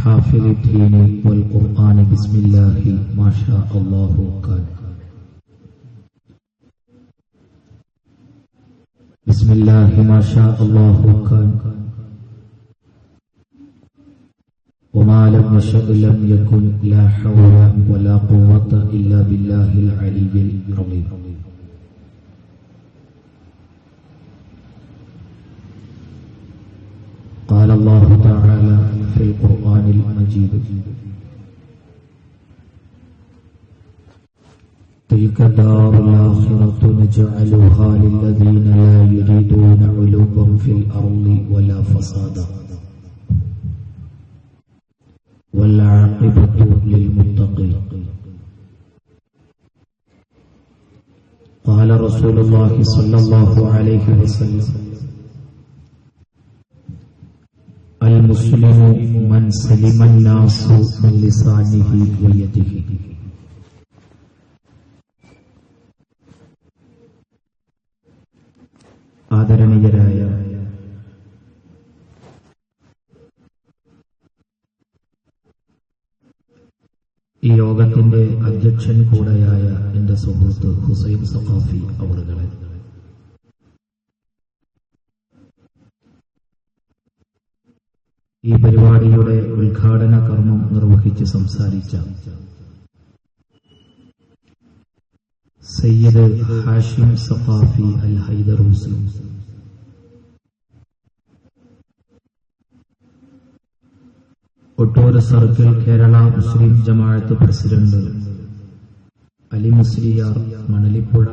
حافظ الدين والقرآن بسم الله ما شاء الله كان. بسم الله ما شاء الله كان وما لم يشأ لم يكن لا حول ولا قوة إلا بالله العلي العظيم. قال الله تعالى في القرآن المجيد: تلك الدار الآخرة نجعلها للذين لا يريدون علوا في الأرض ولا فسادا والعاقبة للمتقين. قال رسول الله صلى الله عليه وسلم: المسلم من سلم الناس من لسانه ويده. ആദരണീയരായ ഈ യോഗത്തിന്റെ അധ്യക്ഷൻ കൂടെയായ എന്റെ സുഹൃത്ത് ഹുസൈൻ സഖാഫി അവറുകളെ, ഈ പരിപാടിയുടെ ഉദ്ഘാടന കർമ്മം നിർവഹിച്ച് സംസാരിച്ച Sayyid Hashim Saqafi Al Haidarusi, Ottur circle Kerala Muslim Jamaath president Ali Musliyar Manalippuzha,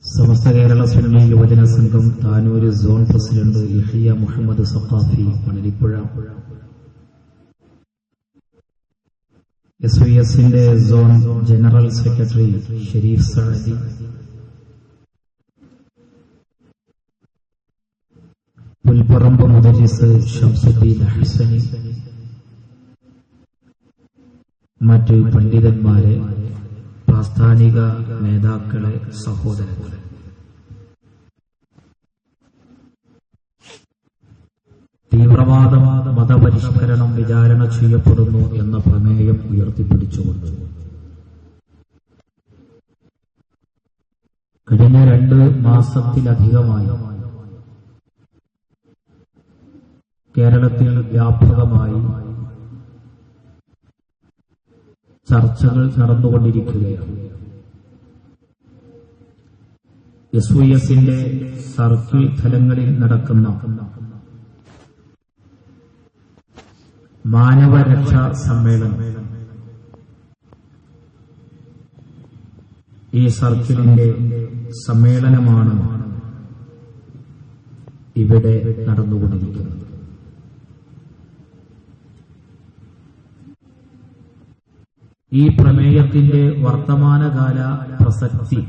Samastha Kerala Sunni Yuvajana Sangham Tanur zone president Yahiya Muhammad Saqafi Manalippuzha, SYSന്റെ zone general secretary Sharif Saadi, Pulpparamba മുദരിസ് ഷംസുദ്ദീൻ ഹസനി, മറ്റ് പണ്ഡിതന്മാരെ, പ്രാസ്ഥാനിക നേതാക്കളെ, സഹോദരങ്ങളെ, തീവ്രവാദം മതപരിഷ്കരണം വിചാരണ ചെയ്യപ്പെടുന്നു എന്ന പ്രമേയം ഉയർത്തിപ്പിടിച്ചുകൊണ്ട് കഴിഞ്ഞ 2 മാസത്തിലധികമായി കേരളത്തിൽ വ്യാപകമായി ചർച്ചകൾ നടന്നുകൊണ്ടിരിക്കുകയാണ്. SYSന്റെ സർക്കിൾ തലങ്ങളിൽ നടക്കുന്ന മാനവരക്ഷാ സമ്മേളനം ഈ സർക്കിളിന്റെ സമ്മേളനമാണ് ഇവിടെ നടന്നുകൊണ്ടിരിക്കുന്നത്. ഈ പ്രമേയത്തിന്റെ വർത്തമാനകാല പ്രസക്തി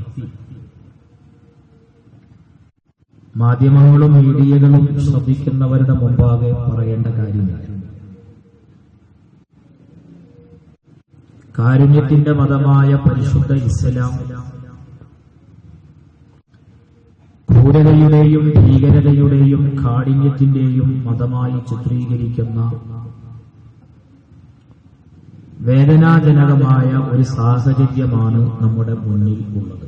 മാധ്യമങ്ങളും മീഡിയകളും ശ്രദ്ധിക്കുന്നവരുടെ മുമ്പാകെ പറയേണ്ട കാര്യമില്ല. കാരുണ്യത്തിന്റെ മതമായ പരിശുദ്ധ ഇസ്ലാം ക്രൂരതയുടെയും ഭീകരതയുടെയും കാഠിന്യത്തിന്റെയും മതമായി ചിത്രീകരിക്കുന്ന വേദനാജനകമായ ഒരു സാഹചര്യമാണ് നമ്മുടെ മുന്നിൽ ഉള്ളത്.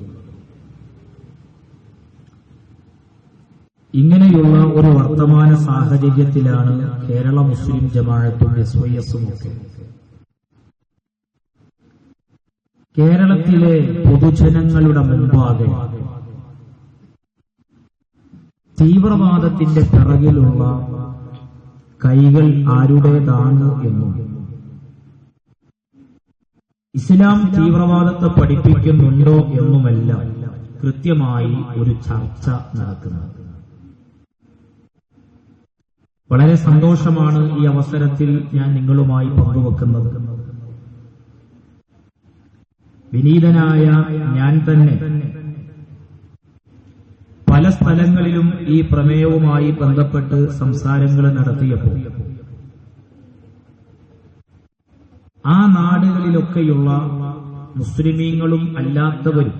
ഇങ്ങനെയുള്ള ഒരു വർത്തമാന സാഹചര്യത്തിലാണ് കേരള മുസ്ലിം ജമാഅത്തും SYSഉം ഒക്കെ കേരളത്തിലെ പൊതുജനങ്ങളുടെ മുമ്പാകെ തീവ്രവാദത്തിന്റെ പിറകിലുള്ള കൈകൾ ആരുടേതാണ് എന്നും ഇസ്ലാം തീവ്രവാദത്തെ പഠിപ്പിക്കുന്നുണ്ടോ എന്നുമെല്ലാം കൃത്യമായി ഒരു ചർച്ച നടക്കുന്നത്. വളരെ സന്തോഷമാണ് ഈ അവസരത്തിൽ ഞാൻ നിങ്ങളുമായി പങ്കുവെക്കുന്നത്. വിനീതനായ ഞാൻ തന്നെ പല സ്ഥലങ്ങളിലും ഈ പ്രമേയവുമായി ബന്ധപ്പെട്ട് സംസാരങ്ങൾ നടത്തിയപ്പോൾ ആ നാടുകളിലൊക്കെയുള്ള മുസ്ലിമീങ്ങളും അല്ലാത്തവരും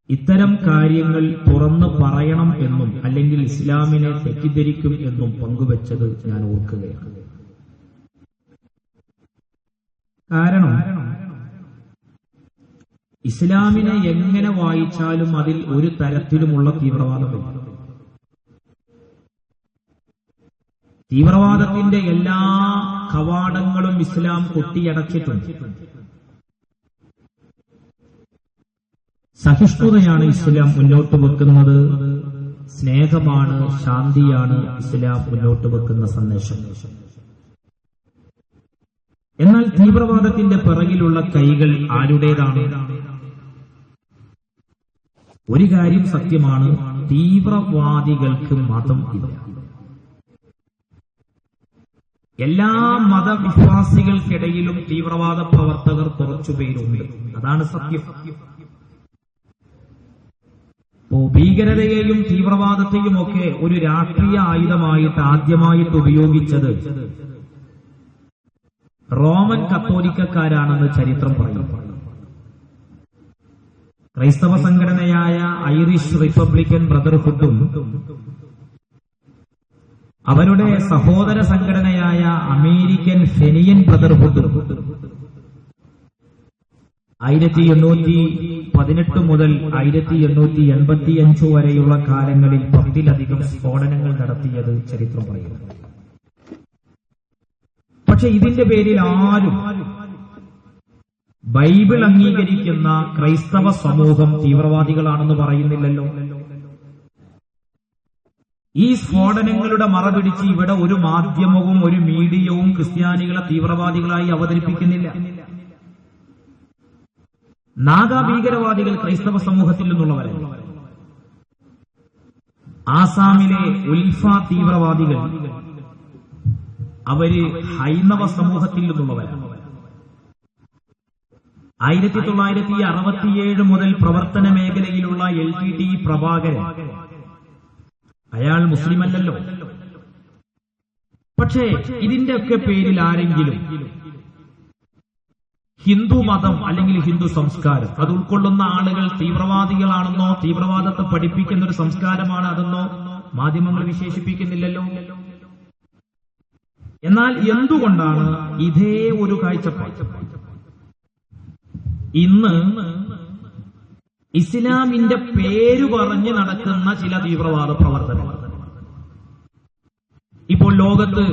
ഇത്തരം കാര്യങ്ങൾ തുറന്നു പറയണം എന്നും അല്ലെങ്കിൽ ഇസ്ലാമിനെ തെറ്റിദ്ധരിക്കും എന്നും പങ്കുവച്ചത് ഞാൻ ഓർക്കുകയാണ്. കാരണം ഇസ്ലാമിനെ എങ്ങനെ വായിച്ചാലും അതിൽ ഒരു തരത്തിലുമുള്ള തീവ്രവാദമില്ല. തീവ്രവാദത്തിന്റെ എല്ലാ കവാടങ്ങളും ഇസ്ലാം കൊട്ടിയടച്ചിട്ടുണ്ട്. സഹിഷ്ണുതയാണ് ഇസ്ലാം മുന്നോട്ട് വെക്കുന്നത്, സ്നേഹമാണ്, ശാന്തിയാണ് ഇസ്ലാം മുന്നോട്ട് വെക്കുന്ന സന്ദേശം. എന്നാൽ തീവ്രവാദത്തിന്റെ പിറകിലുള്ള കൈകൾ ആരുടേതാണ്? ഒരു കാര്യം സത്യമാണ്, തീവ്രവാദികൾക്ക് മതം ഇല്ല. എല്ലാ മതവിശ്വാസികൾക്കിടയിലും തീവ്രവാദ പ്രവർത്തകർ കുറച്ചുപേരുണ്ട്. അതാണ് സത്യം. ഭീകരതയെയും തീവ്രവാദത്തെയും ഒക്കെ ഒരു രാഷ്ട്രീയ ആയുധമായിട്ട് ആദ്യമായിട്ട് ഉപയോഗിച്ചത് റോമൻ കത്തോലിക്കക്കാരാണെന്ന് ചരിത്രം പറയുന്നു. ക്രൈസ്തവ സംഘടനയായ ഐറിഷ് റിപ്പബ്ലിക്കൻ ബ്രദർഹുഡും അവരുടെ സഹോദര സംഘടനയായ അമേരിക്കൻ ഫെനിയൻ ബ്രദർഹുഡും 1818 മുതൽ 1885 വരെയുള്ള കാലങ്ങളിൽ 10-ലധികം സ്ഫോടനങ്ങൾ നടത്തിയത് ചരിത്രം പറയുന്നു. പക്ഷെ ഇതിന്റെ പേരിൽ ആരും ബൈബിൾ അംഗീകരിക്കുന്ന ക്രൈസ്തവ സമൂഹം തീവ്രവാദികളാണെന്ന് പറയുന്നില്ലല്ലോ. ഈ സ്ഫോടനങ്ങളുടെ മറപിടിച്ച് ഇവിടെ ഒരു മാധ്യമവും ഒരു മീഡിയവും ക്രിസ്ത്യാനികളെ തീവ്രവാദികളായി അവതരിപ്പിക്കുന്നില്ല. നാഗാ ഭീകരവാദികൾ ക്രൈസ്തവ സമൂഹത്തിൽ നിന്നുള്ളവരല്ല. ആസാമിലെ ഉൽഫ തീവ്രവാദികൾ അവര് ഹൈന്ദവ സമൂഹത്തിൽ നിന്നുള്ളവരാണ്. 1967 മുതൽ പ്രവർത്തന മേഖലയിലുള്ള LTT പ്രഭാകരൻ, അയാൾ മുസ്ലിമല്ലല്ലോ. പക്ഷേ ഇതിന്റെയൊക്കെ പേരിൽ ആരെങ്കിലും ഹിന്ദു മതം അല്ലെങ്കിൽ ഹിന്ദു സംസ്കാരം അത് ഉൾക്കൊള്ളുന്ന ആളുകൾ തീവ്രവാദികളാണെന്നോ തീവ്രവാദത്തെ പഠിപ്പിക്കുന്ന ഒരു സംസ്കാരമാണ് അതെന്നോ മാധ്യമങ്ങൾ വിശേഷിപ്പിക്കുന്നില്ലല്ലോ. എന്നാൽ എന്തുകൊണ്ടാണ് ഇതേ ഒരു കാഴ്ചപ്പാട് ഇന്ന് ഇസ്ലാമിന്റെ പേര് പറഞ്ഞ് നടക്കുന്ന ചില തീവ്രവാദ പ്രവർത്തനങ്ങൾ? ഇപ്പോൾ ലോകത്ത്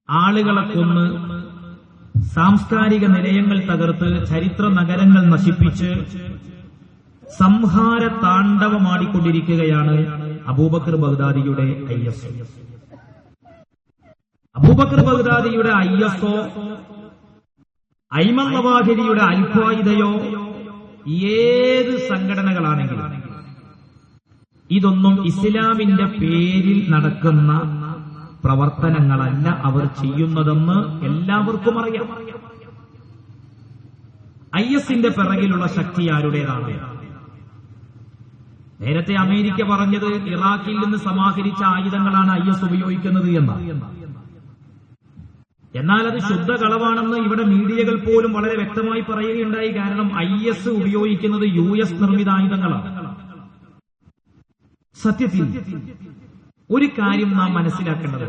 ആളുകളെ കൊന്ന്, സാംസ്കാരിക നിലയങ്ങൾ തകർത്ത്, ചരിത്ര നഗരങ്ങൾ നശിപ്പിച്ച് സംഹാര താണ്ഡവമാടിക്കൊണ്ടിരിക്കുകയാണ് അബൂബക്കർ ബഗ്ദാദിയുടെ IS. അബൂബക്കർ ബഗ്ദാദിയുടെ IS ഐമൻ നവാഹിരിയുടെ അൽഖ്വായിദയോ ഏത് സംഘടനകളാണെങ്കിലും ഇതൊന്നും ഇസ്ലാമിന്റെ പേരിൽ നടക്കുന്ന പ്രവർത്തനങ്ങളല്ല അവർ ചെയ്യുന്നതെന്ന് എല്ലാവർക്കും അറിയാം. ISന്റെ പിറകിലുള്ള ശക്തി ആരുടേതാണ്? നേരത്തെ അമേരിക്ക പറഞ്ഞത് ഇറാഖിൽ നിന്ന് സമാഹരിച്ച ആയുധങ്ങളാണ് IS ഉപയോഗിക്കുന്നത് എന്നാണ്. എന്നാൽ അത് ശുദ്ധ കളവാണെന്ന് ഇവിടെ മീഡിയകൾ പോലും വളരെ വ്യക്തമായി പറയുകയുണ്ടായി. കാരണം IS ഉപയോഗിക്കുന്നത് US നിർമ്മിത ആയുധങ്ങളാണ്. സത്യത്തിൽ ഒരു കാര്യം നാം മനസ്സിലാക്കേണ്ടത്,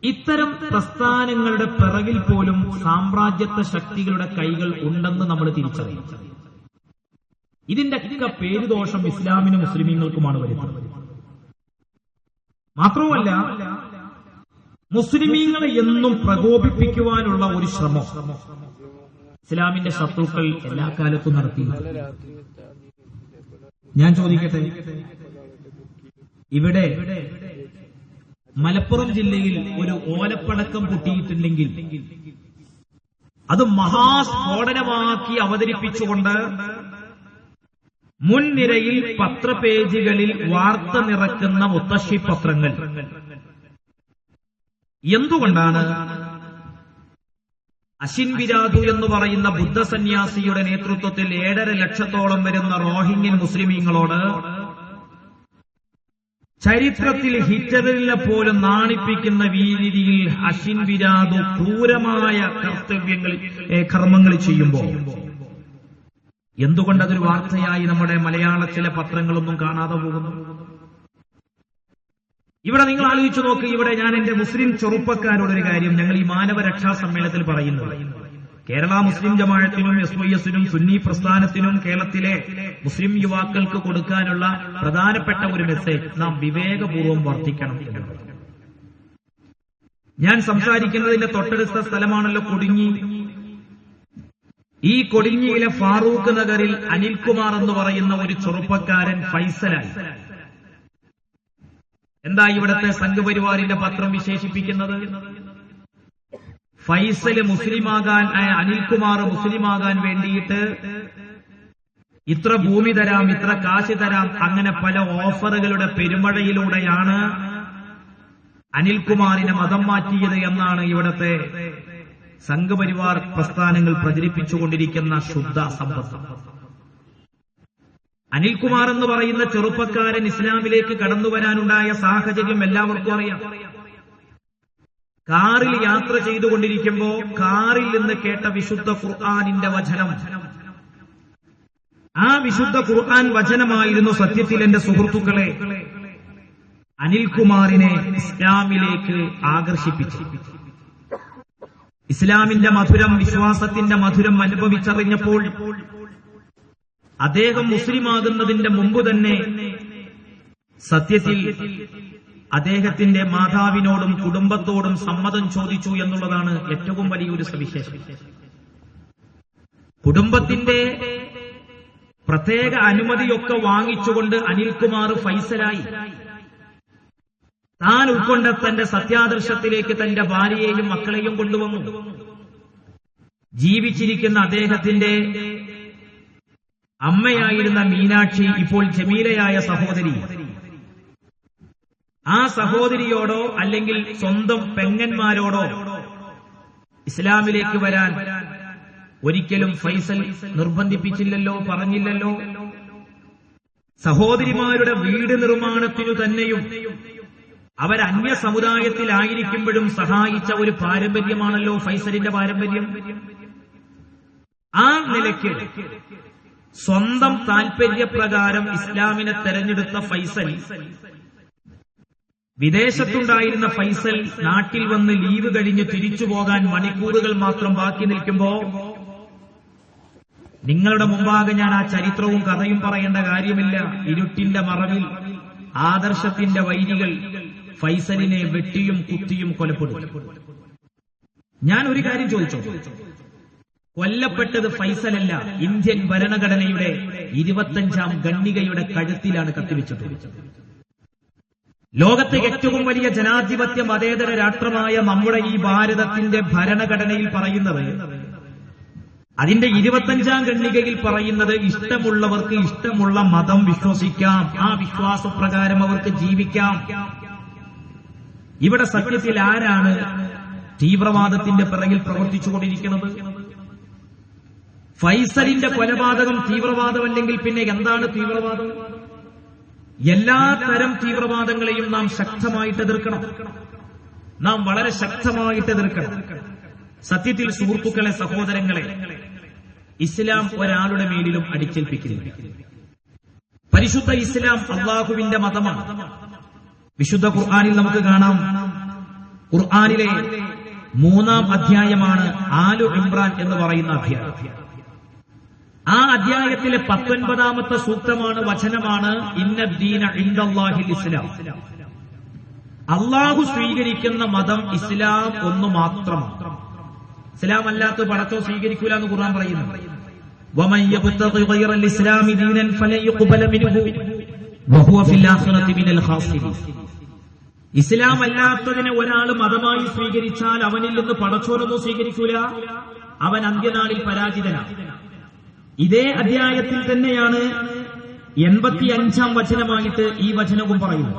ഇത്തരം പ്രസ്ഥാനങ്ങളുടെ പിറകിൽ പോലും സാമ്രാജ്യത്വ ശക്തികളുടെ കൈകൾ ഉണ്ടെന്ന് നമ്മൾ തിരിച്ചറിയും. ഇതിന്റെ ഒക്കെ പേരുദോഷം ഇസ്ലാമിനും മുസ്ലിമീങ്ങൾക്കുമാണ് വരുന്നത്. മാത്രവുമല്ല, മുസ്ലിമീങ്ങളെ എന്നും പ്രകോപിപ്പിക്കുവാനുള്ള ഒരു ശ്രമം ഇസ്ലാമിന്റെ ശത്രുക്കൾ എല്ലാ കാലത്തും നടത്തിയിട്ടുണ്ട്. ഞാൻ ചോദിക്കട്ടെ, ഇവിടെ മലപ്പുറം ജില്ലയിൽ ഒരു ഓലപ്പടക്കം പൊട്ടിയിട്ടുണ്ടെങ്കിൽ അത് മഹാസ്ഫോടനമാക്കി അവതരിപ്പിച്ചുകൊണ്ട് മുൻനിരയിൽ പത്രപേജുകളിൽ വാർത്ത നിറക്കുന്ന മുത്തശ്ശി പത്രങ്ങൾ എന്തുകൊണ്ടാണ് അഷിൻ ബിരാദു എന്ന് പറയുന്ന ബുദ്ധസന്യാസിയുടെ നേതൃത്വത്തിൽ 7.5 ലക്ഷത്തോളം വരുന്ന റോഹിംഗ്യൻ മുസ്ലിമീങ്ങളോട് ചരിത്രത്തിൽ ഹിറ്റ്ലറിനെ പോലും നാണിപ്പിക്കുന്ന രീതിയിൽ അഷിൻ ബിരാദു ക്രൂരമായ കർമ്മങ്ങൾ ചെയ്യുമ്പോൾ എന്തുകൊണ്ട് അതൊരു വാർത്തയായി നമ്മുടെ മലയാളത്തിലെ പത്രങ്ങളൊന്നും കാണാതെ പോകുന്നു? ഇവിടെ നിങ്ങൾ ആലോചിച്ചു നോക്ക്. ഇവിടെ ഞാൻ എന്റെ മുസ്ലിം ചെറുപ്പക്കാരോടൊരു കാര്യം ഞങ്ങൾ ഈ മാനവരക്ഷാ സമ്മേളനത്തിൽ പറയുന്നത്, കേരള മുസ്ലിം ജമാഅത്തിനും SYSനും സുന്നി പ്രസ്ഥാനത്തിനും കേരളത്തിലെ മുസ്ലിം യുവാക്കൾക്ക് കൊടുക്കാനുള്ള പ്രധാനപ്പെട്ട ഒരു മെസ്സേജ്, നാം വിവേകപൂർവ്വം വർത്തിക്കണം എന്നുള്ളത്. ഞാൻ സംസാരിക്കുന്നതിന്റെ തൊട്ടടുത്ത സ്ഥലമാണല്ലോ കൊടിഞ്ഞി. ഈ കൊടിഞ്ഞിയിലെ ഫാറൂഖ് നഗറിൽ അനിൽകുമാർ എന്ന് പറയുന്ന ഒരു ചെറുപ്പക്കാരൻ ഫൈസലായി. എന്താ ഇവിടത്തെ സംഘപരിവാറിന്റെ പത്രം വിശേഷിപ്പിക്കുന്നത്? ഫൈസല് മുസ്ലിമാകാൻ, അനിൽകുമാർ മുസ്ലിമാകാൻ വേണ്ടിയിട്ട് ഇത്ര ഭൂമി തരാം, ഇത്ര കാശ് തരാം, അങ്ങനെ പല ഓഫറുകളുടെ പെരുമഴയിലൂടെയാണ് അനിൽകുമാറിനെ മതം മാറ്റിയത് എന്നാണ് ഇവിടത്തെ സംഘപരിവാർ പ്രസ്ഥാനങ്ങൾ പ്രചരിപ്പിച്ചുകൊണ്ടിരിക്കുന്ന ശുദ്ധ സമ്പത്ത്. അനിൽകുമാർ എന്ന് പറയുന്ന ചെറുപ്പക്കാരൻ ഇസ്ലാമിലേക്ക് കടന്നുവരാനുണ്ടായ സാഹചര്യം എല്ലാവർക്കും അറിയാം. കാറിൽ യാത്ര ചെയ്തുകൊണ്ടിരിക്കുമ്പോ കാറിൽ നിന്ന് കേട്ട വിശുദ്ധ ഖുർആനിന്റെ വചനം, ആ വിശുദ്ധ ഖുർആൻ വചനമായിരുന്നു സത്യത്തിൽ എന്റെ സുഹൃത്തുക്കളെ അനിൽകുമാറിനെ ഇസ്ലാമിലേക്ക് ആകർഷിപ്പിച്ചു. ഇസ്ലാമിന്റെ മധുരം, വിശ്വാസത്തിന്റെ മധുരം അനുഭവിച്ചറിഞ്ഞപ്പോൾ അദ്ദേഹം മുസ്ലിമാകുന്നതിന്റെ മുമ്പ് തന്നെ സത്യത്തിൽ അദ്ദേഹത്തിന്റെ മാതാവിനോടും കുടുംബത്തോടും സമ്മതം ചോദിച്ചു എന്നുള്ളതാണ് ഏറ്റവും വലിയൊരു സവിശേഷത. കുടുംബത്തിന്റെ പ്രത്യേക അനുമതിയൊക്കെ വാങ്ങിച്ചുകൊണ്ട് അനിൽകുമാർ ഫൈസലായി. താൻ ഉൾക്കൊണ്ട തന്റെ സത്യാദർശത്തിലേക്ക് തന്റെ ഭാര്യയെയും മക്കളെയും കൊണ്ടുവന്നു. ജീവിച്ചിരിക്കുന്ന അദ്ദേഹത്തിന്റെ അമ്മയായിരുന്ന മീനാക്ഷി, ഇപ്പോൾ ജമീലയായ സഹോദരി, ആ സഹോദരിയോടോ അല്ലെങ്കിൽ സ്വന്തം പെങ്ങന്മാരോടോ ഇസ്ലാമിലേക്ക് വരാൻ ഒരിക്കലും ഫൈസൽ നിർബന്ധിപ്പിച്ചില്ലല്ലോ, പറഞ്ഞില്ലല്ലോ. സഹോദരിമാരുടെ വീട് നിർമ്മാണത്തിനു തന്നെയും അവരന്യ സമുദായത്തിലായിരിക്കുമ്പോഴും സഹായിച്ച ഒരു പാരമ്പര്യമാണല്ലോ ഫൈസലിന്റെ പാരമ്പര്യം. ആ നിലയ്ക്ക് സ്വന്തം താൽപര്യപ്രകാരം ഇസ്ലാമിനെ തെരഞ്ഞെടുത്ത ഫൈസൽ, വിദേശത്തുണ്ടായിരുന്ന ഫൈസൽ നാട്ടിൽ വന്ന് ലീവ് കഴിഞ്ഞ് തിരിച്ചു പോകാൻ മണിക്കൂറുകൾ മാത്രം ബാക്കി നിൽക്കുമ്പോ, നിങ്ങളുടെ മുമ്പാകെ ഞാൻ ആ ചരിത്രവും കഥയും പറയേണ്ട കാര്യമില്ല. ഇരുട്ടിന്റെ മറവിൽ ആദർശത്തിന്റെ വൈരികൾ ഫൈസലിനെ വെട്ടിയും കുത്തിയും കൊലപ്പെടുത്തി. ഞാൻ ഒരു കാര്യം ചോദിച്ചു, കൊല്ലപ്പെട്ടത് ഫൈസലല്ല, ഇന്ത്യൻ ഭരണഘടനയുടെ 25ാം ഖണ്ഡികയുടെ കഴുത്തിലാണ് കത്തിവെച്ചിട്ടുള്ളത്. ലോകത്തെ ഏറ്റവും വലിയ ജനാധിപത്യ മതേതര രാഷ്ട്രമായ നമ്മുടെ ഈ ഭാരതത്തിന്റെ ഭരണഘടനയിൽ പറയുന്നത്, അതിന്റെ 25ാം ഖണ്ഡികയിൽ പറയുന്നത്, ഇഷ്ടമുള്ളവർക്ക് ഇഷ്ടമുള്ള മതം വിശ്വസിക്കാം, ആ വിശ്വാസപ്രകാരം അവർക്ക് ജീവിക്കാം. ഇവിടെ സത്യത്തിൽ ആരാണ് തീവ്രവാദത്തിന്റെ പിറകിൽ പ്രവർത്തിച്ചുകൊണ്ടിരിക്കുന്നത്? ഫൈസലിന്റെ കൊലപാതകം തീവ്രവാദമല്ലെങ്കിൽ പിന്നെ എന്താണ് തീവ്രവാദം? എല്ലാ തരം തീവ്രവാദങ്ങളെയും നാം ശക്തമായിട്ട് എതിർക്കണം, നാം വളരെ ശക്തമായിട്ട് എതിർക്കണം. സത്യത്തിൽ സുഹൃത്തുക്കളെ, സഹോദരങ്ങളെ, ഇസ്ലാം ഒരാളുടെ മേലിലും അടിച്ചേൽപ്പിക്കുന്നില്ല. പരിശുദ്ധ ഇസ്ലാം അള്ളാഹുവിന്റെ മതമാണ്. വിശുദ്ധ ഖുർആനിൽ നമുക്ക് കാണാം, ഖുർആനിലെ 3-ാം അധ്യായമാണ് ആലു ഇമ്രാൻ എന്ന് പറയുന്ന അധ്യായം. ആ അധ്യായത്തിലെ 19ാമത്തെ സൂക്തമാണ്, വചനമാണ്, ഇന്നദ്ദീന ഇൻദല്ലാഹിൽ ഇസ്ലാം. അള്ളാഹു സ്വീകരിക്കുന്ന മതം ഇസ്ലാം ഒന്ന് മാത്രമാണ്. ഇസ്ലാം അല്ലാത്ത പടച്ചോ സ്വീകരിക്കൂല എന്ന് ഖുർആൻ പറയുന്നു. വമൻ യബ്തഗി ഗൈറൽ ഇസ്ലാമി ദീനൻ ഫലൻ യുഖ്ബല മിൻഹു വഹുവ ഫിൽ ആഖിറതി മിനൽ ഖാസിരീൻ. ഇസ്ലാം അല്ലാത്തതിനെ ഒരാൾ മതമായി സ്വീകരിച്ചാൽ അവനിൽ നിന്ന് പടച്ചോനൊന്നും സ്വീകരിക്കൂല, അവൻ അന്ത്യനാളിൽ പരാജിതനാണ്. ഇതേ അധ്യായത്തിൽ തന്നെയാണ് 85ാം വചനമായിട്ട് ഈ വചനവും പറയുന്നു.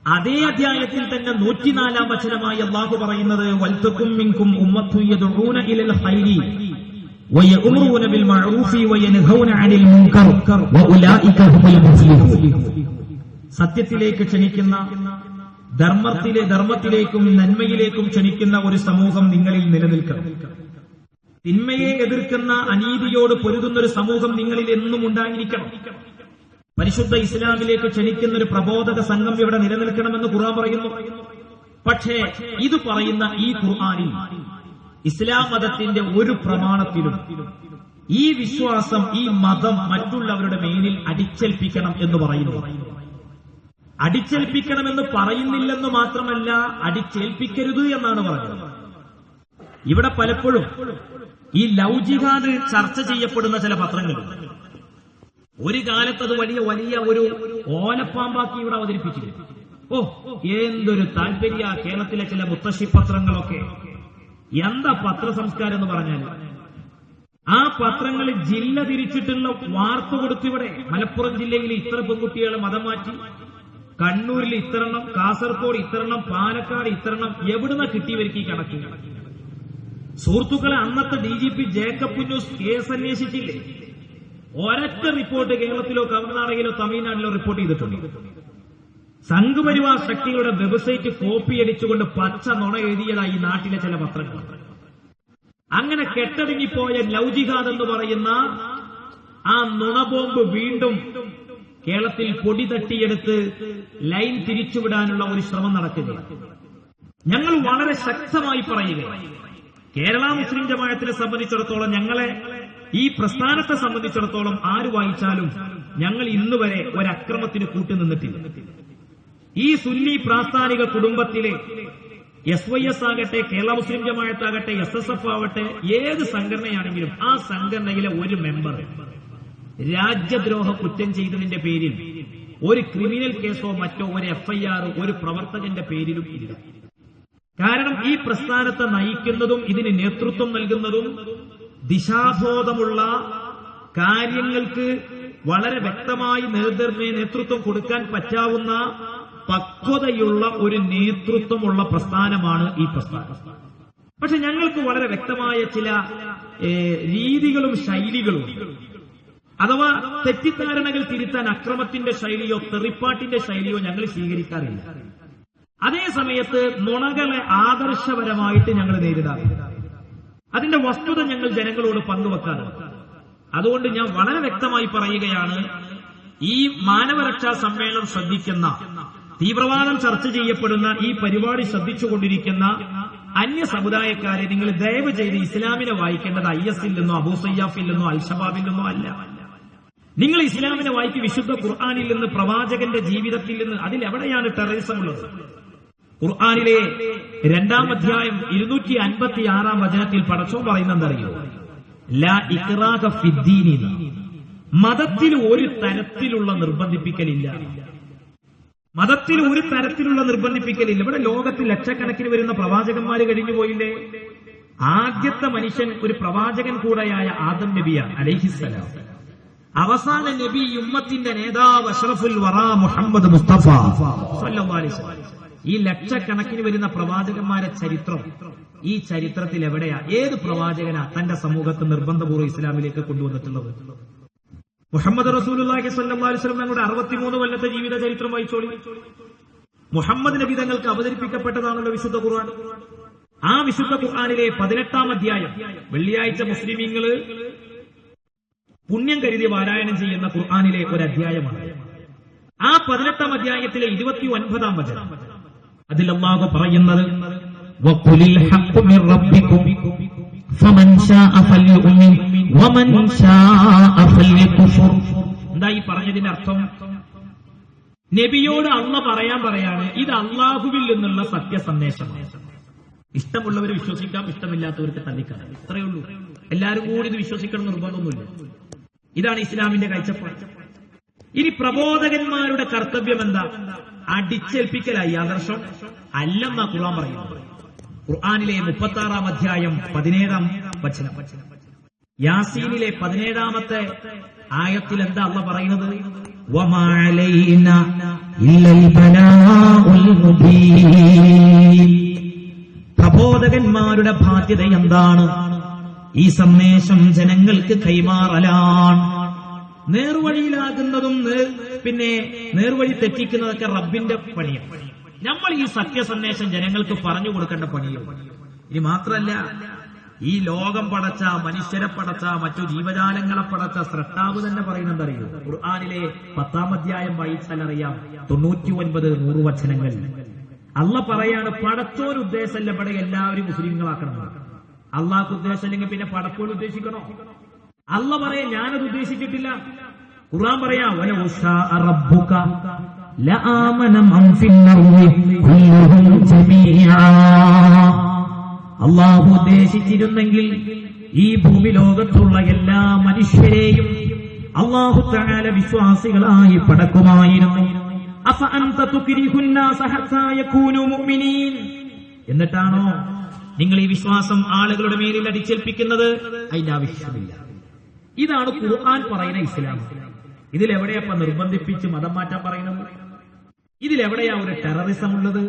അതേ അധ്യായത്തിൽ തന്നെ 104ാം വചനമായി അല്ലാഹു പറയുന്നത്, വൽതകും മിൻകും ഉമ്മത്തുൻ യദ്ഊന ഇലൽ ഖൈരി വയഅ്മുറൂന ബിൽ മഅറൂഫി വയൻഹൗന അനിൽ മുൻകർ വഉലൈക ഹുമുൽ മുഫ്ലിഹൂൻ. സത്യത്തിലേക്ക് ക്ഷണിക്കുന്ന, ധർമ്മത്തിലേക്കും നന്മയിലേക്കും ക്ഷണിക്കുന്ന ഒരു സമൂഹം നിങ്ങളിൽ നിലനിൽക്കണം. തിന്മയെ എതിർക്കുന്ന, അനീതിയോട് പൊരുതുന്ന ഒരു സമൂഹം നിങ്ങളിൽ എന്നും ഉണ്ടായിരിക്കണം. പരിശുദ്ധ ഇസ്ലാമിലേക്ക് ക്ഷണിക്കുന്ന ഒരു പ്രബോധക സംഘം ഇവിടെ നിലനിൽക്കണമെന്ന് ഖുർആൻ പറയുന്നു. പക്ഷേ ഇത് പറയുന്ന ഈ ഖുർആനിൽ ഇസ്ലാം മതത്തിന്റെ ഒരു പ്രമാണത്തിലും ഈ വിശ്വാസം, ഈ മതം മറ്റുള്ളവരുടെ മേലിൽ അടിച്ചേൽപ്പിക്കണം എന്ന് പറയുന്നു. അടിച്ചേൽപ്പിക്കണമെന്ന് പറയുന്നില്ലെന്ന് മാത്രമല്ല, അടിച്ചേൽപ്പിക്കരുത് എന്നാണ് പറയുന്നത്. ഇവിടെ പലപ്പോഴും ഈ ലവ് ജിഹാദ് ചർച്ച ചെയ്യപ്പെടുന്ന ചില പത്രങ്ങൾ ഒരു കാലത്ത് അത് വലിയ വലിയ ഒരു ഓലപ്പാമ്പാക്കി ഇവിടെ അവതരിപ്പിച്ചിരുന്നു. എന്തൊരു താല്പര്യ കേരളത്തിലെ ചില മുത്തശ്ശി പത്രങ്ങളൊക്കെ. എന്താ പത്രസംസ്കാരം എന്ന് പറഞ്ഞാൽ, ആ പത്രങ്ങളിൽ ജില്ല തിരിച്ചിട്ടുള്ള വാർത്ത കൊടുത്തിവിടെ മലപ്പുറം ജില്ലയിൽ ഇത്ര പെൺകുട്ടികളെ മതം മാറ്റി, കണ്ണൂരിൽ ഇത്രണ്ണം, കാസർഗോഡ് ഇത്രണ്ണം, പാലക്കാട് ഇത്രണ്ണം. എവിടുന്ന കിട്ടിയവർക്ക് ഈ കണക്ക്? സുഹൃത്തുക്കളെ, അന്നത്തെ DGP ജേക്കബ് പുന്നൂസ് കേസ് അന്വേഷിച്ചില്ലേ? ഒരൊറ്റ റിപ്പോർട്ട് കേരളത്തിലോ കർണാടകയിലോ തമിഴ്നാട്ടിലോ റിപ്പോർട്ട് ചെയ്തിട്ടുണ്ട്. സംഘപരിവാർ ശക്തികളുടെ വെബ്സൈറ്റ് കോപ്പിയടിച്ചുകൊണ്ട് പച്ച നുണ എഴുതിയതായി ഈ നാട്ടിലെ ചില പത്രങ്ങൾ. അങ്ങനെ കെട്ടടങ്ങിപ്പോയ ലവ് ജിഹാദ് എന്ന് പറയുന്ന ആ നുണബോംബ് വീണ്ടും കേരളത്തിൽ പൊടി തട്ടിയെടുത്ത് ലൈൻ തിരിച്ചുവിടാനുള്ള ഒരു ശ്രമം നടക്കുകയാണ്. ഞങ്ങൾ വളരെ ശക്തമായി പറയുകയാണ്, കേരള മുസ്ലിം ജമാഅത്തിനെ സംബന്ധിച്ചിടത്തോളം, ഞങ്ങളെ ഈ പ്രസ്ഥാനത്തെ സംബന്ധിച്ചിടത്തോളം ആര് വായിച്ചാലും ഞങ്ങൾ ഇന്നുവരെ ഒരക്രമത്തിന് കൂട്ടുനിന്നിട്ടില്ല. ഈ സുന്നി പ്രാസ്ഥാനിക കുടുംബത്തിലെ SYS ആകട്ടെ, കേരള മുസ്ലിം ജമാഅത്താകട്ടെ, SSF ആവട്ടെ, ഏത് സംഘടനയാണെങ്കിലും ആ സംഘടനയിലെ ഒരു മെമ്പർ രാജ്യദ്രോഹ കുറ്റം ചെയ്തതിന്റെ പേരിൽ ഒരു ക്രിമിനൽ കേസോ മറ്റോ ഒരു FIR ഒരു പ്രവർത്തകന്റെ പേരിലും ഇല്ല. കാരണം ഈ പ്രസ്ഥാനത്തെ നയിക്കുന്നതും ഇതിന് നേതൃത്വം നൽകുന്നതും ദിശാബോധമുള്ള, കാര്യങ്ങൾക്ക് വളരെ വ്യക്തമായി നേതൃത്വം കൊടുക്കാൻ പറ്റാവുന്ന പക്വതയുള്ള ഒരു നേതൃത്വമുള്ള പ്രസ്ഥാനമാണ് ഈ പ്രസ്ഥാനം. പക്ഷെ ഞങ്ങൾക്ക് വളരെ വ്യക്തമായ ചില രീതികളും ശൈലികളും, അഥവാ തെറ്റിദ്ധാരണകൾ തിരുത്താൻ അക്രമത്തിന്റെ ശൈലിയോ തെറിപ്പാട്ടിന്റെ ശൈലിയോ ഞങ്ങൾ സ്വീകരിക്കാറില്ല. അതേ സമയത്ത് നുണകളെ ആദർശപരമായിട്ട് ഞങ്ങൾ നേരിടാറില്ല. അതിന്റെ വസ്തുത ഞങ്ങൾ ജനങ്ങളോട് പങ്കുവെക്കാറുണ്ട്. അതുകൊണ്ട് ഞാൻ വളരെ വ്യക്തമായി പറയുകയാണ്, ഈ മാനവരക്ഷാ സമ്മേളനം ശ്രദ്ധിക്കുന്ന, തീവ്രവാദം ചർച്ച ചെയ്യപ്പെടുന്ന ഈ പരിപാടി ശ്രദ്ധിച്ചുകൊണ്ടിരിക്കുന്ന അന്യ സമുദായക്കാരെ നിങ്ങൾ ദയവ് ചെയ്ത് ഇസ്ലാമിനെ വായിക്കേണ്ടത് IS-ൽ നിന്നോ അബൂസയ്യാഫിൽ നിന്നോ അൽഷബാബിൽ നിന്നോ അല്ല. നിങ്ങൾ ഇസ്ലാമിനെ വായിക്ക് വിശുദ്ധ ഖുർആനിൽ നിന്ന്, പ്രവാചകന്റെ ജീവിതത്തിൽ നിന്ന്. അതിലെവിടെയാണ് ടെററിസം ഉള്ളത്? ഖുർആനിലെ 2-ാം അധ്യായം 256-ാം വചനത്തിൽ പടച്ചോൻ പറയുന്നതറിയോ? ലാ ഇക്റാഹ ഫിദ്ദീൻ. മതത്തിൽ ഒരു തരത്തിലുള്ള നിർബന്ധിപ്പിക്കലില്ല. മതത്തിൽ ഒരു തരത്തിലുള്ള നിർബന്ധിപ്പിക്കലില്ല. ഇവിടെ ലോകത്തിൽ ലക്ഷക്കണക്കിന് വരുന്ന പ്രവാചകന്മാര് കഴിഞ്ഞുപോയില്ലേ? ആദ്യത്തെ മനുഷ്യൻ ഒരു പ്രവാചകൻ കൂടെയായ ആദം നബിയാണ് അലൈഹിസ്സലാം. അവസാന നബി, ഉമ്മത്തിന്റെ നേതാവ് അഷ്റഫുൽ വറാ മുഹമ്മദ് മുസ്തഫ സല്ലല്ലാഹു അലൈഹി വസല്ലം. ഈ ലക്ഷക്കണക്കിന് വരുന്ന പ്രവാചകന്മാരെ ചരിത്രം, ഈ ചരിത്രത്തിൽ എവിടെയാ, ഏത് പ്രവാചകനാ തന്റെ സമൂഹത്തെ നിർബന്ധപൂർവ്വം ഇസ്ലാമിലേക്ക് കൊണ്ടുവന്നിട്ടുള്ളത്? മുഹമ്മദ് റസൂലുള്ളാഹി സ്വല്ലല്ലാഹു അലൈഹി വസല്ലം തങ്ങളുടെ 63 കൊല്ലത്തെ ജീവിത ചരിത്രം വായിച്ചോളി. മുഹമ്മദ് നബി തങ്ങൾക്ക് അവതരിപ്പിക്കപ്പെട്ടതാണല്ലോ വിശുദ്ധ ഖുർആൻ. ആ വിശുദ്ധ ഖുർആനിലെ 18-ാം അധ്യായം വെള്ളിയാഴ്ച മുസ്ലിമീങ്ങള് പുണ്യം കരുതി പാരായണം ചെയ്യുന്ന ഖുർആനിലെ ഒരു അധ്യായമാണ്. ആ 18-ാം അധ്യായത്തിലെ 29-ാം വചനം, അതിൽ അല്ലാഹു പറയുന്നത് വഖുലിൽ ഹഖ്ഖു മിർ റബ്ബിക്കും ഫമൻ ശാഅ ഫൽയുമിൻ വമൻ ശാഅ ഫൽയക്ഫുർ. എന്താ ഈ പറഞ്ഞതിന്റെ അർത്ഥം? നബിയോട് അള്ളാഹ് പറയാണ്, ഇത് അള്ളാഹുവിൽ നിന്നുള്ള സത്യസന്ദേശമാണ്. ഇഷ്ടമുള്ളവർ വിശ്വസിക്കാം, ഇഷ്ടമില്ലാത്തവർക്ക് തള്ളിക്കളയാം. ഇത്രയേ ഉള്ളൂ. എല്ലാവരും കൂടി ഇത് വിശ്വസിക്കണം നിർബന്ധമൊന്നുമില്ല. ഇതാണ് ഇസ്ലാമിന്റെ കാഴ്ചപ്പാട്. ഇനി പ്രബോധകന്മാരുടെ കർത്തവ്യം എന്താ? അടിച്ചേൽപ്പിക്കലായി ആദർശം അല്ലെന്നാ ഖുർആൻ പറയുന്നത്. ഖുർആനിലെ 36-ാം അധ്യായം 17-ാം വചനം, യാസീനിലെ 17-ാമത്തെ ആയത്തിൽ എന്താ അല്ലാഹ് പറയുന്നത്? വമാ അലൈനാ ഇല്ലൽ ബലാഉൽ മുബീൻ. പ്രബോധകന്മാരുടെ ബാധ്യത എന്താണ്? ഈ സന്ദേശം ജനങ്ങൾക്ക് കൈമാറലാണ്. നേർവഴിയിലാകുന്നതും പിന്നെ നേർവഴി തെറ്റിക്കുന്നതൊക്കെ റബ്ബിന്റെ പണിയാണ്. നമ്മൾ ഈ സത്യസന്ദേശം ജനങ്ങൾക്ക് പറഞ്ഞു കൊടുക്കേണ്ട പണിയും. ഇനി മാത്രമല്ല, ഈ ലോകം പടച്ച, മനുഷ്യരെ പടച്ച, മറ്റു ജീവജാലങ്ങളെ പടച്ച സ്രഷ്ടാവ് തന്നെ പറയുന്നതറിയോ? ഖുർആനിലെ 10-ാം അധ്യായം വായിച്ചാൽ അറിയാം, 99-100 വചനങ്ങൾ. അള്ള പറയാണ്, പടച്ചോര് ഉദ്ദേശമല്ല ഇവിടെ എല്ലാവരും മുസ്ലിങ്ങളാക്കണം. അള്ളാഹ്ക്ക് ഉദ്ദേശമില്ലെങ്കിൽ പിന്നെ പടപ്പോട് ഉദ്ദേശിക്കണോ? അള്ള പറയാ ഞാനത് ഉദ്ദേശിച്ചിട്ടില്ല. ഖുർആൻ പറയാ, വലൗ ശാഅ റബ്ബുക ലആമന മൻ ഫിൽ അർളി കുല്ലുഹും ജമീഅ. അള്ളാഹു ഉദ്ദേശിച്ചിരുന്നെങ്കിൽ ഈ ഭൂമി ലോകത്തുള്ള എല്ലാ മനുഷ്യരെയും അള്ളാഹു തആല വിശ്വാസികളായി പടക്കുമായിരുന്നു. അഫഅൻത തുക്രിഹുൻ നാസ ഹത്താ യകൂനു മുഅ്മിനീൻ. എന്നിട്ടാണോ നിങ്ങൾ ഈ വിശ്വാസം ആളുകളുടെ മേലിൽ അടിച്ചേൽപ്പിക്കുന്നത്? അതിന്റെ ആവശ്യമില്ല. ഇതാണ് ഖുർആൻ പറയുന്ന ഇസ്ലാം. ഇതിലെവിടെയപ്പ നിർബന്ധിപ്പിച്ച് മതം മാറ്റാൻ പറയുന്നത്? ഇതിലെവിടെയാ ഒരു ടെററിസം ഉള്ളത്?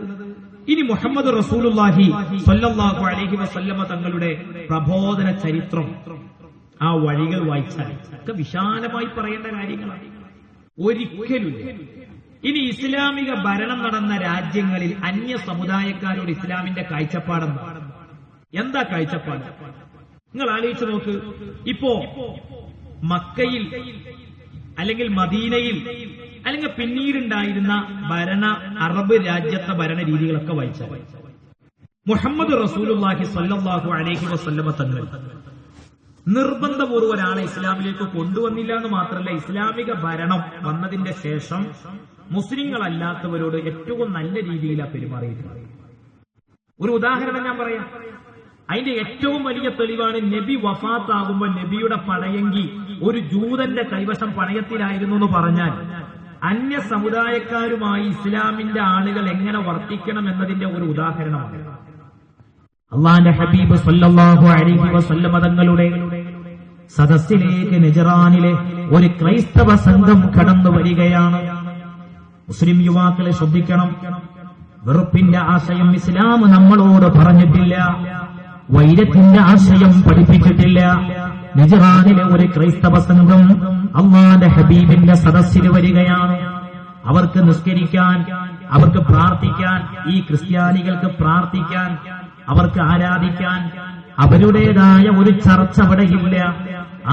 ഇനി മുഹമ്മദ് റസൂലുള്ളാഹി സ്വല്ലല്ലാഹു അലൈഹി വസല്ലമ തങ്ങളുടെ പ്രബോധന ചരിത്രം, ആ വഴികൾ വായിച്ചാൽ ഒക്കെ വിശാലമായി പറയേണ്ട കാര്യങ്ങളാണ്. ഒരിക്കലുമില്ല. ഇനി ഇസ്ലാമിക ഭരണം നടന്ന രാജ്യങ്ങളിൽ അന്യ സമുദായക്കാരോട് ഇസ്ലാമിന്റെ കാഴ്ചപ്പാടെന്താണ്? എന്താ കാഴ്ചപ്പാട്? നിങ്ങൾ ആലോചിച്ച് നോക്ക്. ഇപ്പോ മക്കയിൽ അല്ലെങ്കിൽ മദീനയിൽ അല്ലെങ്കിൽ പിന്നീടുണ്ടായിരുന്ന അറബ് രാജ്യത്തെ ഭരണ രീതികളൊക്കെ വായിച്ചാൽ മുഹമ്മദ് റസൂലുള്ളാഹി സ്വല്ലല്ലാഹു അലൈഹി വസല്ലമ തങ്ങൾ നിർബന്ധപൂർവ്വം ഒരാളെ ഇസ്ലാമിലേക്ക് കൊണ്ടുവന്നില്ല എന്ന് മാത്രമല്ല, ഇസ്ലാമിക ഭരണം വന്നതിന്റെ ശേഷം മുസ്ലിങ്ങളല്ലാത്തവരോട് ഏറ്റവും നല്ല രീതിയിലാണ് പെരുമാറിയിട്ടുള്ളത്. ഒരു ഉദാഹരണം ഞാൻ പറയാം. അതിന്റെ ഏറ്റവും വലിയ തെളിവാണ് നബി വഫാത്താകുമ്പോൾ നബിയുടെ പടയെങ്കി ഒരു ജൂതന്റെ കൈവശം പണയത്തിലായിരുന്നു എന്ന് പറഞ്ഞാൽ അന്യ സമുദായക്കാരുമായി ഇസ്ലാമിന്റെ ആളുകൾ എങ്ങനെ വർത്തിക്കണം എന്നതിന്റെ ഒരു ഉദാഹരണമാണ്. അള്ളാന്റെ ഹബീബ് സ്വല്ലല്ലാഹു അലൈഹി വസല്ലമ തങ്ങളുടെ സദസ്സിലേക്ക് നജറാനിലെ ഒരു ക്രൈസ്തവ സംഘം കടന്നു വരികയാണ്. മുസ്ലിം യുവാക്കളെ ശ്രദ്ധിക്കണം. വെറുപ്പിന്റെ ആശയം ഇസ്ലാം നമ്മളോട് പറഞ്ഞിട്ടില്ല, വൈരത്തിന്റെ ആശയം പഠിപ്പിച്ചിട്ടില്ല. നജറാനിലെ ഒരു ക്രൈസ്തവ സംഘം അല്ലാഹുവിന്റെ ഹബീബിന്റെ സദസ്സിൽ വരികയാണ്. അവർക്ക് നിസ്കരിക്കാൻ, അവർക്ക് പ്രാർത്ഥിക്കാൻ, ഈ ക്രിസ്ത്യാനികൾക്ക് പ്രാർത്ഥിക്കാൻ, അവർക്ക് ആരാധിക്കാൻ അവരുടേതായ ഒരു ചർച്ച അവിടെയില്ല.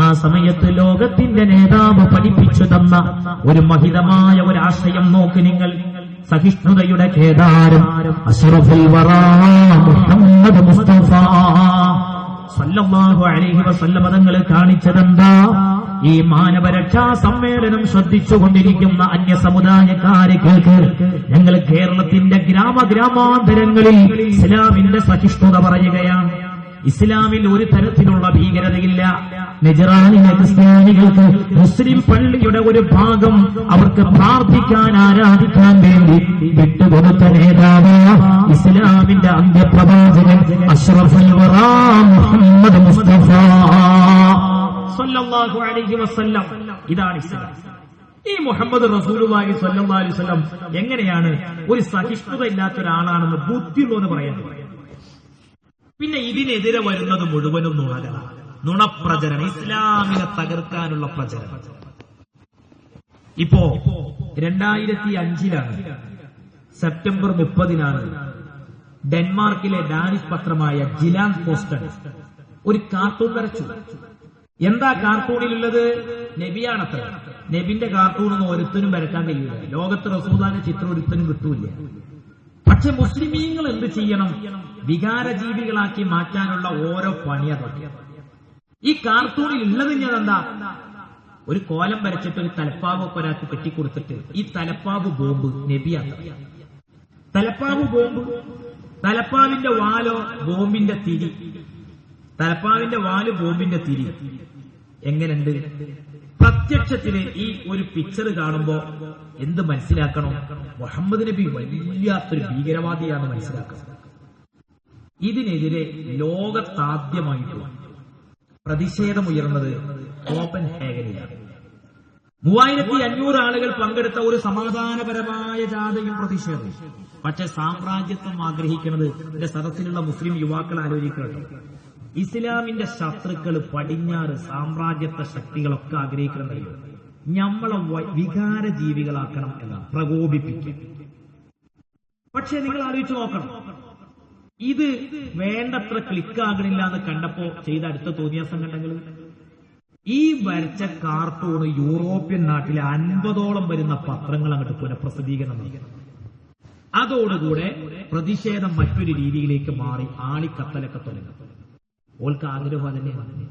ആ സമയത്ത് ലോകത്തിന്റെ നേതാവ് പഠിപ്പിച്ചു തന്ന ഒരു മഹിതമായ ഒരു ആശയം നോക്ക് നിങ്ങൾ. സഹിഷ്ണുതയുടെ കേദാരം അഷ്റഫുൽ വറാ മുഹമ്മദ് മുസ്തഫ സല്ലല്ലാഹു അലൈഹി വസല്ലം തങ്ങൾ കാണിച്ചതെന്താ? ഈ മാനവരക്ഷാ സമ്മേളനം ശ്രദ്ധിച്ചുകൊണ്ടിരിക്കുന്ന അന്യ സമുദായക്കാരെ കേൾക്ക്. ഞങ്ങൾ കേരളത്തിന്റെ ഗ്രാമാന്തരങ്ങളിൽ ഇസ്ലാമിന്റെ സഹിഷ്ണുത പറയുകയാണ്. ഇസ്ലാമിൽ ഒരു തരത്തിലുള്ള ഭീകരതയില്ല. നജറാനിലെ ക്രിസ്ത്യാനികൾക്ക് മുസ്ലിം പള്ളിയുടെ ഒരു ഭാഗം അവർക്ക് പ്രാർത്ഥിക്കാൻ, ആരാധിക്കാൻ വേണ്ടി വിട്ടുകൊടുത്ത നേതാവ് ഇസ്ലാമിന്റെ അന്ത്യപ്രവാചകൻ അഷ്റഫുൽ വറാ മുഹമ്മദ് മുസ്തഫ സ്വല്ലല്ലാഹു അലൈഹി വസല്ലം. ഇതാണ് ഇസ്ലാം. ഈ മുഹമ്മദ് റസൂലുള്ളാഹി സ്വല്ലല്ലാഹു അലൈഹി വസല്ലം എങ്ങനെയാണ് ഒരു സഹിഷ്ണുത ഇല്ലാത്ത ഒരാളാണെന്ന് ബുദ്ധിയുള്ളവന്ന് പറയാൻ? പിന്നെ ഇതിനെതിരെ വരുന്നത് മുഴുവനും നുണകളാണ്, നുണപ്രചരണം, ഇസ്ലാമിനെ തകർക്കാനുള്ള പ്രചരണം. ഇപ്പോ 2005 സെപ്റ്റംബർ 30 ഡെൻമാർക്കിലെ ഡാനിഷ് പത്രമായ ജിലാൻ പോസ്റ്റൺ ഒരു കാർട്ടൂൺ വരച്ചു. എന്താ കാർട്ടൂണിലുള്ളത്? നബിയാണത്ര. നബിന്റെ കാർട്ടൂണൊന്നും ഒരുത്തനും വരക്കാൻ കഴിയില്ല. ലോകത്ത് റസൂലുള്ളാഹിന്റെ ചിത്രം ഒരുത്തനും കിട്ടൂല. പക്ഷെ മുസ്ലിമീങ്ങൾ എന്ത് ചെയ്യണം? വികാരജീവികളാക്കി മാറ്റാനുള്ള ഓരോ പണിയതൊക്കെ. ഈ കാർട്ടൂണിൽ ഉള്ളത് എന്താ? ഒരു കോലം വരച്ചിട്ട് ഒരു തലപ്പാവൊക്കെ ഒരാൾക്ക് കെട്ടിക്കൊടുത്തിട്ട് ഈ തലപ്പാവ് ബോംബ് നബിയാണ്. തലപ്പാവ് ബോംബ്, തലപ്പാവിന്റെ വാലോ ബോംബിന്റെ തിരി, തലപ്പാവിന്റെ വാല് ബോംബിന്റെ തിരി. എങ്ങനെയുണ്ട്? പ്രത്യക്ഷത്തില് ഈ ഒരു പിക്ചർ കാണുമ്പോ എന്ത് മനസ്സിലാക്കണം? മുഹമ്മദ് നബി വല്ലാത്തൊരു ഭീകരവാദിയാണെന്ന് മനസ്സിലാക്കണം. ഇതിനെതിരെ ലോകത്താദ്യമായിട്ടുള്ള പ്രതിഷേധമുയർന്നത് കോപ്പൻഹേഗനിലാണ്. 3500 ആളുകൾ പങ്കെടുത്ത ഒരു സമാധാനപരമായ ജാഥയും പ്രതിഷേധവും. പക്ഷെ സാമ്രാജ്യത്വം ആഗ്രഹിക്കുന്നത് എന്റെ സദസ്സിലുള്ള മുസ്ലിം യുവാക്കൾ ആലോചിക്കണം. ഇസ്ലാമിന്റെ ശത്രുക്കൾ പടിഞ്ഞാറ് സാമ്രാജ്യത്വ ശക്തികളൊക്കെ ആഗ്രഹിക്കുന്നുണ്ടല്ലോ, നമ്മളെ വികാര ജീവികളാക്കണം എന്നാണ്, പ്രകോപിപ്പിക്കും. പക്ഷെ നിങ്ങൾ ആലോചിച്ച് നോക്കണം, ഇത് വേണ്ടത്ര ക്ലിക്കാകണില്ല എന്ന് കണ്ടപ്പോ ചെയ്ത അടുത്ത തോന്നിയാസം കണ്ടെങ്കിൽ ഈ വരച്ച കാർട്ടൂണ് യൂറോപ്യൻ നാട്ടിലെ 50ഓളം വരുന്ന പത്രങ്ങൾ അങ്ങോട്ട് പുനഃപ്രസിദ്ധീകരണം നൽകി. അതോടുകൂടെ പ്രതിഷേധം മറ്റൊരു രീതിയിലേക്ക് മാറി ആളിക്കത്തലൊക്കെ തുടങ്ങി. ഓൾക്ക് ആഗ്രഹം തന്നെയാണ്.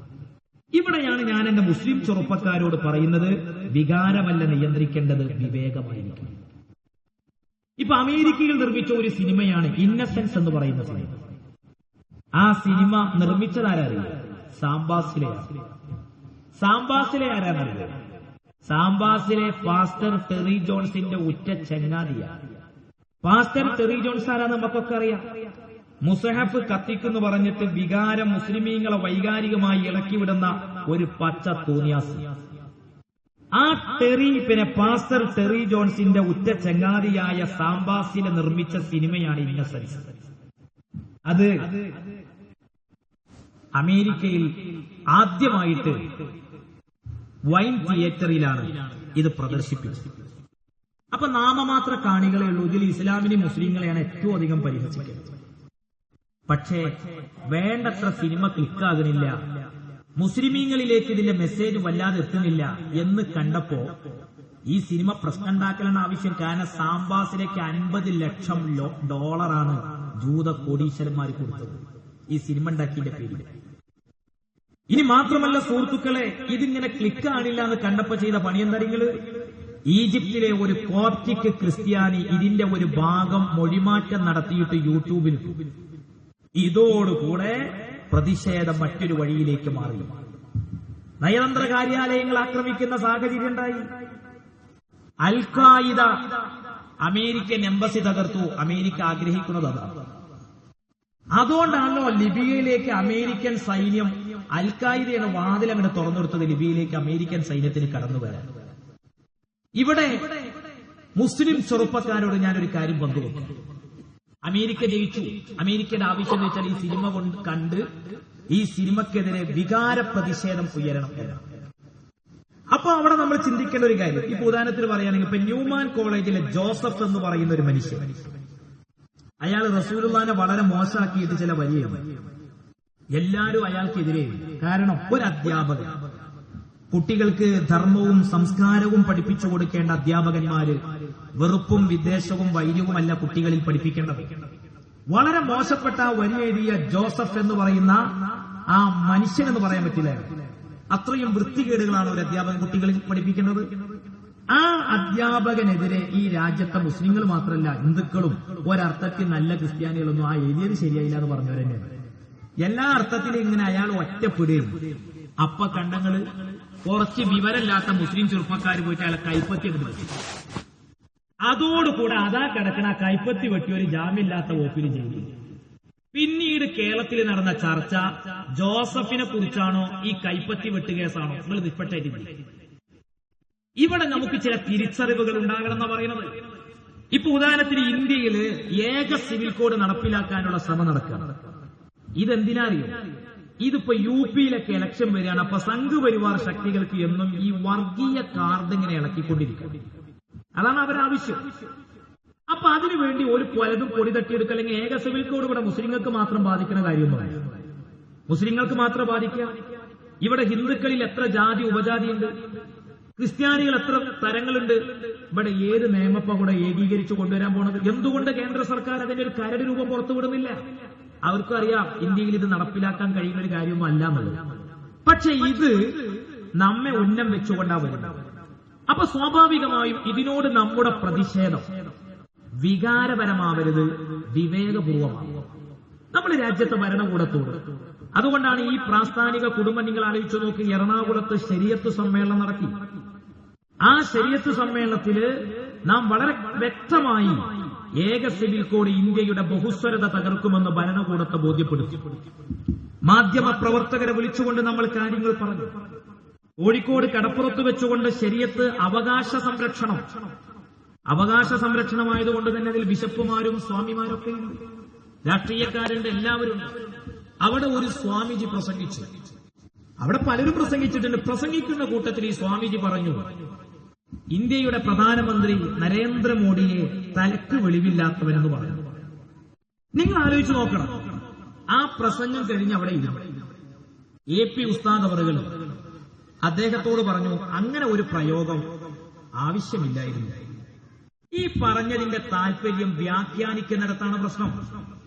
ഇവിടെയാണ് ഞാൻ എന്റെ മുസ്ലിം ചെറുപ്പക്കാരോട് പറയുന്നത്, വികാരമല്ല നിയന്ത്രിക്കേണ്ടത്, വിവേകമായിരിക്കും. ഇപ്പൊ അമേരിക്കയിൽ നിർമ്മിച്ച ഒരു സിനിമയാണ് ഇന്നസെൻസ് എന്ന് പറയുന്ന സിനിമ. ആ സിനിമ നിർമ്മിച്ചതാരറിയില്ല? സാംബാസിലെ ആരാണറിയില്ല? സാംബാസിലെ പാസ്റ്റർ ടെറി ജോൺസിന്റെ ഉറ്റ ചങ്ങാതിയാണ്. പാസ്റ്റർ ടെറി ജോൺസ് ആരാന്ന് നമുക്കൊക്കെ അറിയാം. മുസഹഫ് കത്തിക്കെന്ന് പറഞ്ഞിട്ട് വികാരം മുസ്ലിമീങ്ങളെ വൈകാരികമായി ഇളക്കിവിടുന്ന ഒരു പച്ച തോന്നിയാസ്. ആ പാസ്റ്റർ ടെറി ജോൺസിന്റെ ഉറ്റ ചങ്ങാതിയായ സാംബാസിലെ നിർമ്മിച്ച സിനിമയാണ് ഇന്നസെൻസ്. അത് അമേരിക്കയിൽ ആദ്യമായിട്ട് വൈൻ തിയേറ്ററിലാണ് ഇത് പ്രദർശിപ്പിച്ചത്. അപ്പൊ നാമമാത്ര കാണികളെ ഉള്ളൂ. ഇതിൽ ഇസ്ലാമിനെ മുസ്ലിങ്ങളെയാണ് ഏറ്റവും അധികം പരിഹസിക്കുന്നത്. പക്ഷേ വേണ്ടത്ര സിനിമ ക്ലിക്കാകുന്നില്ല, മുസ്ലിമീങ്ങളിലേക്ക് ഇതിന്റെ മെസ്സേജ് വല്ലാതെ എത്തുന്നില്ല എന്ന് കണ്ടപ്പോ ഈ സിനിമ പ്രശ്നം ഉണ്ടാക്കലാണ് ആവശ്യം. കാരണം സാംബാസിലേക്ക് $50 ലക്ഷം ജൂത കോടീശ്വരന്മാർ കൊടുത്തത് ഈ സിനിമ ഉണ്ടാക്കിയതിന്റെ പേരിൽ. ഇനി മാത്രമല്ല സുഹൃത്തുക്കളെ, ഇതിങ്ങനെ ക്ലിക്കാണില്ല എന്ന് കണ്ടപ്പോ ചെയ്ത പണിയെന്തറിങ്ങള്, ഈജിപ്തിലെ ഒരു കോപ്റ്റിക് ക്രിസ്ത്യാനി ഇതിന്റെ ഒരു ഭാഗം മൊഴിമാറ്റം നടത്തിയിട്ട് യൂട്യൂബിൽ. ഇതോടുകൂടെ പ്രതിഷേധം മറ്റൊരു വഴിയിലേക്ക് മാറി. നയതന്ത്ര കാര്യാലയങ്ങൾ ആക്രമിക്കുന്ന സാഹചര്യം ഉണ്ടായി. അൽ-ഖായിദ അമേരിക്കൻ എംബസി തകർത്തു. അമേരിക്ക ആഗ്രഹിക്കുന്നത് അതാണ്. അതുകൊണ്ടാണല്ലോ ലിബിയയിലേക്ക് അമേരിക്കൻ സൈന്യം, അൽ-ഖായിദയാണ് വാതിലങ്ങനെ തുറന്നെടുത്തത് ലിബിയയിലേക്ക് അമേരിക്കൻ സൈന്യത്തിന് കടന്നുവരാൻ. ഇവിടെ മുസ്ലിം ചെറുപ്പക്കാരോട് ഞാനൊരു കാര്യം പങ്കുവെക്കും. അമേരിക്ക ജയിച്ചു. അമേരിക്കയുടെ ആവശ്യം എന്ന് വെച്ചാൽ ഈ സിനിമ കണ്ട് ഈ സിനിമക്കെതിരെ വികാര പ്രതിഷേധം ഉയരണം എന്നാണ്. അപ്പൊ അവിടെ നമ്മൾ ചിന്തിക്കേണ്ട ഒരു കാര്യം, ഇപ്പൊ ഉദാഹരണത്തിന് പറയുകയാണെങ്കിൽ ഇപ്പൊ ന്യൂമാൻ കോളേജിലെ ജോസഫ് എന്ന് പറയുന്ന ഒരു മനുഷ്യൻ, അയാൾ റസൂലുള്ളാഹിനെ വളരെ മോശമാക്കിയിട്ട് ചില വരിയാണ്. എല്ലാവരും അയാൾക്കെതിരെ. കാരണം ഒരു അധ്യാപകൻ, കുട്ടികൾക്ക് ധർമ്മവും സംസ്കാരവും പഠിപ്പിച്ചു കൊടുക്കേണ്ട അധ്യാപകന്മാര് വെറുപ്പും വിദ്വേഷവും വൈര്യവുമല്ല കുട്ടികളിൽ പഠിപ്പിക്കേണ്ടത്. വളരെ മോശപ്പെട്ട വരി എഴുതിയ ജോസഫ് എന്ന് പറയുന്ന ആ മനുഷ്യൻ എന്ന് പറയാൻ പറ്റില്ല, അത്രയും വൃത്തികേടുകളാണ് ഒരു അധ്യാപകൻ കുട്ടികളിൽ പഠിപ്പിക്കുന്നത്. ആ അധ്യാപകനെതിരെ ഈ രാജ്യത്തെ മുസ്ലിങ്ങൾ മാത്രമല്ല ഹിന്ദുക്കളും ഒരർത്ഥത്തിൽ നല്ല ക്രിസ്ത്യാനികളൊന്നും ആ എഴുതിയത് ശരിയായില്ല എന്ന് പറഞ്ഞവരെന്നെയാണ്. എല്ലാ അർത്ഥത്തിലും ഇങ്ങനെ അയാൾ ഒറ്റപ്പെടുകയും അപ്പ കണ്ടങ്ങള് കുറച്ച് വിവരമില്ലാത്ത മുസ്ലിം ചെറുപ്പക്കാർ പോയിട്ട് അയാളെ കൈപ്പത്തി എടുത്തു. അതോടുകൂടെ അതാ കിടക്കണ കൈപ്പത്തി വെട്ടി ഒരു ജാമ്യമില്ലാത്ത വകുപ്പിൽ ചെയ്തു. പിന്നീട് കേരളത്തിൽ നടന്ന ചർച്ച ജോസഫിനെ കുറിച്ചാണോ ഈ കൈപ്പത്തി വെട്ട് കേസാണോ? നിങ്ങൾ നിഷ്പക്ഷമായിട്ടില്ല. ഇവിടെ നമുക്ക് ചില തിരിച്ചറിവുകൾ ഉണ്ടാകണം എന്നാ പറയുന്നത്. ഇപ്പൊ ഉദാഹരണത്തിന് ഇന്ത്യയില് ഏക സിവിൽ കോഡ് നടപ്പിലാക്കാനുള്ള ശ്രമം നടക്കുകയാണ്. ഇതെന്തിനാ അറിയോ? ഇതിപ്പോ യുപിയിലൊക്കെ ഇലക്ഷൻ വരികയാണ്. അപ്പൊ സംഘപരിവാർ ശക്തികൾക്ക് എന്നും ഈ വർഗീയ കാർഡ് ഇങ്ങനെ ഇളക്കിക്കൊണ്ടിരിക്കും. അതാണ് അവരാവശ്യം. അപ്പൊ അതിനുവേണ്ടി ഒരു പലതും പൊടി തട്ടിയെടുക്കുക. അല്ലെങ്കിൽ ഏക സിവിൽ കോഡ് ഇവിടെ മുസ്ലിങ്ങൾക്ക് മാത്രം ബാധിക്കുന്ന കാര്യമൊന്നുമല്ല. മുസ്ലിങ്ങൾക്ക് മാത്രം ബാധിക്കുക. ഇവിടെ ഹിന്ദുക്കളിൽ എത്ര ജാതി ഉപജാതിയുണ്ട്, ക്രിസ്ത്യാനികൾ എത്ര തരങ്ങളുണ്ട്. ഇവിടെ ഏത് നിയമപ്പ കൂടെ ഏകീകരിച്ചു കൊണ്ടുവരാൻ പോണത്? എന്തുകൊണ്ട് കേന്ദ്ര സർക്കാർ അതിന്റെ ഒരു കരട് രൂപം പുറത്തുവിടുന്നില്ല? അവർക്കും അറിയാം ഇന്ത്യയിൽ ഇത് നടപ്പിലാക്കാൻ കഴിയുന്ന ഒരു കാര്യമൊന്നും അല്ല എന്നുള്ളത്. പക്ഷെ ഇത് നമ്മെ ഉന്നം വെച്ചുകൊണ്ടാ വരുന്നത്. അപ്പൊ സ്വാഭാവികമായും ഇതിനോട് നമ്മുടെ പ്രതിഷേധം വികാരപരമാവരുത്, വിവേകപൂർവമാകും. നമ്മൾ രാജ്യത്തെ ഭരണകൂടത്തോട്. അതുകൊണ്ടാണ് ഈ പ്രാസ്ഥാനിക കുടുംബം, നിങ്ങൾ ആലോചിച്ചു നോക്കി, എറണാകുളത്ത് ശരീഅത്ത് സമ്മേളനം നടത്തി. ആ ശരീഅത്ത് സമ്മേളനത്തില് നാം വളരെ വ്യക്തമായി ഏക സിവിൽ കോഡ് ഇന്ത്യയുടെ ബഹുസ്വരത തകർക്കുമെന്ന് ഭരണകൂടത്തെ ബോധ്യപ്പെടുത്തി. മാധ്യമ പ്രവർത്തകരെ വിളിച്ചുകൊണ്ട് നമ്മൾ കാര്യങ്ങൾ പറഞ്ഞു. കോഴിക്കോട് കടപ്പുറത്ത് വെച്ചുകൊണ്ട് ശരീഅത്ത് അവകാശ സംരക്ഷണമായതുകൊണ്ട് തന്നെ അതിൽ ബിഷപ്പുമാരും സ്വാമിമാരൊക്കെ ഉണ്ട്, രാഷ്ട്രീയക്കാരുണ്ട്, എല്ലാവരും. അവിടെ ഒരു സ്വാമിജി പ്രസംഗിച്ചു. അവിടെ പലരും പ്രസംഗിച്ചിട്ടുണ്ട്. പ്രസംഗിക്കുന്ന കൂട്ടത്തിൽ ഈ സ്വാമിജി പറഞ്ഞു, ഇന്ത്യയുടെ പ്രധാനമന്ത്രി നരേന്ദ്രമോദിയെ തലക്ക് വെളിവില്ലാത്തവനെന്ന് പറഞ്ഞു. നിങ്ങൾ ആലോചിച്ച് നോക്കണം. ആ പ്രസംഗം കഴിഞ്ഞ് അവിടെ ഇരുന്നു AP ഉസ്താദ് അവറുകൾ അദ്ദേഹത്തോട് പറഞ്ഞു, അങ്ങനെ ഒരു പ്രയോഗം ആവശ്യമില്ലായിരുന്നു. ഈ പറഞ്ഞതിന്റെ താല്പര്യം വ്യാഖ്യാനിക്കുന്നിടത്താണ് പ്രശ്നം.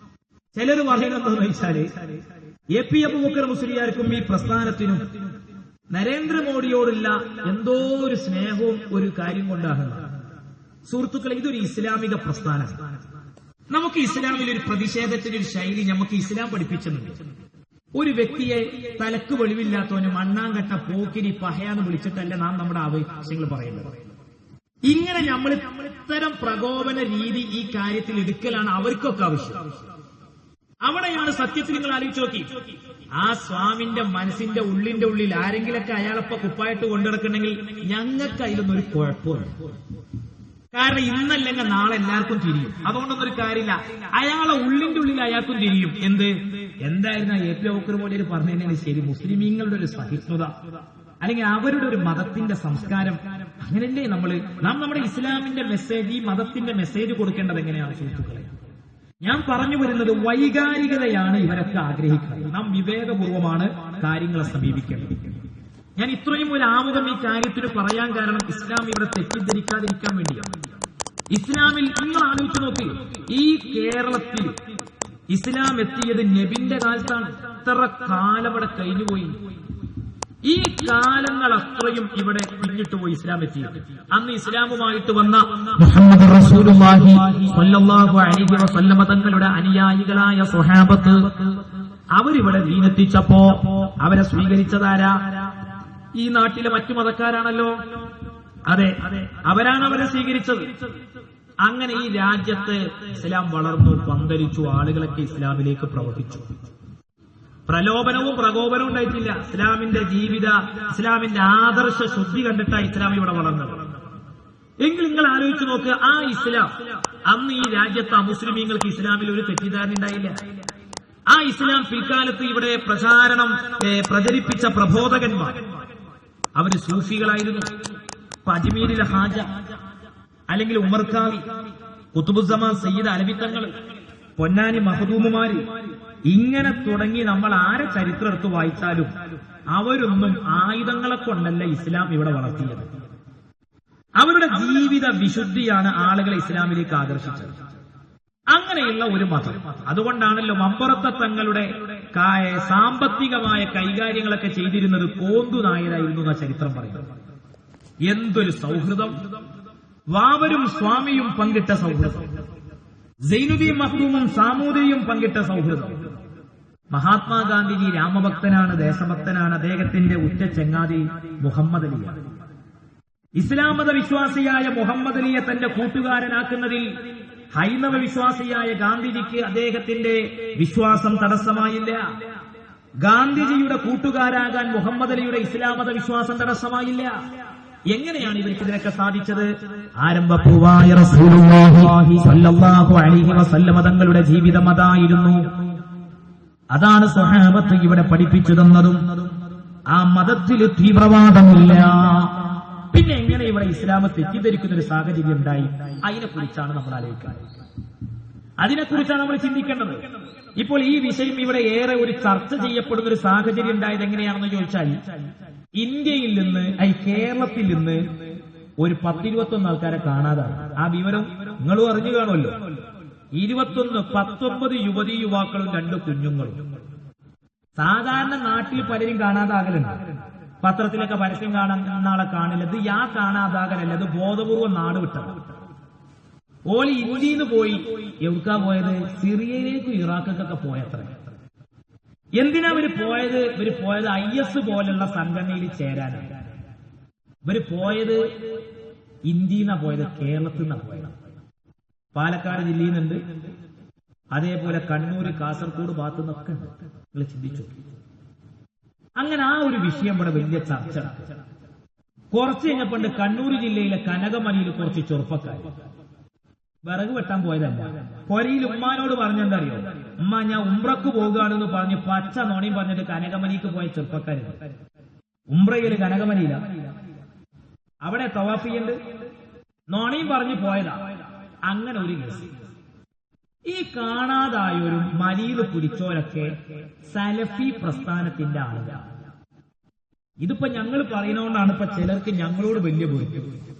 ചിലർ പറയുന്നതെന്ന് വെച്ചാല് AP അബൂബക്കർ മുസ്ലിയാർക്കും ഈ പ്രസ്ഥാനത്തിനും നരേന്ദ്രമോദിയോടുള്ള എന്തോ ഒരു സ്നേഹവും ഒരു കാര്യം കൊണ്ടാണ്. സുഹൃത്തുക്കളെ, ഇതൊരു ഇസ്ലാമിക പ്രസ്ഥാനം. നമുക്ക് ഇസ്ലാമിൽ ഒരു പ്രതിഷേധത്തിന്റെ ഒരു ശൈലി നമുക്ക് ഇസ്ലാം പഠിപ്പിച്ചിട്ടുണ്ട്. ഒരു വ്യക്തിയെ തലക്ക് വെളിവില്ലാത്തവന് മണ്ണാങ്കട്ട പോക്കിരി പഹയാന്ന് വിളിച്ചിട്ടല്ല നാം നമ്മുടെ ആവശ്യങ്ങൾ പറയുന്നത്. ഇങ്ങനെ നമ്മൾ ഇത്തരം പ്രകോപന രീതി ഈ കാര്യത്തിൽ എടുക്കലാണ് അവർക്കൊക്കെ ആവശ്യം. അവിടെയാണ് സത്യത്തിൽ നിങ്ങൾ ആലോചിച്ച് നോക്കി, ആ സ്വാമിന്റെ മനസ്സിന്റെ ഉള്ളിൽ ആരെങ്കിലൊക്കെ അയാളെപ്പ കുപ്പായിട്ട് കൊണ്ടിടക്കണമെങ്കിൽ ഞങ്ങൾക്ക് അതിലൊന്നും ഒരു കുഴപ്പമില്ല. കാരണം ഇന്നല്ലെങ്കിൽ നാളെ എല്ലാവർക്കും തിരിയും. അതുകൊണ്ടൊന്നും ഒരു കാര്യമില്ല. അയാളെ ഉള്ളിൽ അയാൾക്കും തിരിയും. എന്തായിരുന്നു AP അബൂബക്കർ മോദിയിൽ പറഞ്ഞതിനാണ് ശരി, മുസ്ലിമീങ്ങളുടെ ഒരു സഹിഷ്ണുത അല്ലെങ്കിൽ അവരുടെ ഒരു മതത്തിന്റെ സംസ്കാരം. അങ്ങനെയല്ലേ നാം നമ്മുടെ ഇസ്ലാമിന്റെ മെസ്സേജ്, ഈ മതത്തിന്റെ മെസ്സേജ് കൊടുക്കേണ്ടത് എങ്ങനെയാണ് സുഹൃത്തുക്കളെ? ഞാൻ പറഞ്ഞു വരുന്നത് വൈകാരികതയാണ് ഇവരൊക്കെ ആഗ്രഹിക്കുന്നത്. നാം വിവേകപൂർവമാണ് കാര്യങ്ങളെ സമീപിക്കേണ്ടത്. ഞാൻ ഇത്രയും ഒരു ആമുഖം ഈ കാര്യത്തിന് പറയാൻ കാരണം ഇസ്ലാം ഇവിടെ തെറ്റിദ്ധരിക്കാതിരിക്കാൻ വേണ്ടിയാണ്. ഇസ്ലാമിൽ നിങ്ങൾ ആലോചിച്ച് നോക്കി, ഈ കേരളത്തിൽ ഇസ്ലാം എത്തിയത് നബിന്റെ കാലത്താണ്. ഇത്ര കാലം ഇവിടെ കഴിഞ്ഞുപോയി. ഈ കാലങ്ങൾ അത്രയും ഇവിടെ പിന്നിട്ട് പോയി ഇസ്ലാം എത്തിയത്. അന്ന് ഇസ്ലാമുമായിട്ട് വന്ന മുഹമ്മദ് റസൂലുള്ളാഹി സ്വല്ലല്ലാഹു അലൈഹി വസല്ലമ തങ്ങളുടെ അനുയായികളായ സ്വഹാബത്ത് അവരിവിടെ ദീനെത്തിച്ചപ്പോ അവരെ സ്വീകരിച്ചതാരാ? ഈ നാട്ടിലെ മറ്റു മതക്കാരാണല്ലോ. അതെ, അവരാണ് അവരെ സ്വീകരിച്ചത്. അങ്ങനെ ഈ രാജ്യത്ത് ഇസ്ലാം വളർന്നു പന്തലിച്ചു. ആളുകളൊക്കെ ഇസ്ലാമിലേക്ക് പ്രവർത്തിച്ചു. പ്രലോഭനവും പ്രകോപനവും ഉണ്ടായിട്ടില്ല. ഇസ്ലാമിന്റെ ഇസ്ലാമിന്റെ ആദർശ ശുദ്ധി കണ്ടിട്ടാണ് ഇസ്ലാം ഇവിടെ വളർന്നത്. എങ്കിൽ നിങ്ങൾ ആലോചിച്ച് നോക്ക്, ആ ഇസ്ലാം അന്ന് ഈ രാജ്യത്ത് അമുസ്ലിമീങ്ങൾക്ക് ഇസ്ലാമിൽ ഒരു തെറ്റിദ്ധാരണ ഉണ്ടായില്ല. ആ ഇസ്ലാം പിൽക്കാലത്ത് ഇവിടെ പ്രചരിപ്പിച്ച പ്രബോധകന്മാർ അവര് സൂഫികളായിരുന്നു. അജ്മീരിലെ ഹാജ, അല്ലെങ്കിൽ ഉമർഖാവി, ഖുതുബുസ്സമാൻ സയ്യിദ് അലവിത്തങ്ങൾ, പൊന്നാനി മഖദൂമുമാര്, ഇങ്ങനെ തുടങ്ങി നമ്മൾ ആരെ ചരിത്രം എടുത്ത് വായിച്ചാലും അവരൊന്നും ആയുധങ്ങളെ കൊണ്ടല്ല ഇസ്ലാം ഇവിടെ വളർത്തിയത്. അവരുടെ ജീവിത വിശുദ്ധിയാണ് ആളുകളെ ഇസ്ലാമിലേക്ക് ആകർഷിച്ചത്. അങ്ങനെയുള്ള ഒരു മതം. അതുകൊണ്ടാണല്ലോ മമ്പുറത്തെ തങ്ങളുടെ സാമ്പത്തികമായ കൈകാര്യങ്ങളൊക്കെ ചെയ്തിരുന്നത് കോന്തു നായരായിരുന്നു എന്ന ചരിത്രം പറയുന്നത്. എന്തൊരു സൗഹൃദം! വാവരും സ്വാമിയും പങ്കിട്ട സൗഹൃദം, സൈനുദ്ദീൻ മഖ്ദൂമും സാമൂതിരിയും പങ്കിട്ട സൗഹൃദം. മഹാത്മാഗാന്ധിജി രാമഭക്തനാണ്, ദേശഭക്തനാണ്. അദ്ദേഹത്തിന്റെ ഉറ്റ ചെങ്ങാതി മുഹമ്മദ് അലിയാണ്. ഇസ്ലാം മത വിശ്വാസിയായ മുഹമ്മദ് അലിയെ തന്റെ കൂട്ടുകാരനാക്കുന്നതിൽ ഹൈന്ദവ വിശ്വാസിയായ ഗാന്ധിജിക്ക് അദ്ദേഹത്തിന്റെ വിശ്വാസം തടസ്സമായില്ല. ഗാന്ധിജിയുടെ കൂട്ടുകാരാകാൻ മുഹമ്മദ് അലിയുടെ ഇസ്ലാം മത വിശ്വാസം തടസ്സമായില്ല. എങ്ങനെയാണ് ഇവർക്ക് ഇതിനൊക്കെ സാധിച്ചത്? ആരംഭപ്പൂവായ റസൂലുള്ളാഹി സ്വല്ലല്ലാഹു അലൈഹി വസല്ലമ തങ്ങളുടെ ജീവിതം അതായിരുന്നു. അതാണ് സ്വഹാബത്ത് ഇവിടെ പഠിപ്പിച്ചു തന്നതും. ആ മതത്തിൽ തീവ്രവാദമില്ല. പിന്നെ എങ്ങനെ ഇവിടെ ഇസ്ലാമെ തെറ്റിദ്ധരിക്കുന്ന ഒരു സാഹചര്യം ഉണ്ടായി? അതിനെക്കുറിച്ചാണ് നമ്മൾ ആലോചിക്കുന്നത്. അതിനെക്കുറിച്ചാണ് നമ്മൾ ചിന്തിക്കേണ്ടത്. ഇപ്പോൾ ഈ വിഷയം ഇവിടെ ഏറെ ഒരു ചർച്ച ചെയ്യപ്പെടുന്ന ഒരു സാഹചര്യം ഉണ്ടായത് എങ്ങനെയാണെന്ന് ചോദിച്ചാൽ, ഇന്ത്യയിൽ നിന്ന് കേരളത്തിൽ നിന്ന് ഒരു 10-21 ആൾക്കാരെ കാണാതാണ്. ആ വിവരം നിങ്ങളും അറിഞ്ഞു കാണുമല്ലോ. 19 യുവതീ യുവാക്കളും 2 കുഞ്ഞുങ്ങളും. സാധാരണ നാട്ടിൽ പലരും കാണാതാകലുണ്ട്. പത്രത്തിലൊക്കെ പരസ്യം നാളെ കാണില്ല. ഇത് കാണാതാകലല്ല, ഇത് ബോധപൂർവ്വം നാട് വിട്ടത്. ഓല് ഇന്ത്യയിൽ നിന്ന് പോയി എവിടുക്കാ പോയത്? സിറിയയിലേക്കും ഇറാഖിലേക്കൊക്കെ പോയത്ര. എന്തിനാ ഇവര് പോയത്? ഇവര് പോയത് IS പോലുള്ള സംഘടനയിൽ ചേരാനാണ്. ഇവര് പോയത് ഇന്ത്യയിൽ നിന്നാ പോയത്, കേരളത്തിൽ നിന്നാ പോയത്. പാലക്കാട് ജില്ലയിൽ നിന്നുണ്ട്, അതേപോലെ കണ്ണൂർ, കാസർഗോഡ് ഭാഗത്തു നിന്നൊക്കെ ഉണ്ട്. നിങ്ങൾ ചിന്തിച്ചു. അങ്ങനെ ആ ഒരു വിഷയം ഇവിടെ വലിയ ചർച്ച. കുറച്ച് കഴിഞ്ഞപ്പോണ്ട് കണ്ണൂർ ജില്ലയിലെ കനകമലയിൽ കുറച്ച് ചെറുപ്പക്കാർ വിറക് വെട്ടാൻ പോയതല്ല, പൊരയിൽ ഉമ്മാനോട് പറഞ്ഞെന്താ അറിയോ? ഉമ്മ, ഞാൻ ഉംറക്ക് പോകുകയാണെന്ന് പറഞ്ഞ് പച്ച നോണിയും പറഞ്ഞിട്ട് കനകമലിക്ക് പോയ ചെറുപ്പക്കാരുണ്ട്. ഉംറയില് കനകമലിയില, അവിടെ തവാഫ് ചെയ്യണ്ട്, നോണിയും പറഞ്ഞ് പോയതാ. അങ്ങനെ ഒരു കേസ്. ഈ കാണാതായൊരു മരീത് പിടിച്ചോരൊക്കെ സലഫി പ്രസ്ഥാനത്തിന്റെ ആളുകളാണ്. ഇതിപ്പോ ഞങ്ങൾ പറയുന്നതുകൊണ്ടാണ് ഇപ്പൊ ചിലർക്ക് ഞങ്ങളോട് വലിയ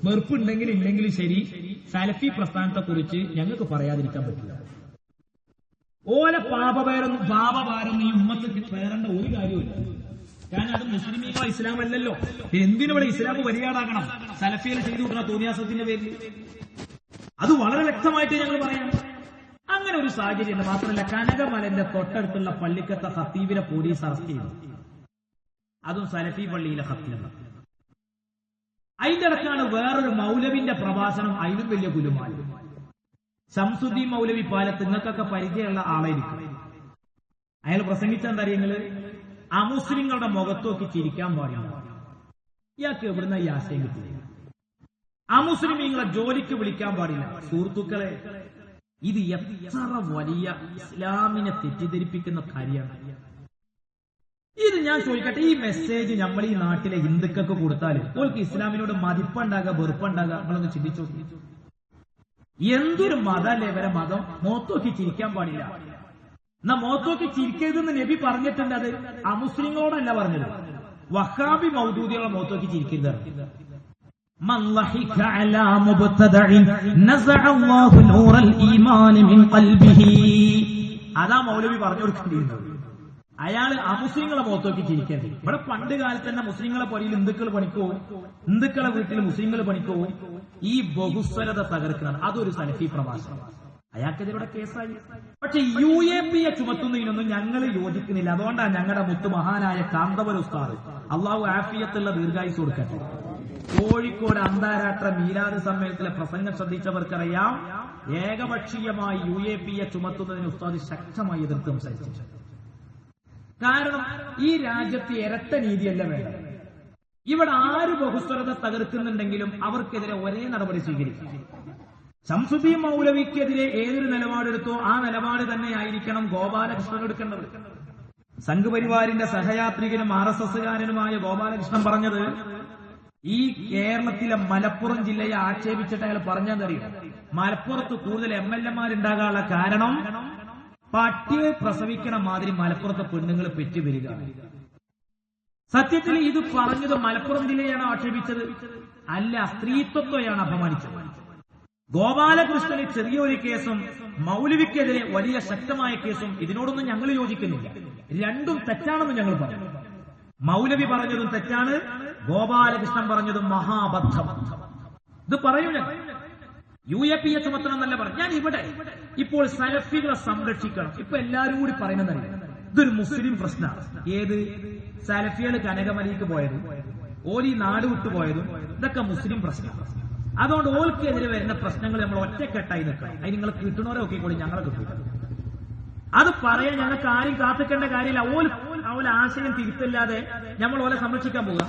വെറുപ്പുണ്ടെങ്കിലും ഇല്ലെങ്കിലും ശരി, സലഫി പ്രസ്ഥാനത്തെ കുറിച്ച് ഞങ്ങൾക്ക് പറയാതിരിക്കാൻ പറ്റില്ല. ഓല പാപഭാരം ഈ ഉമ്മത്ത് പേരേണ്ട ഒരു കാര്യമില്ല. കാരണം അത് മുസ്ലിമീങ്ങളോ ഇസ്ലാം അല്ലല്ലോ. എന്തിനിവിടെ ഇസ്ലാം പരിയാടാക്കണം സലഫികൾ ചെയ്തു കൊടുക്കുന്ന തോന്നിയാസത്തിന്റെ പേരിൽ? അത് വളരെ വ്യക്തമായിട്ട് ഞങ്ങൾ പറയാം. അങ്ങനെ ഒരു സാഹചര്യം. മാത്രമല്ല, കനകമലന്റെ തൊട്ടടുത്തുള്ള പള്ളിക്കത്തെ ഖത്തീബിനെ പോലീസ് അറസ്റ്റ് ചെയ്തു. അതും സലഫി പള്ളിയിലെ ഖത്തീബ്. അതിന്റെ ഇടക്കാണ് വേറൊരു മൗലവിന്റെ പ്രഭാഷണം. അതിലും വലിയ കുലുമാൽ. ശംസുദ്ദീൻ മൗലവി പാലത്ത് നിങ്ങൾക്കൊക്കെ പരിചയമുള്ള ആളായിരിക്കും. അയാൾ പ്രസംഗിച്ചെന്താ അറിയങ്ങള്? അമുസ്ലിങ്ങളുടെ മുഖത്തോക്കി ചിരിക്കാൻ പാടില്ല. ഇയാൾക്ക് എവിടുന്ന ഈ ആശയം കിട്ടില്ല? അമുസ്ലിമീങ്ങളെ ജോലിക്ക് വിളിക്കാൻ പാടില്ല. സുഹൃത്തുക്കളെ, ഇത് എത്ര വലിയ ഇസ്ലാമിനെ തെറ്റിദ്ധരിപ്പിക്കുന്ന കാര്യമാണ്. ഇത് ഞാൻ ചോദിക്കട്ടെ, ഈ മെസ്സേജ് നമ്മൾ ഈ നാട്ടിലെ ഹിന്ദുക്കൾക്ക് കൊടുത്താൽ ഓൾക്ക് ഇസ്ലാമിനോട് മതിപ്പുണ്ടാകുക വെറുപ്പുണ്ടാകുക? നമ്മളൊന്ന് ചിന്തിച്ചു. എന്തൊരു മതല്ലേ ഇവരെ മതം? മോത്തോക്കി ചിരിക്കാൻ പാടില്ല. എന്നാ മോത്തോക്കി ചിരിക്കരുതെന്ന് നബി പറഞ്ഞിട്ടുണ്ട്. അത് അമുസ്ലിങ്ങളോടല്ല പറഞ്ഞത്, വഹാബി മൗദൂദികളെ മോത്തോക്കി ചിരിക്കരുത്. അതാ മൗലവി പറഞ്ഞു കൊടുക്കേണ്ടിയിരുന്നത്. അയാള് അമുസ്ലിങ്ങളെ മുഖത്തോക്കി ചിരിക്കരുത്. ഇവിടെ പണ്ട് കാലത്ത് തന്നെ മുസ്ലിങ്ങളെ പണിയിൽ ഹിന്ദുക്കൾ പണിക്കോ, ഹിന്ദുക്കളെ വീട്ടിൽ മുസ്ലിങ്ങൾ പണിക്കോ, ഈ ബഹുസ്വരത തകർക്കണം. അതൊരു സലഫി പ്രഭാഷണം. അയാൾക്കെതിരെ കേസായി. പക്ഷെ UAPA ചുമത്തുന്നതിനൊന്നും ഞങ്ങൾ യോജിക്കുന്നില്ല. അതുകൊണ്ടാണ് ഞങ്ങളുടെ മുത്ത് മഹാനായ കാന്തപുര ഉസ്താദ്, അള്ളാഹു ആഫിയത്തുള്ള ദീർഘായുസ് കൊടുക്കട്ടെ, കോഴിക്കോട് അന്താരാഷ്ട്ര മീലാദ് സമ്മേളനത്തിലെ പ്രസംഗം ശ്രദ്ധിച്ചവർക്കറിയാം, ഏകപക്ഷീയമായി UAPA ചുമത്തുന്നതിന് ഉസ്താദ് ശക്തമായി എതിർത്ത് സംസാരിച്ചു. കാരണം ഈ രാജ്യത്ത് ഇരട്ട നീതിയല്ല വേണ്ടത്. ഇവിടെ ആര് ബഹുസ്വരത തകർക്കുന്നുണ്ടെങ്കിലും അവർക്കെതിരെ ഒരേ നടപടി സ്വീകരിക്കും. ശംസുദ്ദീൻ മൗലവിക്കെതിരെ ഏതൊരു നിലപാടെടുത്തോ ആ നിലപാട് തന്നെയായിരിക്കണം ഗോപാലകൃഷ്ണൻ എടുക്കേണ്ടത്. സംഘപരിവാറിന്റെ സഹയാത്രികനും RSSകാരനുമായ ഗോപാലകൃഷ്ണൻ പറഞ്ഞത്, ഈ കേരളത്തിലെ മലപ്പുറം ജില്ലയെ ആക്ഷേപിച്ചിട്ട് അയാൾ പറഞ്ഞതറിയും, മലപ്പുറത്ത് കൂടുതൽ MLA-മാരുണ്ടാകാനുള്ള കാരണം പട്ടിയെ പ്രസവിക്കണ മാതിരി മലപ്പുറത്തെ പെണ്ണുങ്ങൾ പെറ്റുവരിക. സത്യത്തിൽ ഇത് പറഞ്ഞത് മലപ്പുറം ജില്ലയാണ് ആക്ഷേപിച്ചത്, അല്ല, സ്ത്രീത്വത്തെയാണ് അപമാനിച്ചത്. ഗോപാലകൃഷ്ണന് ചെറിയൊരു കേസും മൗലവിക്കെതിരെ വലിയ ശക്തമായ കേസും, ഇതിനോടൊന്നും ഞങ്ങൾ യോജിക്കുന്നില്ല. രണ്ടും തെറ്റാണെന്ന് ഞങ്ങൾ പറഞ്ഞു. മൗലവി പറഞ്ഞതും തെറ്റാണ്, ഗോപാലകൃഷ്ണൻ പറഞ്ഞതും മഹാബദ്ധം. ഇത് പറയൂ. ഞങ്ങൾ UAPA ചുമത്തണം എന്നല്ല പറഞ്ഞു. ഞാൻ ഇവിടെ ഇപ്പോൾ സലഫികളെ സംരക്ഷിക്കണം. ഇപ്പൊ എല്ലാവരും കൂടി പറയുന്നതല്ല, ഇതൊരു മുസ്ലിം പ്രശ്നമാണ്. ഏത്? സലഫികൾ കനകമലയ്ക്ക് പോയതും ഓലി നാട് വിട്ടുപോയതും ഇതൊക്കെ മുസ്ലിം പ്രശ്നമാണ്. അതുകൊണ്ട് ഓൽക്കെതിരെ വരുന്ന പ്രശ്നങ്ങൾ നമ്മൾ ഒറ്റക്കെട്ടായി നിൽക്കണം. അതിന് നിങ്ങൾ കിട്ടുന്നവരൊക്കെ കൂടി ഞങ്ങളെ കിട്ടില്ല. അത് പറയാൻ ഞങ്ങൾക്ക് ആരും കാത്തിക്കേണ്ട കാര്യമില്ല. ഓല ആശയം തിരുത്തല്ലാതെ നമ്മൾ ഓലെ സംരക്ഷിക്കാൻ പോവുക.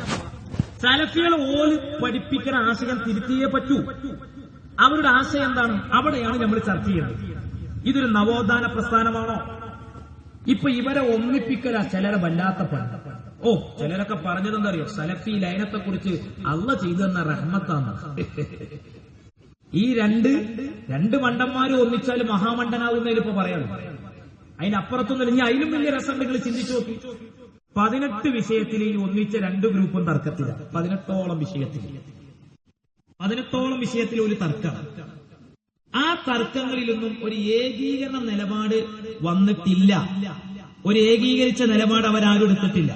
സലഫികൾ ഓല് പഠിപ്പിക്കുന്ന ആശയം തിരുത്തിയേ പറ്റൂ. അവരുടെ ആശയം എന്താണ്? അവിടെയാണ് നമ്മൾ ചർച്ച ചെയ്യുന്നത്. ഇതൊരു നവോത്ഥാന പ്രസ്ഥാനമാണോ? ഇപ്പൊ ഇവരെ ഒന്നിപ്പിക്കല ചിലരെ വല്ലാത്ത പണ്ട്. ചിലരൊക്കെ പറഞ്ഞതെന്താ അറിയോ? സലഫി ലയനത്തെ കുറിച്ച് അള്ള ചെയ്തു തന്ന റഹ്മത്താണ്. ഈ രണ്ട് മണ്ടന്മാരും ഒന്നിച്ചാൽ മഹാമണ്ഡനാകുന്നതിൽ ഇപ്പൊ പറയാം. അതിനപ്പുറത്തൊന്നും ഇനി അതിലും വലിയ രസമുണ്ടെങ്കിൽ ചിന്തിച്ചു നോക്കി. 18 വിഷയത്തിൽ ഈ ഒന്നിച്ച രണ്ട് ഗ്രൂപ്പും തർക്കത്തില്ല. 18ഓളം വിഷയത്തിൽ ഒരു തർക്കമാണ്. ആ തർക്കങ്ങളിലൊന്നും ഒരു ഏകീകരണ നിലപാട് വന്നിട്ടില്ല. ഒരു ഏകീകരിച്ച നിലപാട് അവരാരും എടുത്തിട്ടില്ല.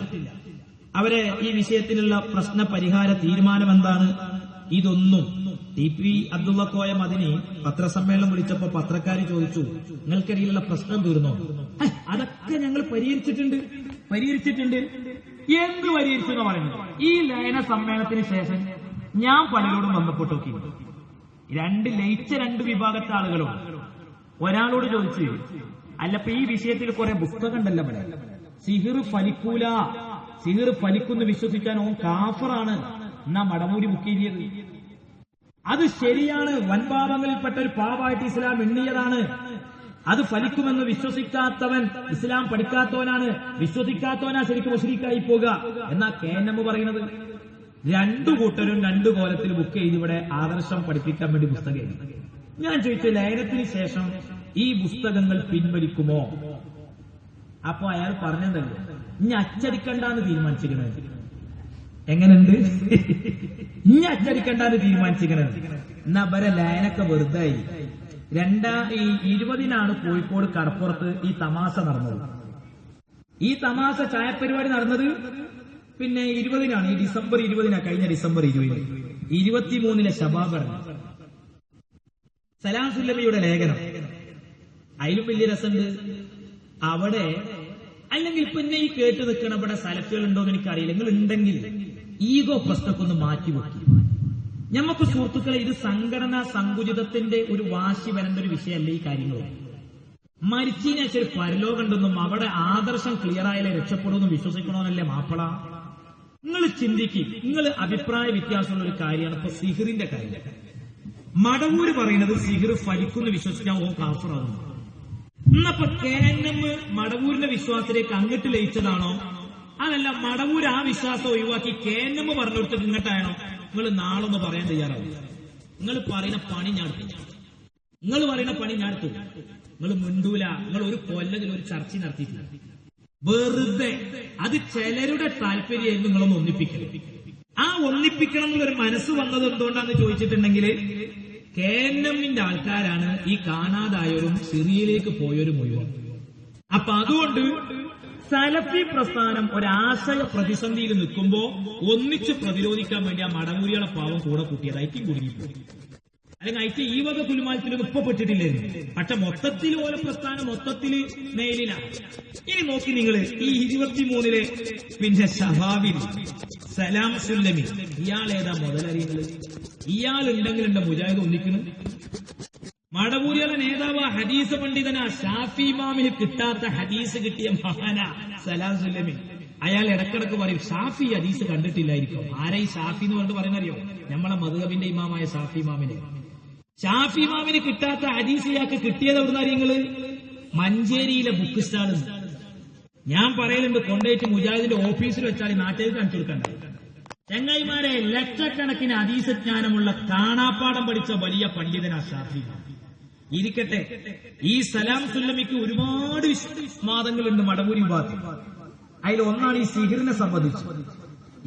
അവരെ ഈ വിഷയത്തിലുള്ള പ്രശ്ന പരിഹാര തീരുമാനം എന്താണ്? ഇതൊന്നും TP അബ്ദുള്ള കോയ മദിനി പത്രസമ്മേളനം വിളിച്ചപ്പോ പത്രക്കാര് ചോദിച്ചു, നിങ്ങൾക്കിടയിലുള്ള പ്രശ്നം തീർന്നോ? അതൊക്കെ ഞങ്ങൾ പരിഹരിച്ചിട്ടുണ്ട്. എന്ത് പരിഹരിച്ചു എന്ന് പറയുന്നത്? ഈ ലയന സമ്മേളനത്തിന് ശേഷം ഞാൻ പലരോടും ബന്ധപ്പെട്ടു നോക്കി. ലയിച്ച രണ്ട് വിഭാഗത്തെ ആളുകളും ഒരാളോട് ചോദിച്ചു, അല്ലപ്പോ ഈ വിഷയത്തിൽ കുറെ പുസ്തകം ഉണ്ടല്ലോ ഇവിടെ, സിഹിർ ഫലിക്കൂല, സിഹിർ ഫലിക്കുന്നു വിശ്വസിക്കാൻ ഓൻ കാഫറാണ് എന്നാ മടമൂരി മുക്കിയത്. അത് ശരിയാണ്, വൻപാപങ്ങളിൽപ്പെട്ട ഒരു പാപമായിട്ട് ഇസ്ലാം എണ്ണിയതാണ്. അത് ഫലിക്കുമെന്ന് വിശ്വസിക്കാത്തവൻ ഇസ്ലാം പഠിക്കാത്തവനാണ്, വിശ്വസിക്കാത്തവനാ ശരിക്കും മുശ്രിക്കായി പോകുക എന്നാ KNM പറയുന്നത്. രണ്ടു കൂട്ടരും രണ്ടു കോലത്തിൽ ബുക്ക് ചെയ്ത് ഇവിടെ ആദർശം പഠിപ്പിക്കാൻ വേണ്ടി പുസ്തകം. ഞാൻ ചോദിച്ചു, ലയനത്തിന് ശേഷം ഈ പുസ്തകങ്ങൾ പിൻവലിക്കുമോ? അപ്പൊ അയാൾ പറഞ്ഞതല്ലേ, ഇനി അച്ചടിക്കണ്ടെന്ന് തീരുമാനിച്ചിരിക്കണത്. എങ്ങനെയുണ്ട്? ഇനി അച്ചടിക്കണ്ടെന്ന് തീരുമാനിച്ചിരിക്കണത്. എന്നാ വരെ ലയനൊക്കെ വെറുതെ. 2020 കോഴിക്കോട് കടപ്പുറത്ത് ഈ തമാശ നടന്നത്. ഈ തമാശ ചായപരിപാടി നടന്നത് പിന്നെ 20 ഈ ഡിസംബർ 20 കഴിഞ്ഞ ഡിസംബർ 20. 23 ശബാബാണ് സലാം സുല്ലമിയുടെ ലേഖനം. അതിലും വലിയ രസമുണ്ട്. അവിടെ അല്ലെങ്കിൽ പിന്നെ ഈ കേട്ട് നിൽക്കണ ഇവിടെ സലഫുകൾ ഉണ്ടോ എന്ന് എനിക്കറിയില്ല. നിങ്ങൾ ഉണ്ടെങ്കിൽ ഈഗോ പ്രശ്നമൊക്കെ ഒന്ന് മാറ്റിവെക്കും. ഞമ്മക്ക് സുഹൃത്തുക്കളെ, ഇത് സംഘടനാ സങ്കുചിതത്തിന്റെ ഒരു വാശി വരേണ്ട ഒരു വിഷയമല്ല ഈ കാര്യങ്ങൾ. മരിച്ചതിന് ശേഷം പരലോകം ഉണ്ടെന്നും അവിടെ ആദർശം ക്ലിയർ ആയാലേ രക്ഷപ്പെടുമെന്നും വിശ്വസിക്കണമെന്നല്ലേ മാപ്പിള. നിങ്ങൾ ചിന്തിക്കും. നിങ്ങൾ അഭിപ്രായ വ്യത്യാസമുള്ള ഒരു കാര്യമാണ് ഇപ്പൊ സിഹിറിന്റെ കാര്യം. മടവൂര് പറയുന്നത് സിഹിർ ഫലിക്കുന്നു വിശ്വസിക്കാൻ ഓ കാഫറാവുന്നു. ഇന്നപ്പോ KNM മടവൂരിന്റെ വിശ്വാസത്തിലേക്ക് അങ്ങോട്ട് ലയിച്ചതാണോ? അതല്ല മടവൂർ ആ വിശ്വാസം ഒഴിവാക്കി KNM പറഞ്ഞു കൊടുത്തിട്ട് ഇങ്ങോട്ടാണോ? നിങ്ങൾ നാളൊന്ന് പറയാൻ തയ്യാറാവും. നിങ്ങൾ പറയുന്ന പണി ഞാൻ എടുത്തു. നിങ്ങൾ മിണ്ടൂല. നിങ്ങൾ ഒരു കൊല്ലത്തിൽ ഒരു ചർച്ച നടത്തിയിട്ടില്ല. വെറുതെ അത് ചിലരുടെ താല്പര്യമായിരുന്നു നിങ്ങളൊന്ന് ഒന്നിപ്പിക്കണം. ആ ഒന്നിപ്പിക്കണം എന്നുള്ളൊരു മനസ്സ് വന്നത് എന്തുകൊണ്ടാന്ന് ചോദിച്ചിട്ടുണ്ടെങ്കിൽ KNMന്റെ ആൾക്കാരാണ് ഈ കാണാതായവരും സിറിയയിലേക്ക് പോയവരും മുഴുവൻ. അപ്പൊ അതുകൊണ്ട് സലഫി പ്രസ്ഥാനം ഒരാശയ പ്രതിസന്ധിയിൽ നിൽക്കുമ്പോ ഒന്നിച്ച് പ്രതിരോധിക്കാൻ വേണ്ടി ആ മടവൂരികളെ പാവം കൂടെ കൂട്ടിയത് ഐക്യം കുടുങ്ങിപ്പോയി. അല്ലെങ്കിൽ ഐക്യം ഈ വക കുലുമാലത്തിലൊന്നും ഇപ്പൊ പെട്ടിട്ടില്ലായിരുന്നു. പക്ഷെ മൊത്തത്തിൽ ഓരോ പ്രസ്ഥാനം മൊത്തത്തിൽ മേലിലാണ്. ഇനി നോക്കി നിങ്ങൾ ഈ 23 പിന്നെ ഷഹാബിൽ സലാം സുല്ലമി, ഇയാൾ ഏതാ മുതലറിയുന്നത്? ഇയാൾ ഉണ്ടെങ്കിൽ എന്റെ മുജാഹിദ് ഒന്നിക്കുന്നു. മടവൂരിയുടെ നേതാവ് ഹദീസ് പണ്ഡിതനാ, ഷാഫി ഇമാമിന് കിട്ടാത്ത ഹദീസ് കിട്ടിയ മഹാന സലാം സുല്ലമി. അയാൾ ഇടക്കിടക്ക് പറയും ഷാഫി ഹദീസ് കണ്ടിട്ടില്ലായിരിക്കും. ആരാ ഈ ഷാഫി എന്ന് പറഞ്ഞിട്ട് പറയുന്നറിയോ? നമ്മളെ മദ്ഹബിന്റെ ഇമാമായ ഷാഫി ഇമാമിനെ. ഷാഫി ഇമാമിന് കിട്ടാത്ത ഹദീസ് ഇയാൾക്ക് കിട്ടിയത് എവിടുന്ന അറിയങ്ങള്? മഞ്ചേരിയിലെ ബുക്ക് സ്റ്റാളിൽ. ഞാൻ പറയലുണ്ട്, കൊണ്ടുപോയിട്ട് മുജാഹിദിന്റെ ഓഫീസിൽ വെച്ചാൽ നാട്ടുകാർക്ക് കാണിച്ചു കൊടുക്കണ്ട. ചങ്ങായിമാരെ, ലക്ഷക്കണക്കിന് ഹദീസ് ജ്ഞാനമുള്ള കാണാപ്പാടം പഠിച്ച വലിയ പണ്ഡിതനാ ഷാഫി ഇമാം. ഇരിക്കട്ടെ, ഈ സലാം സുല്ലമിക്ക് ഒരുപാട് വാദങ്ങളുണ്ട് മടവൂരി വിഭാഗത്തിൽ. അതിൽ ഒന്നാണ് ഈ സിഹിറിനെ സംബന്ധിച്ച്.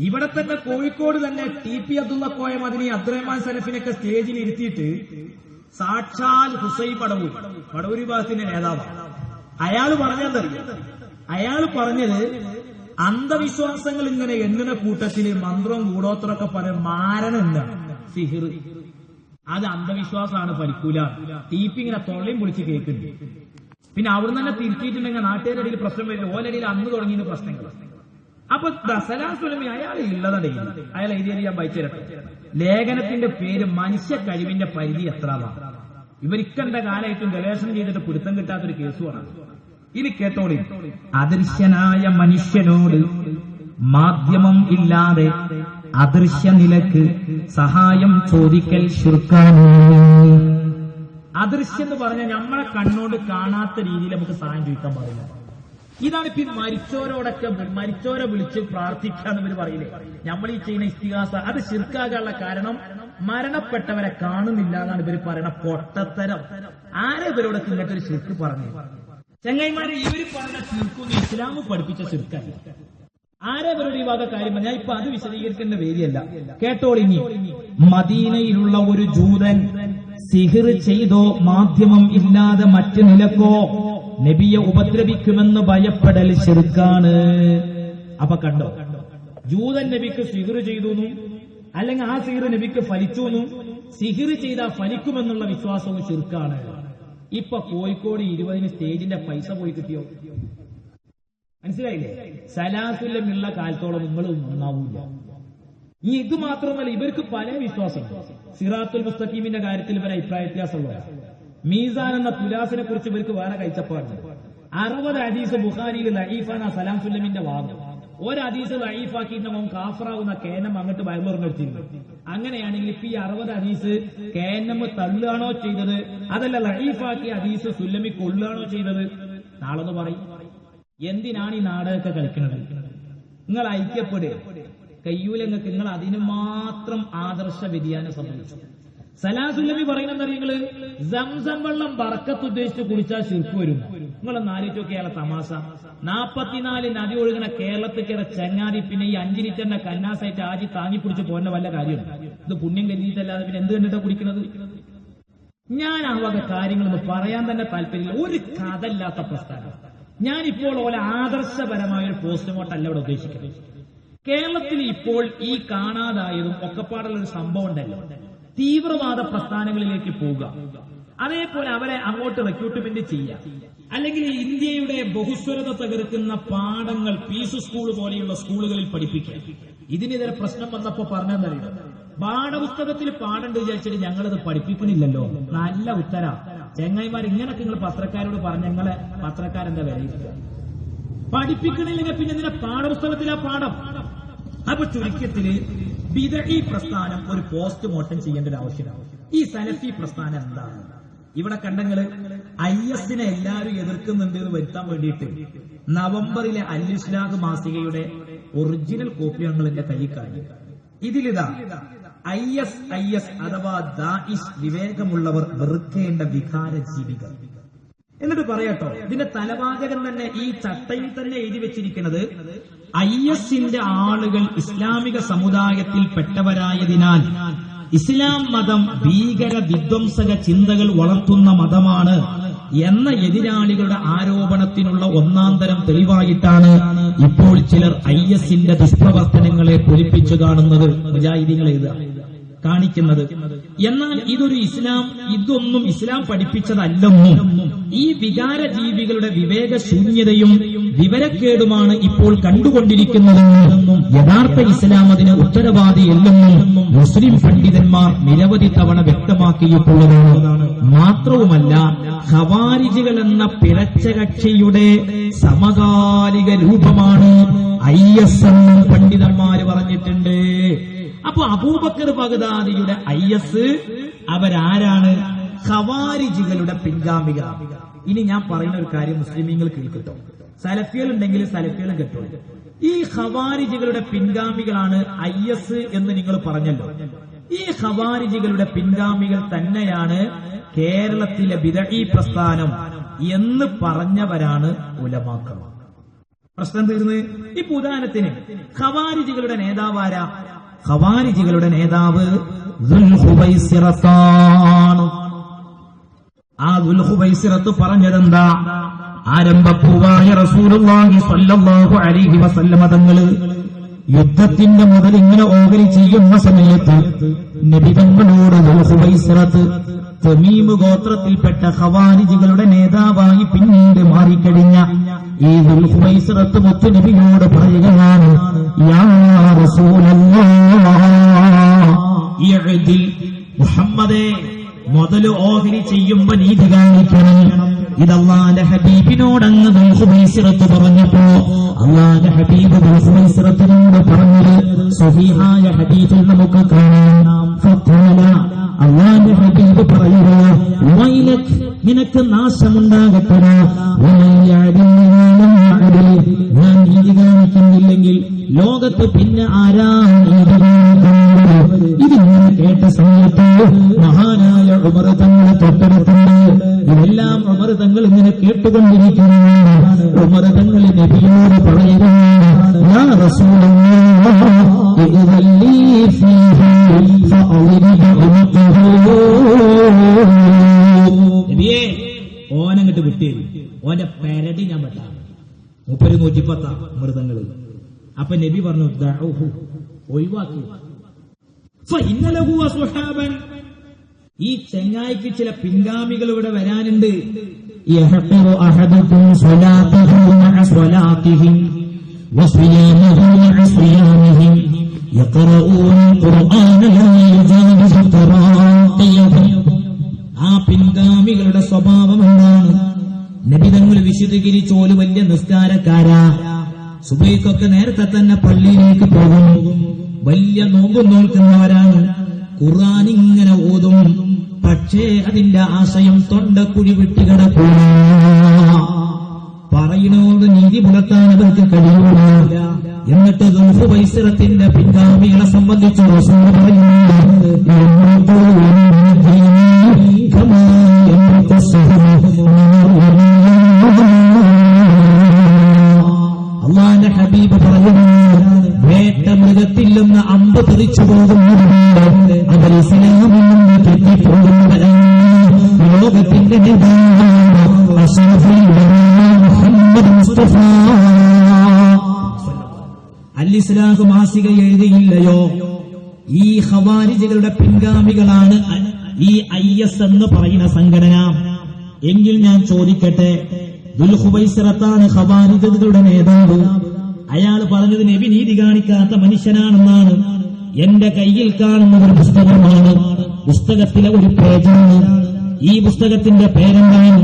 ഇവിടെ തന്നെ കോഴിക്കോട് തന്നെ TP അബ്ദുള്ള കോയ മദനി, അബ്ദുറഹ്മാൻ സലഫിനൊക്കെ സ്റ്റേജിൽ ഇരുത്തിയിട്ട് സാക്ഷാൽ ഹുസൈൻ പടവൂരി വിഭാഗത്തിന്റെ നേതാവാണ്. അയാൾ പറഞ്ഞത് അന്ധവിശ്വാസങ്ങൾ ഇങ്ങനെ എണ്ണുന്ന കൂട്ടത്തില് മന്ത്രവും കൂടോത്രമൊക്കെ പറയും മാരണം എന്താണ് സിഹിർ, അത് അന്ധവിശ്വാസമാണ്, ഫലിക്കൂല. TP ഇങ്ങനെ തൊള്ളയും പൊളിച്ച് കേൾക്കുന്നുണ്ട്. പിന്നെ അവിടുന്ന് തന്നെ തിരുത്തിയിട്ടുണ്ടെങ്കിൽ നാട്ടുകാരുടെ ഇടയിൽ പ്രശ്നം വരില്ല. ഓലടിയിൽ അന്ന് തുടങ്ങിയ പ്രശ്നങ്ങൾ. അപ്പൊ സലാം സുല്ലമി അയാൾ ഉള്ളതടയിൽ അയാൾ എഴുതിയത് ഞാൻ വായിച്ചു തരട്ടെ. ലേഖനത്തിന്റെ പേര് മനുഷ്യ കഴിവിന്റെ പരിധി എത്രയാണ്. ഇവരിക്കണ്ട കാലമായിട്ടും ഗവേഷണം ചെയ്തിട്ട് പിടുത്തം കിട്ടാത്തൊരു കേസുമാണ്. ഇനി കേട്ടോളി. അദൃശ്യനായ മനുഷ്യനോട് മാധ്യമം ഇല്ലാതെ അദൃശ്യ നിലക്ക് സഹായം ചോദിക്കൽ ശിർക്കാണ്. അദൃശ്യം എന്ന് പറഞ്ഞാൽ നമ്മളെ കണ്ണോട് കാണാത്ത രീതിയിൽ നമുക്ക് സഹായം ചോദിക്കാൻ പാടില്ല. ഇതാണ് ഇപ്പൊ മരിച്ചോരെ വിളിച്ച് പ്രാർത്ഥിക്കാന്ന് ഇവർ പറയില്ലേ. നമ്മൾ ഈ ചെയ്യുന്ന ഇസ്തിഗാസ അത് ശിർക്കാകാനുള്ള കാരണം മരണപ്പെട്ടവരെ കാണുന്നില്ല എന്നാണ് ഇവർ പറയണ പൊട്ടത്തരം. ആരെ ഇവരോട് ഇങ്ങനത്തെ ഒരു ശിർക്ക് പറഞ്ഞു? ചങ്ങായിമാരെ, ഇവര് പറഞ്ഞ ശിർക്കൊന്നും ഇസ്ലാം പഠിപ്പിച്ച ശിർക്കല്ല. ആരെ ഇവരോട് ഈ വക കാര്യം ഞാൻ ഇപ്പൊ അത് വിശദീകരിക്കേണ്ട വേദിയല്ല. കേട്ടോളിനി. മദീനയിലുള്ള ഒരു ജൂതൻ സിഹിർ ചെയ്തോ മാധ്യമം ഇല്ലാതെ മറ്റു നിലക്കോ നബിയെ ഉപദ്രവിക്കുമെന്ന് ഭയപ്പെടൽ ശിർക്കാണ്. അപ്പൊ കണ്ടോ, ജൂതൻ നബിക്ക് സിഹിർ ചെയ്തു, അല്ലെങ്കിൽ ആ സിഹിർ നബിക്ക് ഫലിച്ചു, സിഹിർ ചെയ്താൽ ഫലിക്കുമെന്നുള്ള വിശ്വാസവും ശിർക്കാണ്. ഇപ്പൊ കോഴിക്കോട് 20 സ്റ്റേജിന്റെ പൈസ പോയി കിട്ടിയോ? മനസ്സിലായില്ലേ? സലാസുല്ലമുള്ള കാലത്തോളം നിങ്ങൾ നന്നാവൂല. ഈ ഇത് മാത്രമല്ല, ഇവർക്ക് പല വിശ്വാസം. സിറാത്തുൽ മുസ്തഖീമിന്റെ കാര്യത്തിൽ ഇവരെ അഭിപ്രായ വ്യത്യാസമുള്ള. മീസാൻ എന്ന തുലാസിനെ കുറിച്ച് ഇവർക്ക് വേറെ കഴിച്ചപ്പാടുണ്ട്. 60 ഹദീസ് ബുഖാരിയിൽ ലഈഫാന സലാം സുല്ലമിന്റെ വാദം. ഒരു ഹദീസ് ലഈഫാക്കിന്റെ മോൻ കാഫറാവുന്ന KNM അങ്ങോട്ട് വയറുറങ്ങെടുത്തിരുന്നു. അങ്ങനെയാണെങ്കിൽ ഇപ്പൊ ഈ 60 ഹദീസ് KNM തള്ളുകയാണോ ചെയ്തത്, അതല്ല ലഈഫാക്കിയ ഹദീസ് സുല്ലമി കൊള്ളുകയാണോ ചെയ്തത്? നാളെന്ന് പറയും. എന്തിനാണ് ഈ നാടകമൊക്കെ കളിക്കുന്നത്? നിങ്ങൾ ഐക്യപ്പെടുക കയ്യൂലങ്ങൾക്ക്. നിങ്ങൾ അതിന് മാത്രം ആദർശ വ്യതിയാനം സംഭവിച്ചു. സലാസുൽ നബി പറയുന്നത് നിങ്ങള് സംസം വെള്ളം ബറക്കത്ത് ഉദ്ദേശിച്ച് കുടിച്ചാൽ ശിർക്ക് വരും. നിങ്ങളൊന്ന് ആലോചിച്ചൊക്കെ അയാളെ തമാശ. 44 നദി ഒഴുകുന്ന കേരളത്തിലേക്കുള്ള ചങ്ങാതി പിന്നെ ഈ 5 ലിറ്ററിന്റെ കന്നാസായിട്ട് ആജി താങ്ങിപ്പിടിച്ച് പോകുന്ന വല്ല കാര്യമാണ്? ഇത് പുണ്യം കരുതിയിട്ടല്ലാതെ പിന്നെ എന്ത് കണ്ടിട്ടാ കുടിക്കുന്നത്? ഞാൻ ആ വക കാര്യങ്ങളൊന്നും പറയാൻ തന്നെ താല്പര്യമില്ല. ഒരു കഥയില്ലാത്ത പ്രസ്ഥാനം. ഞാനിപ്പോൾ ഓലെ ആദർശപരമായ ഒരു പോസ്റ്റ്മോർട്ടം അല്ല ഇവിടെ ഉദ്ദേശിക്കുന്നത്. കേരളത്തിൽ ഇപ്പോൾ ഈ കാണാതായതും ഒക്കെപ്പാടുള്ള ഒരു സംഭവം ഉണ്ടല്ലോ, തീവ്രവാദ പ്രസ്ഥാനങ്ങളിലേക്ക് പോവുക, അതേപോലെ അവരെ അങ്ങോട്ട് റിക്രൂട്ട്മെന്റ് ചെയ്യുക, അല്ലെങ്കിൽ ഇന്ത്യയുടെ ബഹുസ്വരത തകർക്കുന്ന പാഠങ്ങൾ പീസ് സ്കൂൾ പോലെയുള്ള സ്കൂളുകളിൽ പഠിപ്പിക്കുക. ഇതിനെതിരെ പ്രശ്നം വന്നപ്പോ പറഞ്ഞെന്നറിയാം, പാഠപുസ്തകത്തിൽ പാടുണ്ട് വിചാരിച്ചിട്ട് ഞങ്ങളത് പഠിപ്പിക്കണില്ലല്ലോ. നല്ല ഉത്തര ചെങ്ങായിമാർ, ഇങ്ങനൊക്കെ നിങ്ങൾ പത്രക്കാരോട് പറഞ്ഞ ഞങ്ങളെ പത്രക്കാരെന്താ വിലയിരുത്തുക? പഠിപ്പിക്കണില്ലെങ്കിൽ പിന്നെ ഇതിന്റെ പാഠപുസ്തകത്തിലെ പാഠം. അപ്പൊ ചുരുക്കത്തില് ബിദഈ പ്രസ്ഥാനം ഒരു പോസ്റ്റ്മോർട്ടം ചെയ്യേണ്ട ഒരു ആവശ്യമാണ്. ഈ സലഫി പ്രസ്ഥാനം എന്താണ്? ഇവിടെ കണ്ടങ്ങള് IS എല്ലാവരും എതിർക്കുന്നുണ്ട് എന്ന് വരുത്താൻ വേണ്ടിയിട്ട് നവംബറിലെ അൽ ഇസ്ലാഹ് മാസികയുടെ ഒറിജിനൽ കോപ്പി ഞങ്ങൾ എന്റെ കയ്യിൽ കാണി. ഇതിലിതാ IS അഥവാ ദാഇശ്, വിവേകമുള്ളവർ വെറുക്കേണ്ട വികാര ജീവികൾ എന്നിട്ട് പറയാട്ടോ. ഇതിന്റെ തലവാചകം തന്നെ ഈ ചട്ടയിൽ തന്നെ എഴുതി വെച്ചിരിക്കുന്നത്, ISന്റെ ആളുകൾ ഇസ്ലാമിക സമുദായത്തിൽ പെട്ടവരായതിനാൽ ഇസ്ലാം മതം ഭീകര വിധ്വംസക ചിന്തകൾ വളർത്തുന്ന മതമാണ് എന്ന എതിരാളികളുടെ ആരോപണത്തിനുള്ള ഒന്നാന്തരം തെളിവായിട്ടാണ് ഇപ്പോൾ ചിലർ ISന്റെ ദുഷ്പ്രവർത്തനങ്ങളെ പൊലിപ്പിച്ചു കാണുന്നത്, മുജാഹിദീങ്ങൾ കാണിക്കുന്നത്. എന്നാൽ ഇതൊന്നും ഇസ്ലാം പഠിപ്പിച്ചതല്ലെന്നും ഈ വികാര ജീവികളുടെ വിവേകശൂന്യതയും വിവരക്കേടുമാണ് ഇപ്പോൾ കണ്ടുകൊണ്ടിരിക്കുന്നതെന്നും യഥാർത്ഥ ഇസ്ലാം അതിന് ഉത്തരവാദിയല്ലെന്നും മുസ്ലിം പണ്ഡിതന്മാർ നിരവധി തവണ വ്യക്തമാക്കിയിട്ടുള്ളതാണ്. മാത്രവുമല്ല, ഖവാരിജികൾ എന്ന പിഴച്ച കക്ഷിയുടെ സമകാലിക രൂപമാണ് IS എന്നും പണ്ഡിതന്മാര് പറഞ്ഞിട്ടുണ്ട്. അപ്പൊ അബൂബക്കർ ബഗ്ദാദിയുടെ IS അവരാരാണ്? ഖവാരിജികളുടെ പിൻഗാമിക. ഇനി ഞാൻ പറയുന്ന ഒരു കാര്യം മുസ്ലിമീങ്ങൾ കേൾക്കട്ടോ, സലഫികൾ ഉണ്ടെങ്കിൽ സലഫികളും കേട്ടോ. ഈ ഖവാരിജികളുടെ പിൻഗാമികളാണ് IS എന്ന് നിങ്ങൾ പറഞ്ഞല്ലോ. ഈ ഖവാരിജികളുടെ പിൻഗാമികൾ തന്നെയാണ് കേരളത്തിലെ ബിദഈ പ്രസ്ഥാനം എന്ന് പറഞ്ഞവരാണ് ഉലമാക്കൾ. പ്രശ്നം തീർന്ന്. ഇപ്പൊ ഉദാഹരണത്തിന് ഖവാരിജികളുടെ നേതാവാരാ? ഖവാരിജികളുടെ നേതാവ് ദുൽഖുബൈസിറത്താണ്. ആ ദുൽഖുബൈസിറത്ത് പറഞ്ഞതെന്താ? ആരംഭപ്പൂവായ റസൂലുള്ളാഹി സ്വല്ലല്ലാഹു അലൈഹി വസല്ലമ തങ്ങള് യുദ്ധത്തിന്റെ മുതൽ ഇങ്ങനെ ഓഹരി ചെയ്യുന്ന സമയത്ത് നബി തങ്ങളോട് ദുൽഖുബൈസിറത്ത് തമീം ഗോത്രത്തിൽപ്പെട്ട ഖവാരിജികളുടെ നേതാവായി പിന്നീട് മാറിക്കഴിഞ്ഞ ഈ ദുൽഖുബൈസിറത്ത് മുത്തു നബിയോട് പറയുകയാണ്, യാ റസൂലല്ലാഹ് ഇഅ്ദിൽ, മുഹമ്മദേ മുതൽ ഓഹരി ചെയ്യുമ്പോ നീതി കാണിക്കണം. ഇത് അല്ലാഹുവിന്റെ ഹബീബിനോടങ്ങ് ദുൽഖുബൈസിറത്ത് പറഞ്ഞപ്പോ അല്ലാഹുവിന്റെ ഹബീബ് ദുൽഖുബൈസിറത്തിനോട് പറഞ്ഞത് സ്വഹീഹായ ഹദീസിൽ നമുക്ക് കാണാം. ഫഖാല, അല്ലാഹുവിന്റെ ഹബീബ് പറയുന്നു, വൈലക്, നിനക്ക് നാശമുണ്ടാകട്ടെ. ഞാൻ നീതി കാണിക്കുന്നില്ലെങ്കിൽ ലോകത്ത് പിന്നെ ആരാ നീതി കാണിക്കുന്നത്? ഇതിങ്ങനെ കേട്ട സമയത്ത് മഹാനായ ഉമർ തങ്ങൾ തൊട്ടടുത്തുണ്ട്. ഇതെല്ലാം ഉമർ തങ്ങൾ ഇങ്ങനെ കേട്ടുകൊണ്ടിരിക്കുകയാണ്. ഉമർ തങ്ങൾ നബിയോട് പറയുകയാണ്, യാ റസൂലല്ലാഹ് ഇദല്ലി ഫീഹി ഫഅളിബ് ഉമഖഹു. നബിയേ, ഓനങ്ങട്ട് വിട്ടേരും, ഓന്റെ പെരടി ഞാൻ വെട്ടാം. 110 മൃതങ്ങൾ. അപ്പൊ നബി പറഞ്ഞു, ദഅൂഹു, ഒഴിവാക്കി. ഫഇന്നലഹു അസ്ഹാബൻ, ഈ ചെങ്ങായിക്ക് ചില പിൻഗാമികൾ ഇവിടെ വരാനുണ്ട്. യഹഖിറു അഹദുകും സ്വലാതഹു മഅ സ്വലാതിഹിം വസിയാമഹു മഅ സിയാമിഹിം യഖറഊന ഖുർആന ലാ യുജാവിസു തറാഖിയഹും. ആ പിൻഗാമികളുടെ സ്വഭാവം എന്താണ്? നബി തങ്ങൾ വിശദീകരിച്ചോല് വലിയ നിസ്കാരക്കാരാ, സുബഹിക്കൊക്കെ നേരത്തെ തന്നെ പള്ളിയിലേക്ക് പോകും, വലിയ നോമ്പും നോൽക്കുന്നവരാണ്, ഖുർആൻ ഇങ്ങനെ ഓതും. പക്ഷേ അതിന്റെ ആശയം തൊണ്ടക്കുഴി വിട്ടുകിടക്കൂല. പറയുന്നോട് നീതി പുലർത്താൻ അവർക്ക് കഴിയൂല. എന്നിട്ട് ദുൽഖുബൈസിറത്തിന്റെ പിൻഗാമികളെ സംബന്ധിച്ച് റസൂൽ പറയുന്നുണ്ട്, അല്ലാഹുവിന്റെ ഹബീബ് പറയുന്നു, വേട്ട മൃഗത്തിൽ നിന്ന് അമ്പ് തെറിച്ചു പോകുന്നവരുണ്ട്, അവർ ഇസ്ലാമിൽ നിന്ന് തെറ്റിപ്പോകുന്നവരാണ്. ലോകത്തിന്റെ മുഹമ്മദ് മുസ്തഫ അൽ-ഇസ്ലാഹ് മാസിക എഴുതിയില്ലയോ, ഈ ഖവാരിജികളുടെ പിൻഗാമികളാണ് ഈ IS എന്ന് പറയുന്ന സംഘടന. എങ്കിൽ ഞാൻ ചോദിക്കട്ടെ, ദുൽഖുബൈസിറത്താണ് ഖവാരിജികളുടെ നേതാവ്. അയാൾ പറഞ്ഞത് നബി നീതി കാണിക്കാത്ത മനുഷ്യനാണെന്നാണ്. എന്റെ കയ്യിൽ കാണുന്ന ഒരു പുസ്തകമാണ്, പുസ്തകത്തിലെ ഒരു പേജാണ്. ഈ പുസ്തകത്തിന്റെ പേരെന്താണ്?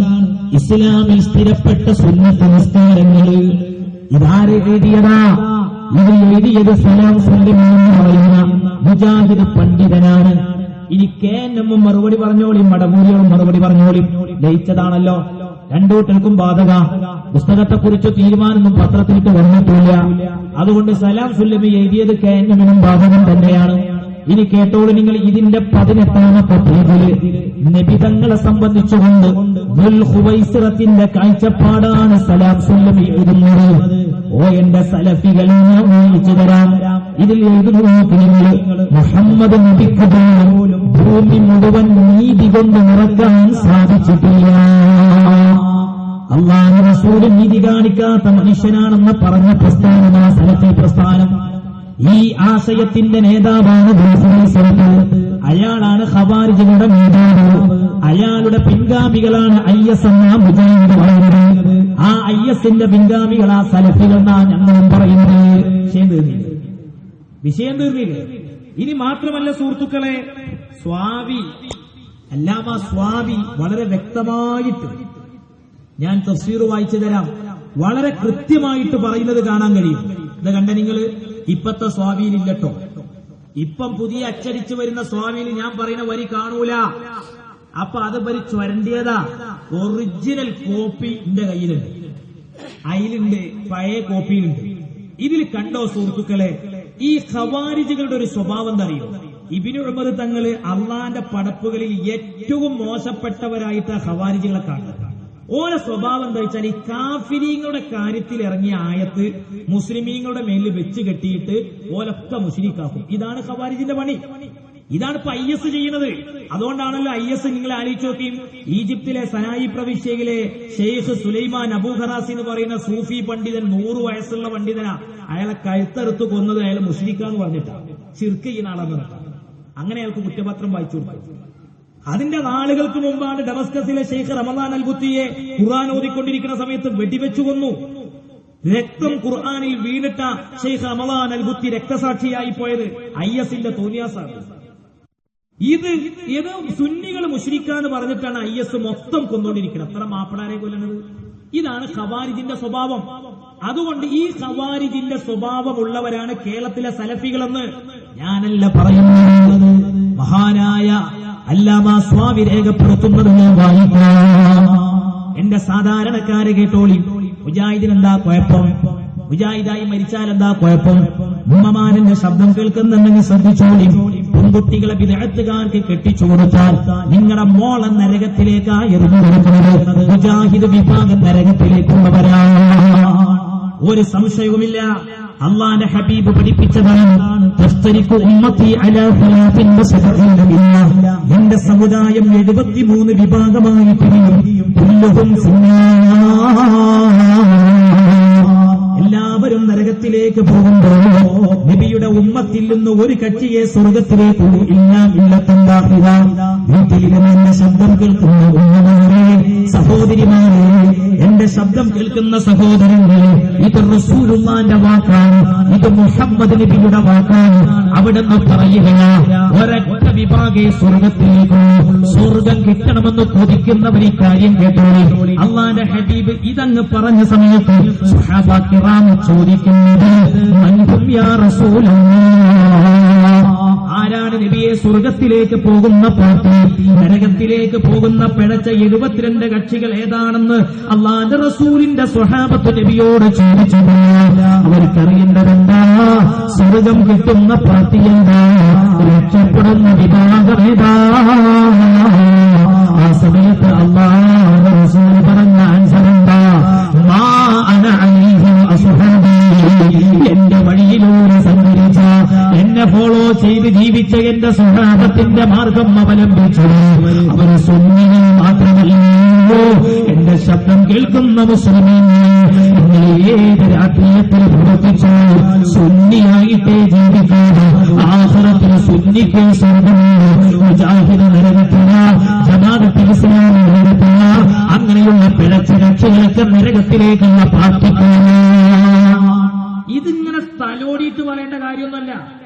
ഇസ്ലാമിൽ സ്ഥിരപ്പെട്ട സുന്നത്ത് നിസ്കാരങ്ങൾ. ഇതാരെ എഴുതിയതാ? ഇത് എഴുതിയത് സലാം സുല്ലമി എന്ന് പറയുന്ന മുജാഹിദ് പണ്ഡിതനാണ്. ഇനി കേന്നമ്മും മറുപടി പറഞ്ഞോളിയും മടമൂരിയോളും മറുപടി പറഞ്ഞോളിയും ലയിച്ചതാണല്ലോ, രണ്ടൂട്ടർക്കും ബാധക. പുസ്തകത്തെക്കുറിച്ച് തീരുമാനമൊന്നും പത്രത്തിലിട്ട് വന്നിട്ടില്ല. അതുകൊണ്ട് സലാം സുല്ലമി എഴുതിയത് കേന്നമിനും ബാധകം തന്നെയാണ്. ഇനി കേട്ടോളൂ നിങ്ങൾ, ഇതിന്റെ 18ാമത്തെ പേജില് നബിതങ്ങളെ സംബന്ധിച്ചുകൊണ്ട് ദുൽഖുബൈസിറത്തിന്റെ കാഴ്ചപ്പാടാണ് സലാം സുല്ലമി എഴുതുന്നത്. ഓ എന്റെ സലഫികൾ, ഞാൻ വായിച്ചു തരാം. ഇതിൽ എഴുതുന്നു നോക്കി നിങ്ങൾ, മുഹമ്മദ് നബിക്ക് പോലും ഭൂമി മുഴുവൻ നീതി കൊണ്ട് നിറക്കാൻ സാധിച്ചിട്ടില്ല. അല്ലാഹു റസൂൽ നീതി കാണിക്കാത്ത മനുഷ്യനാണെന്ന് പറഞ്ഞ പ്രസ്ഥാനമാണ് സലഫി പ്രസ്ഥാനം. ഈ ആശയത്തിന്റെ നേതാവാണ് ദുൽഖുബൈസിറത്ത്. അയാളാണ് ഖവാരിജികളുടെ നേതാവ്. അയാളുടെ പിൻഗാമികളാണ് IS എന്ന മുജാഹിദ് പറയുന്നത്. ആ ISന്റെ പിൻഗാമികളാ സലഫികളെന്നാണ് ഞങ്ങളും പറയുന്നത്. വിഷയം തീർന്നില്ലേ? ഇനി മാത്രമല്ല സുഹൃത്തുക്കളെ, അല്ലാമ സ്വാബി വളരെ വ്യക്തമായിട്ട്, ഞാൻ തഫ്സീർ വായിച്ചു തരാം, വളരെ കൃത്യമായിട്ട് പറയുന്നത് കാണാൻ കഴിയും. ഇത് കണ്ട നിങ്ങൾ, ഇപ്പത്തെ സ്വാബിയിലില്ലട്ടോ. ഇപ്പം പുതിയ അച്ചടിച്ചു വരുന്ന സ്വാമിയിൽ ഞാൻ പറയുന്ന വരി കാണൂല. അപ്പൊ അത് വരി ചുരണ്ടിയതാ. ഒറിജിനൽ കോപ്പി എന്റെ കയ്യിലുണ്ട്, അതിലുണ്ട്, പഴയ കോപ്പിയിലുണ്ട്. ഇതിൽ കണ്ടോ സുഹൃത്തുക്കളെ, ഈ ഖവാരിജികളുടെ ഒരു സ്വഭാവം എന്താ അറിയോ? ഇബ്നു ഉമർ തങ്ങള് അള്ളാന്റെ പടപ്പുകളിൽ ഏറ്റവും മോശപ്പെട്ടവരായിട്ട് ഖവാരിജികളെ കാണുന്നത്. ഓരോ സ്വഭാവം എന്താ വെച്ചാൽ, ഈ കാഫിരീങ്ങളുടെ കാര്യത്തിൽ ഇറങ്ങിയ ആയത്ത് മുസ്ലിമീങ്ങളുടെ മേലിൽ വെച്ച് കെട്ടിയിട്ട് ഓലൊക്കെ മുശ്രിക്കാക്കും. ഇതാണ് ഖവാരിജിന്റെ പണി. ഇതാണ് ഇപ്പൊ IS ചെയ്യുന്നത്. അതുകൊണ്ടാണല്ലോ IS നിങ്ങൾ ആലോചിച്ച് നോക്കിയും, ഈജിപ്തിലെ സനായി പ്രവിശ്യയിലെ ഷെയ്ഖ് സുലൈമാൻ അബൂ ഖറാസി എന്ന് പറയുന്ന സൂഫി പണ്ഡിതൻ, 100 വയസ്സുള്ള പണ്ഡിതനാ, അയാളെ കഴുത്തെടുത്ത് കൊന്നത് അയാൾ മുശ്രിക്കാന്ന് പറഞ്ഞിട്ടാണ്, ശിർക്ക് ചെയ്യുന്ന ആളെന്ന് പറഞ്ഞിട്ടാണ്. അങ്ങനെ അയാൾക്ക് കുറ്റപത്രം വായിച്ചു കൊടുത്തു. അതിന്റെ നാളുകൾക്ക് മുമ്പാണ് ഡമസ്കസിലെ ഷെയ്ഖ് റമദാൻ അൽബുത്തിയെ ഖുർആൻ ഓതിക്കൊണ്ടിരിക്കുന്ന സമയത്ത് വെടിവെച്ചു കൊന്നു. രക്തം ഖുർആനിൽ വീണിട്ട ഷെയ്ഖ് റമദാൻ അൽബുത്തി രക്തസാക്ഷിയായി പോയത് ISന്റെ തോന്നിയാസാണ്. ഇത് സുന്നികൾ മുശ്രിക്കാന്ന് പറഞ്ഞിട്ടാണ് IS മൊത്തം കൊന്നുകൊണ്ടിരിക്കുന്നത്. അത്ര മാപ്പിളാരെ കൊല്ലുന്നത്. ഇതാണ് ഖവാരിജിന്റെ സ്വഭാവം. അതുകൊണ്ട് ഈ ഖവാരിജിന്റെ സ്വഭാവമുള്ളവരാണ് കേരളത്തിലെ സലഫികളെന്ന് ഞാനല്ല പറയുന്നത്, മഹാനായ അല്ലാമ സ്വാമി രേഖപ്പെടുത്തുന്നത് ഞാൻ വായിക്കാം. എന്റെ സാധാരണക്കാരെ കേട്ടോളി. മുജാഹിദിന് എന്താ കുഴപ്പം? മുജാഹിദായി മരിച്ചാൽ എന്താ കുഴപ്പം? ഉമ്മമാരന്റെ ശബ്ദം കേൾക്കുന്നുണ്ടെങ്കിൽ ശ്രദ്ധിച്ചോളി. പെൺകുട്ടികളെ ബിദ്അത്തുകാർക്ക് കെട്ടിച്ചു കൊടുത്താൽ നിങ്ങളുടെ മോളെ നരകത്തിലേക്കാ എറിഞ്ഞു കൊടുക്കുന്നത്. മുജാഹിദ് വിഭാഗം നരകത്തിലേക്കുള്ളവരാണ്, ഒരു സംശയവുമില്ല. അള്ളാന്റെ ഹബീബ് പഠിപ്പിച്ചതാണ്, എന്റെ സമുദായം 73 വിഭാഗമായി പിരിയും. എല്ലാവരും നരകത്തിലേക്ക് പോകുമ്പോൾ നബിയുടെ ഉമ്മത്തിൽ നിന്ന് ഒരു കക്ഷിയെ സ്വർഗത്തിലേക്ക് വീട്ടിലിരുന്ന് ശബ്ദം കേൾക്കുന്ന ഉമ്മമാരെ, സഹോദരിമാരെ, എന്റെ ശബ്ദം കേൾക്കുന്ന സഹോദരങ്ങളെ, ഇത് റസൂലുള്ളാന്റെ വാക്കാണ്, ഇത് മുഹമ്മദ് നബിയുടെ വാക്കാണ്. അവിടുന്ന് പറയുകയാണ്, ഒരൊറ്റ വിഭാഗേ സ്വർഗത്തിലേക്കോ, സ്വർഗം കിട്ടണമെന്ന് കൊതിക്കുന്നവർ ഈ കാര്യം കേട്ടോളി. അള്ളാന്റെ ഹബീബ് ഇതങ്ങ് പറഞ്ഞ സമയത്ത് സ്വഹാബാ കിറാം ചോദിക്കുന്നത്, മൻഹും യാ റസൂലല്ലാഹ്, ആരാണ് നബിയെ സ്വർഗത്തിലേക്ക് പോകുന്ന പാർട്ടി, നരകത്തിലേക്ക് പോകുന്ന പിഴച്ച 72 കക്ഷികൾ ഏതാണെന്ന് അള്ളാന്റെ റസൂലിന്റെ സ്വഹാബത്ത് നബിയോട് ചോദിച്ചത്. അവർക്കറിയേണ്ടതെന്താ? സ്വർഗം കിട്ടുന്ന പാർട്ടി എന്താ? രക്ഷപ്പെടുന്ന വിഭാഗം ഏതാ? ആ സമയത്ത് അല്ലാഹുവിന്റെ റസൂൽ പറഞ്ഞ ആൻസർ എന്താ? മാ അന അലൈഹി അസ്ഹാബി. എന്റെ വഴിയിലൂടെ സഞ്ചരിച്ച, എന്നെ ഫോളോ ചെയ്ത് ജീവിച്ച എന്റെ സ്വഹാബത്തിന്റെ മാർഗം അവലംബിച്ചു അവർ സുന്നികൾ മാത്രമല്ലോ. എന്റെ ശബ്ദം കേൾക്കുന്ന മുസ്ലിമീങ്ങൾ, നിങ്ങൾ ഏത് രാഷ്ട്രീയത്തിൽ പ്രവർത്തിച്ചു സുന്നിയായിട്ടേ ജീവിക്കാതെ ആഖിറത്തിൽ സുന്നിക്ക് സ്വർഗ്ഗമുണ്ട്. മുജാഹിദ് നരകത്തില, ജമാഅത്ത് ഇസ്ലാമി നരകത്തില, അങ്ങനെയുള്ള പിഴച്ച രക്ഷകളൊക്കെ നരകത്തിലേക്കുള്ള പ്രാർത്ഥിക്കുന്നു. ഇതിങ്ങനെ തലോടിയിട്ട് പറയേണ്ട കാര്യമൊന്നുമല്ല.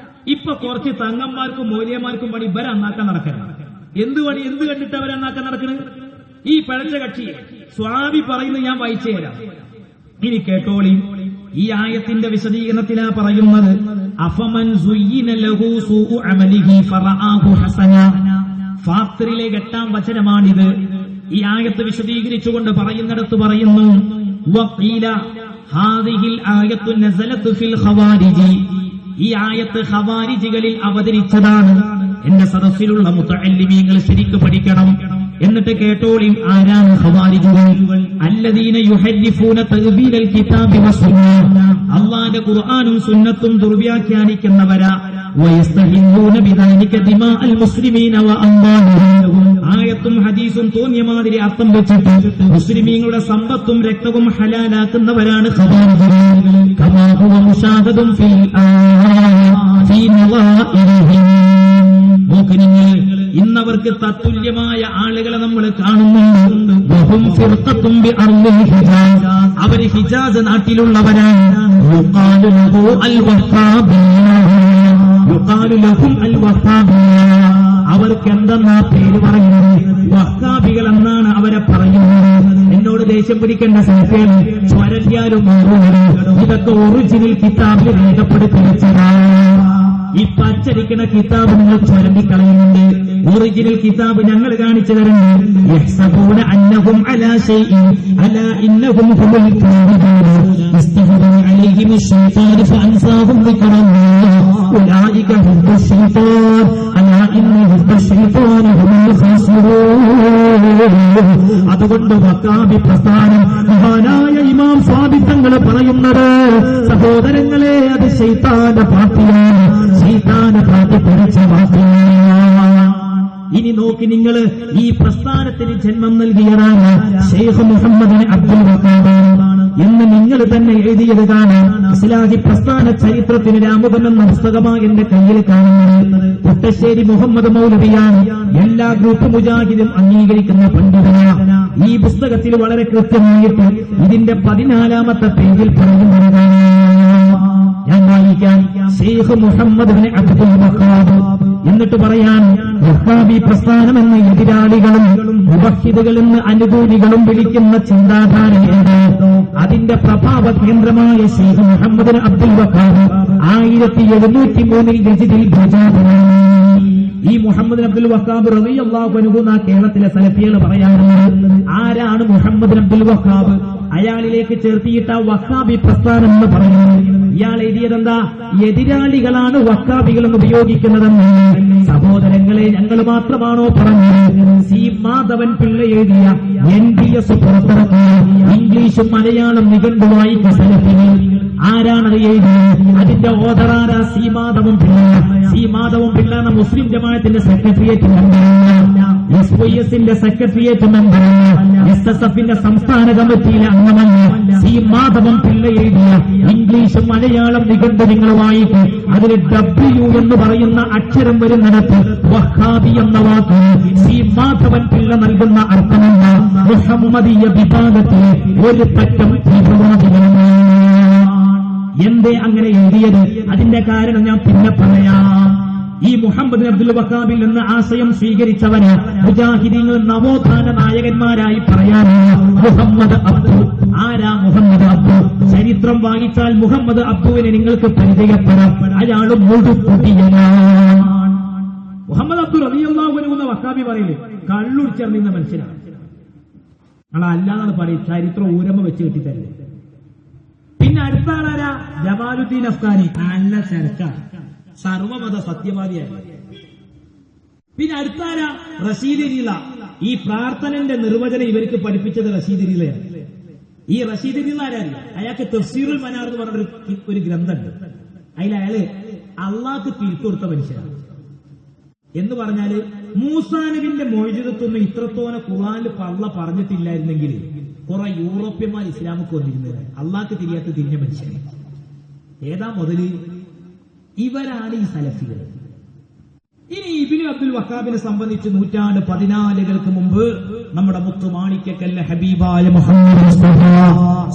ഇപ്പൊ കുറച്ച് തങ്ങന്മാർക്കും മൗലിയമാർക്കും പണി ഇവരെ അന്നാക്കാൻ നടക്കണം. എന്ത് പണി? എന്ത് കണ്ടിട്ട് അവരന്നാക്കാൻ നടക്കുന്നത്? ഈ പിഴച്ച കക്ഷി സ്വാമി പറയുന്നത് ഞാൻ വായിച്ചു തരാം, ഇനി കേട്ടോളി. ഈ ആയത്തിന്റെ വിശദീകരണത്തിലാ പറയുന്നത്, അഫമൻ സുയ്യിന ലഹു സൂഉ അമലിഹി ഫറആഹു ഹസന. ഫാത്തിറിലെ 8-ാം വചനമാണിത്. ഈ ആയത്ത് വിശദീകരിച്ചുകൊണ്ട് പറയുന്നിടത്ത് പറയുന്നു, വഖീല ഹാദിഹിൽ ആയത്തു നസലത്ത് ഫിൽ ഖവാരിജി. ഈ ആയത്ത് ഖവാരിജികളിൽ അവതരിച്ചതാണ്. എന്റെ സദസ്സിലുള്ള മുതഅല്ലിമീങ്ങൾ ശരിക്ക് പഠിക്കണം. എന്നിട്ട് കേട്ടോളി, ആരാണ് ഖവാരിജുകൾ? അല്ലദീന യുഹരിഫൂന തഅ്ബീലൽ കിതാബി വസ്സുന്ന. അല്ലാഹുവിന്റെ ഖുർആനും സുന്നത്തും ദുർവ്യാഖ്യാനിക്കുന്നവരാ. വയസ്തഹില്ലൂന ബിദാലിക ദിമാഅൽ മുസ്ലിമീന വഅംവാലഹും. ആയത്തും ഹദീസും തോന്നിയ മാതിരി അർത്ഥം വെച്ചിട്ട് മുസ്ലിമീങ്ങളുടെ സമ്പത്തും രക്തവും ഹലാലാക്കുന്നവരാണ് ഖവാരിജുകൾ. കമാ ഹുവ മുശാഹദുൻ ഫീ നളാഇരിഹിം. മോഹനിങ്ങൾ, ഇന്നവർക്ക് തത്തുല്യമായ ആളുകളെ നമ്മൾ കാണുന്നുണ്ട്. വഹും ഫിർഖത്തും ബിഅർളിൽ ഹിജാസ്. അവർ ഹിജാസ് നാട്ടിലുള്ളവരാണ്. യുഖാലു ലഹു അൽ വഹാബിയ്യ. യുഖാലു ലഹും അൽ വഹാബിയ്യ. അവർക്ക് എന്തെന്നാ പേര് പറയുന്നത്? വഹാബികൾ എന്നാണ് അവരെ പറയുന്നത്. എന്നോട് ദേഷ്യം പിടിക്കേണ്ട സംശയം, സ്വരല്യാലും ഇതൊക്കെ ഒറിജിനൽ കിതാബിൽ രേഖപ്പെടുത്തി വെച്ചതാണ്. ഈ പച്ചരിക്കുന്ന കിതാബ് നിങ്ങൾ ചുരണ്ടിക്കളയുന്നുണ്ട്. ഒറിജിനൽ കിതാബ് ഞങ്ങൾ കാണിച്ചു തരുന്നുണ്ട്. യഹ്സബൂന അന്നഹും അലാ ശൈഇൻ അലാ ഇന്നഹും ഹുമുൽ കാദിബൂൻ. ഇസ്തഹദ അലൈഹിം ശൈത്താൻ ഫഅൻസാഹും ദിക്റല്ലാഹ്. ഉലൈക ഹിസ്ബുശ് ശൈത്താൻ അലാ ഇന്ന ഹിസ്ബുശ് ശൈത്താൻ ഹുമുൽ ഖാസിറൂൻ. അതുകൊണ്ട് വഖാബി പ്രസ്ഥാനം മഹാനായ ഇമാം സാബിത്ത് തങ്ങൾ പറയുന്നത്, സഹോദരങ്ങളെ, അത് ശൈത്താന്റെ പാർട്ടിയാണ്. ശൈത്താനെ പാർട്ടി പഠിച്ച പാർട്ടിയാണ്. ഇനി നോക്കി നിങ്ങൾ, ഈ പ്രസ്ഥാനത്തിന് ജന്മം നൽകിയതാണ് ശൈഖ് മുഹമ്മദ് അബ്ദുൽ വഹാബ് എന്ന് നിങ്ങൾ തന്നെ എഴുതിയത് കാണാം. ഇസ്ലാഹി പ്രസ്ഥാന ചരിത്രത്തിന് രാമുഖം എന്ന പുസ്തകമാണ് എന്റെ കയ്യിൽ കാണുന്നത്. പുട്ടശ്ശേരി മുഹമ്മദ് മൗലവിയാണ്. എല്ലാ ഗ്രൂപ്പ് മുജാഹിദും അംഗീകരിക്കുന്ന പണ്ഡിതനാണ്. ഈ പുസ്തകത്തിൽ വളരെ കൃത്യമായിട്ട് ഇതിന്റെ 14-ാമത്തെ പേജിൽ പറയുന്നത് ഞാൻ വായിക്കാം. ശൈഖ് മുഹമ്മദ് അബ്ദുൽ വഹാബ് എന്നിട്ട് പറയാൻ, വഹാബി പ്രസ്ഥാനം എന്ന എതിരാളികളും മുവഹിദുകളെന്ന് അനുകൂലികളും വിളിക്കുന്ന ചിന്താധാരയാണ്. അതിന്റെ പ്രഭാവ കേന്ദ്രമായ ശൈഖ് മുഹമ്മദ് അബ്ദുൽ വഹാബ് 1703 ഗജിദിൽ ഭുജാതനാണ്. ഈ മുഹമ്മദ് അബ്ദുൽ വഹാബ് റളിയല്ലാഹു അൻഹു കേരളത്തിലെ സലഫികൾ പറയാറുണ്ട്. ആരാണ് മുഹമ്മദ് അബ്ദുൽ വഹാബ്? അയാളിലേക്ക് ചേർത്തിയിട്ട വഹാബി പ്രസ്ഥാനം എന്ന് പറയുന്നത്. ഇയാൾ എഴുതിയതെന്താ? എതിരാളികളാണ് വഹാബികൾ എന്ന് ഉപയോഗിക്കുന്നതെന്ന്. സഹോദരങ്ങളെ, ഞങ്ങൾ മാത്രമാണോ പറഞ്ഞത്? സി മാധവൻ പിള്ള എഴുതിയ NBS പുറത്തിറക്കിയ ഇംഗ്ലീഷും മലയാളം നിഘണ്ടുവായിക്ക സലഫികൾ ആരാണത് എഴുതിയത്? അതിന്റെ ഓദറാര സി മാധവൻ പിള്ള. സി മാധവൻ പിള്ള എന്ന മുസ്ലിം ജമാഅത്തിന്റെ സെക്രട്ടേറിയറ്റ് മെമ്പറല്ല, SYSന്റെ സെക്രട്ടേറിയറ്റ് മെമ്പറല്ല, SSFന്റെ സംസ്ഥാന കമ്മിറ്റിയിലെ അംഗമല്ല. സി മാധവൻ പിള്ള എഴുതിയ ഇംഗ്ലീഷും മലയാളം നിഘണ്ടു നിങ്ങൾ വായിക്കും. അതിൽ W എന്ന് പറയുന്ന അക്ഷരം വരുന്നിടത്ത് വഹാബി എന്ന വാക്ക് സി മാധവൻ പിള്ള നൽകുന്ന അർത്ഥമല്ല. മുഹമ്മദീയ വിഭാഗത്തിലെ ഒരു പറ്റം തീവ്രവാദികളാണ്. എന്തേ അങ്ങനെ എഴുതിയത്? അതിന്റെ കാരണം ഞാൻ പിന്നെ പറയാം. ഈ മുഹമ്മദ് അബ്ദുൽ വഹാബിൽ നിന്ന് ആശയം സ്വീകരിച്ചവന് മുജാഹിദീങ്ങൾ നവോത്ഥാന നായകന്മാരായി പറയാനാണ് മുഹമ്മദ് അബ്ദു. ആരാ മുഹമ്മദ് അബ്ദു? ചരിത്രം വായിച്ചാൽ മുഹമ്മദ് അബ്ദുവിനെ നിങ്ങൾക്ക് പരിചയപ്പെടാം. അയാൾ മുഴുക്കുട്ടിയനാണ്. മുഹമ്മദ് അബ്ദുൽ റളിയല്ലാഹു അൻഹു എന്ന വക്കാബി പറയില്ലേ, കള്ളുടിച്ചറിയുന്ന മനുഷ്യനാണ്. അല്ലാന്നാണ് പറയും, ചരിത്രം ഊരമ്മ വെച്ച് കെട്ടിത്തല്ലേ. പിന്നെ അടുത്ത ആളാരാ? ജമാലുദ്ദീൻ അഫ്ഗാനി. നല്ല ചരക്കാണ്, സർവമത സത്യവാദിയാണ്. പിന്നെ അടുത്താരാ? റഷീദ് രീള. ഈ പ്രാർത്ഥനന്റെ നിർവചനം ഇവർക്ക് പഠിപ്പിച്ചത് റഷീദ് രീളയാണ്. ഈ റഷീദ് രീള ആരാറില്ല? അയാൾക്ക് തഫ്സീറുൽ മനാർ എന്ന് പറഞ്ഞ ഒരു ഗ്രന്ഥമുണ്ട്. അയാള് അള്ളാഹ്ക്ക് തിരിച്ചുകൊടുത്ത മനുഷ്യനാണ്. എന്ന് പറഞ്ഞാല് മൂസാ നബിന്റെ മൊയ്ജിദത്തൊന്നും ഇത്രത്തോനെ ഖുർആനിൽ അള്ളാഹ് പറഞ്ഞിട്ടില്ലായിരുന്നെങ്കിൽ കുറെ യൂറോപ്യന്മാർ ഇസ്ലാമക്ക് വന്നിരുന്നത്. അള്ളാഹ്ക്ക് തിരിയാത്ത തിരിഞ്ഞ മനുഷ്യൻ ഏതാ മുതല്? ഇവരാണ് ഈ സലഫികൾ. ഇനി ഇബ്നു അബ്ദുൽ വഹാബിനെ സംബന്ധിച്ച് 14 മുമ്പ് നമ്മുടെ മുത്തു മാണിക്കക്കല്ല ഹബീബായ മുഹമ്മദ് മുസ്തഫ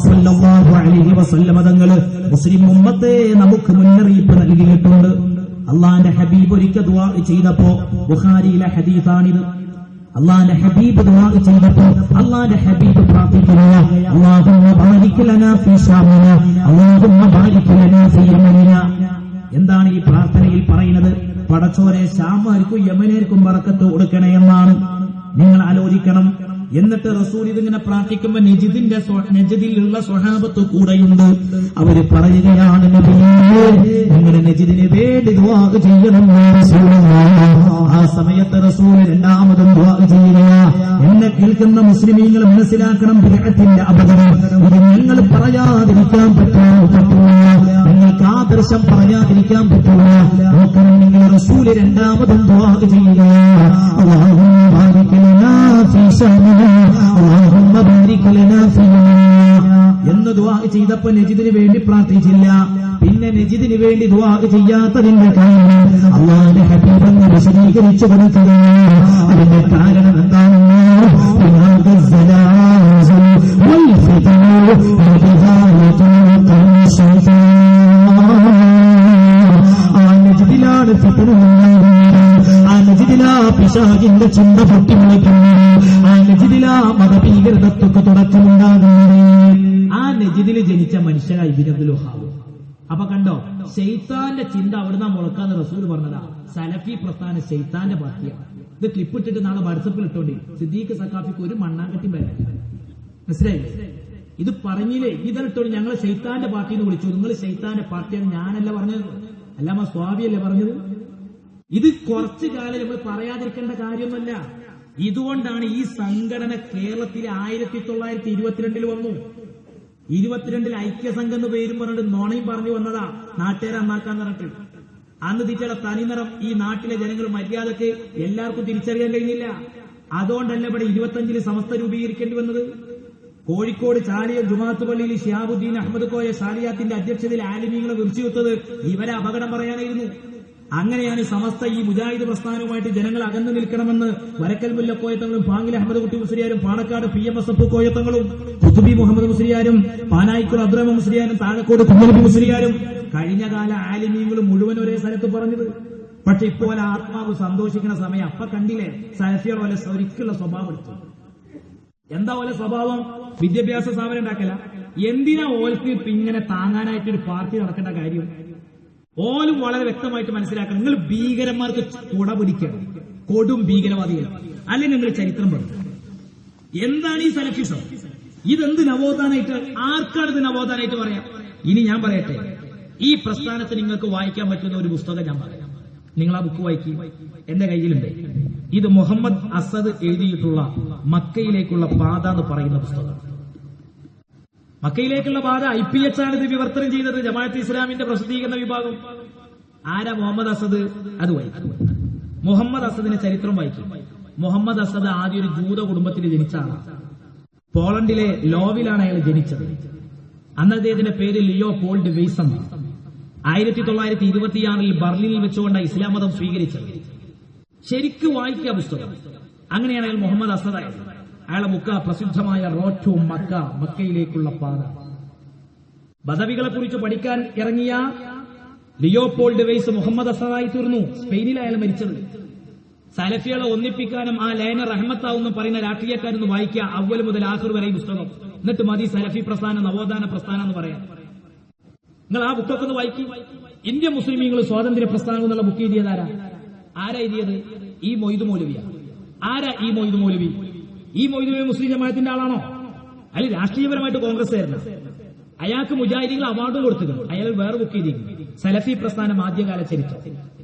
സല്ലല്ലാഹു അലൈഹി വസല്ലം തങ്ങൾ മുസ്ലിം ഉമ്മത്തെ നമുക്ക് മുന്നറിയിപ്പ് നൽകിയിട്ടുണ്ട്. അള്ളാന്റെ ഹബീബ് ഒരിക്കൽ ദുആ ചെയ്തപ്പോ, ബുഖാരിയിലെ ഹദീസാണിത്, അള്ളാന്റെ ഹബീബ് ദുആ ചെയ്തപ്പോ അള്ളാന്റെ ഹബീബ് പ്രാർത്ഥിക്കുക, അല്ലാഹുമ്മ ബാരിക് ലനാ ഫീ ശാമിനാ, അല്ലാഹുമ്മ ബാരിക് ലനാ ഫീ യമനിനാ. എന്താണ് ഈ പ്രാർത്ഥനയിൽ പറയുന്നത്? പടച്ചോനെ ശാമാർക്കും യമനേർക്കും ബറക്കത്ത് കൊടുക്കണേ എന്നാണ്. നിങ്ങൾ ആലോചിക്കണം. എന്നിട്ട് റസൂൽ ഇതിങ്ങനെ പ്രാർത്ഥിക്കുമ്പോ നജിദിലുള്ള സ്വഹാബത്ത് കൂടെയുണ്ട്. അവര് പറയുകയാണ്, നബിയേ നിങ്ങളുടെ നജിദിന് വേണ്ടി ദുആ ചെയ്യണം. ആ സമയത്ത് റസൂൽ രണ്ടാമതും ദുആ ചെയ്യുക. എന്നെ കേൾക്കുന്ന മുസ്ലിമീങ്ങൾ മനസ്സിലാക്കണം, ബിദ്അത്തിന്റെ അപകടം ഇത് ഞങ്ങൾ പറയാതിരിക്കാൻ പറ്റില്ല. നിങ്ങൾക്ക് ആദർശം പറയാതിരിക്കാൻ പറ്റില്ല. നോക്കണം, നിങ്ങൾ റസൂൽ രണ്ടാമതും ദുആ ചെയ്യുക. അല്ലാഹുമ്മ ബാരിക് ലനാ ഫീ ശഅനിനാ, അല്ലാഹുമ്മ ബാരിക് ലനാ ഫീ യമനിനാ എന്ന് ദുആ ചെയ്തപ്പോ നജിദിന് വേണ്ടി പ്രാർത്ഥിച്ചില്ല. പിന്നെ നജിദിന് വേണ്ടി ദുആ ചെയ്യാത്തതിന്റെ കാരണം അല്ലാഹുവിന്റെ ഹബീബ് എന്ന് വിശദീകരിച്ചു കൊടുക്കുകയാണ്. അതിന്റെ കാരണം എന്താണെന്ന് നജിദിലാണ് ആ നജിദിലാ പിശാചിന്റെ ചിന്ത പൊട്ടിമുളയ്ക്കുന്നത്, ആ നജിദിലാ മതഭീകരതത്വക്ക് തുടക്കമുണ്ടാകുന്നത്. ആ നജിദില് ജനിച്ച മനുഷ്യരായി ഇബ്നു അബ്ദുൽ വഹാബ്. അപ്പൊ കണ്ടോ, ശൈത്താന്റെ ചിന്ത അവിടുന്ന് മുളക്കാന്ന് റസൂൽ പറഞ്ഞതാ. സലഫി പ്രസ്ഥാനം ശൈത്താന്റെ പാർട്ടിയാണ്. ഇത് ക്ലിപ്പിട്ടിട്ട് നാളെ വാട്സപ്പിൽ ഇട്ടോണ്ടി സിദ്ദീഖ് സഖാഫിക്ക് ഒരു മണ്ണാങ്കട്ടി വരാൻ. മനസ്സിലായില്ലേ? ഇത് പറഞ്ഞില്ലേ, ഇതിലിട്ടോളി ഞങ്ങൾ ശൈത്താന്റെ പാർട്ടി എന്ന് വിളിച്ചു. നിങ്ങൾ ശൈത്താന്റെ പാർട്ടിയാണ് ഞാനല്ല പറഞ്ഞത്, അല്ലാമ സ്വാബിയല്ലേ പറഞ്ഞത്. ഇത് കുറച്ചു കാലം നമ്മൾ പറയാതിരിക്കേണ്ട കാര്യമല്ല. ഇതുകൊണ്ടാണ് ഈ സംഘടന കേരളത്തിലെ 1922 വന്നു. 22 ഐക്യസംഘം എന്ന് പേരും പറഞ്ഞിട്ട് നോണയും പറഞ്ഞു വന്നതാ, നാട്ടുകാരെ നന്നാക്കാൻ പറഞ്ഞിട്ട്. അന്ന് തിരിച്ചുള്ള തനിനിറം ഈ നാട്ടിലെ ജനങ്ങൾ മര്യാദക്ക് എല്ലാവർക്കും തിരിച്ചറിയാൻ കഴിഞ്ഞില്ല. അതുകൊണ്ടല്ല ഇവിടെ 25 സമസ്ത രൂപീകരിക്കേണ്ടി വന്നത്. കോഴിക്കോട് ചാലിയ ജുമാഅത്ത് പള്ളിയിൽ ഷിഹാബുദ്ദീൻ അഹമ്മദ് കോയ ഷാലിയാത്തിന്റെ അധ്യക്ഷതയിൽ ആലിമീങ്ങളെ വിളിച്ചുവെത്തത് ഇവരെ അപകടം പറയാനായിരുന്നു. അങ്ങനെയാണ് സമസ്ത ഈ മുജാഹിദ് പ്രസ്ഥാനവുമായിട്ട് ജനങ്ങൾ അകന്നു നിൽക്കണമെന്ന് വരക്കൽ മുല്ല കോയത്തങ്ങളും പാങ്ങിൽ അഹമ്മദ് കുട്ടി മുസ്ലിയാരും പാണക്കാട് PMSF കോയത്തങ്ങളും കുത്തുബി മുഹമ്മദ് മുസ്ലിയാരും പാനായിക്കുൾ അബ്ദുറഹ്മാൻ മുസ്ലിയാരും താഴക്കോട് കുഞ്ഞലബി മുസ്ലിയാരും കഴിഞ്ഞകാല ആലിമീങ്ങളും മുഴുവൻ ഒരേ സ്ഥലത്ത് പറഞ്ഞത്. പക്ഷെ ഇപ്പോൾ ആത്മാവ് സന്തോഷിക്കുന്ന സമയം അപ്പൊ കണ്ടില്ലേ സലഫികൾ പോലെ ഒരിക്കലുള്ള സ്വഭാവം എടുത്തു. എന്താ പോലെ സ്വഭാവം? വിദ്യാഭ്യാസ സ്ഥാപനം ഉണ്ടാക്കല. എന്തിനാ ഓൽക്ക് ഇങ്ങനെ താങ്ങാനായിട്ടൊരു പാർട്ടി നടക്കേണ്ട കാര്യം? ഓലും വളരെ വ്യക്തമായിട്ട് മനസ്സിലാക്കണം. നിങ്ങൾ ഭീകരന്മാർക്ക് കുട പിടിക്കണം, കൊടും ഭീകരവാദികൾ, അല്ലെങ്കിൽ നിങ്ങൾ ചരിത്രം പറഞ്ഞു. എന്താണ് ഈ സലഫിസം? ഇതെന്ത് നവോത്ഥാനായിട്ട്? ആർക്കാണ് ഇത് നവോത്ഥാനായിട്ട് പറയാം? ഇനി ഞാൻ പറയട്ടെ, ഈ പ്രസ്ഥാനത്ത് നിങ്ങൾക്ക് വായിക്കാൻ പറ്റുന്ന ഒരു പുസ്തകം ഞാൻ പറയാം. നിങ്ങൾ ആ ബുക്ക് വായിക്കും, എന്റെ കയ്യിലുണ്ട്. ഇത് മുഹമ്മദ് അസദ് എഴുതിയിട്ടുള്ള മക്കയിലേക്കുള്ള പാത എന്ന് പറയുന്ന പുസ്തകം. മക്കയിലേക്കുള്ള പാത IPH ആണ് ഇത് വിവർത്തനം ചെയ്തത്, ജമാഅത്ത് ഇസ്ലാമിന്റെ പ്രസിദ്ധീകരണ വിഭാഗം. ആരാ മുഹമ്മദ് അസദ്? അത് വായിക്കും. മുഹമ്മദ് അസദിന്റെ ചരിത്രം വായിക്കും. മുഹമ്മദ് അസദ് ആദ്യം ഒരു ജൂത കുടുംബത്തിൽ ജനിച്ച ആളാണ്. പോളണ്ടിലെ ലോവിലാണ് അയാൾ ജനിച്ചത്. അന്ന് അദ്ദേഹത്തിന്റെ പേര് ലിയോ പോൾഡ് വെയ്സ് എന്നാണ്. 1926 ബർലിനിൽ വെച്ചുകൊണ്ടാണ് ഇസ്ലാം മതം സ്വീകരിച്ചത്. ശരിക്ക് വായിക്കുക പുസ്തകം. അങ്ങനെയാണ് അയാൾ മുഹമ്മദ് അസദായത്. അയാളെ ബുക്ക് പ്രസിദ്ധമായ റോഡ് ടു മക്ക, മക്കയിലേക്കുള്ള പാത. ബദവികളെ കുറിച്ച് പഠിക്കാൻ ഇറങ്ങിയ ലിയോപോൾഡ് വെയ്സ് മുഹമ്മദ് അസദായി തീർന്നു. സ്പെയിനിൽ അയാൾ മരിച്ചത്. സലഫികളെ ഒന്നിപ്പിക്കാനും ആ ലയന റഹ്മത്താവെന്ന് പറയുന്ന രാഷ്ട്രീയക്കാരൊന്ന് വായിക്കുക, അവ്വൽ മുതൽ ആഖിർ വരെ ഈ പുസ്തകം. എന്നിട്ട് മതി സലഫി പ്രസ്ഥാനം നവോത്ഥാന പ്രസ്ഥാനം എന്ന് പറയാം. നിങ്ങൾ ആ ബുക്കൊക്കെ ഒന്ന് വായിക്കും. ഇന്ത്യൻ മുസ്ലിമീങ്ങൾ സ്വാതന്ത്ര്യ പ്രസ്ഥാനം എന്നുള്ള ബുക്ക് എഴുതിയതാരാ? ആരാ എഴുതിയത്? ഈ മൊയ്തു മൗലവിയാണ്. ആരാ ഈ മൊയ്തു മൗലവി? ഈ മൊയ്തു മൗലവി മുസ്ലിം ജമാഅത്തിന്റെ ആളാണോ? അല്ല, രാഷ്ട്രീയപരമായിട്ട് കോൺഗ്രസ്സുകാരനാ. അയാൾക്ക് മുജാഹിദീങ്ങൾ അവാർഡ് കൊടുത്തിട്ടുണ്ട്. അയാൾ വേറെ ബുക്ക് ചെയ്തിരിക്കുന്നു, സലഫി പ്രസ്ഥാനം ആദ്യകാല ചരിത്രം.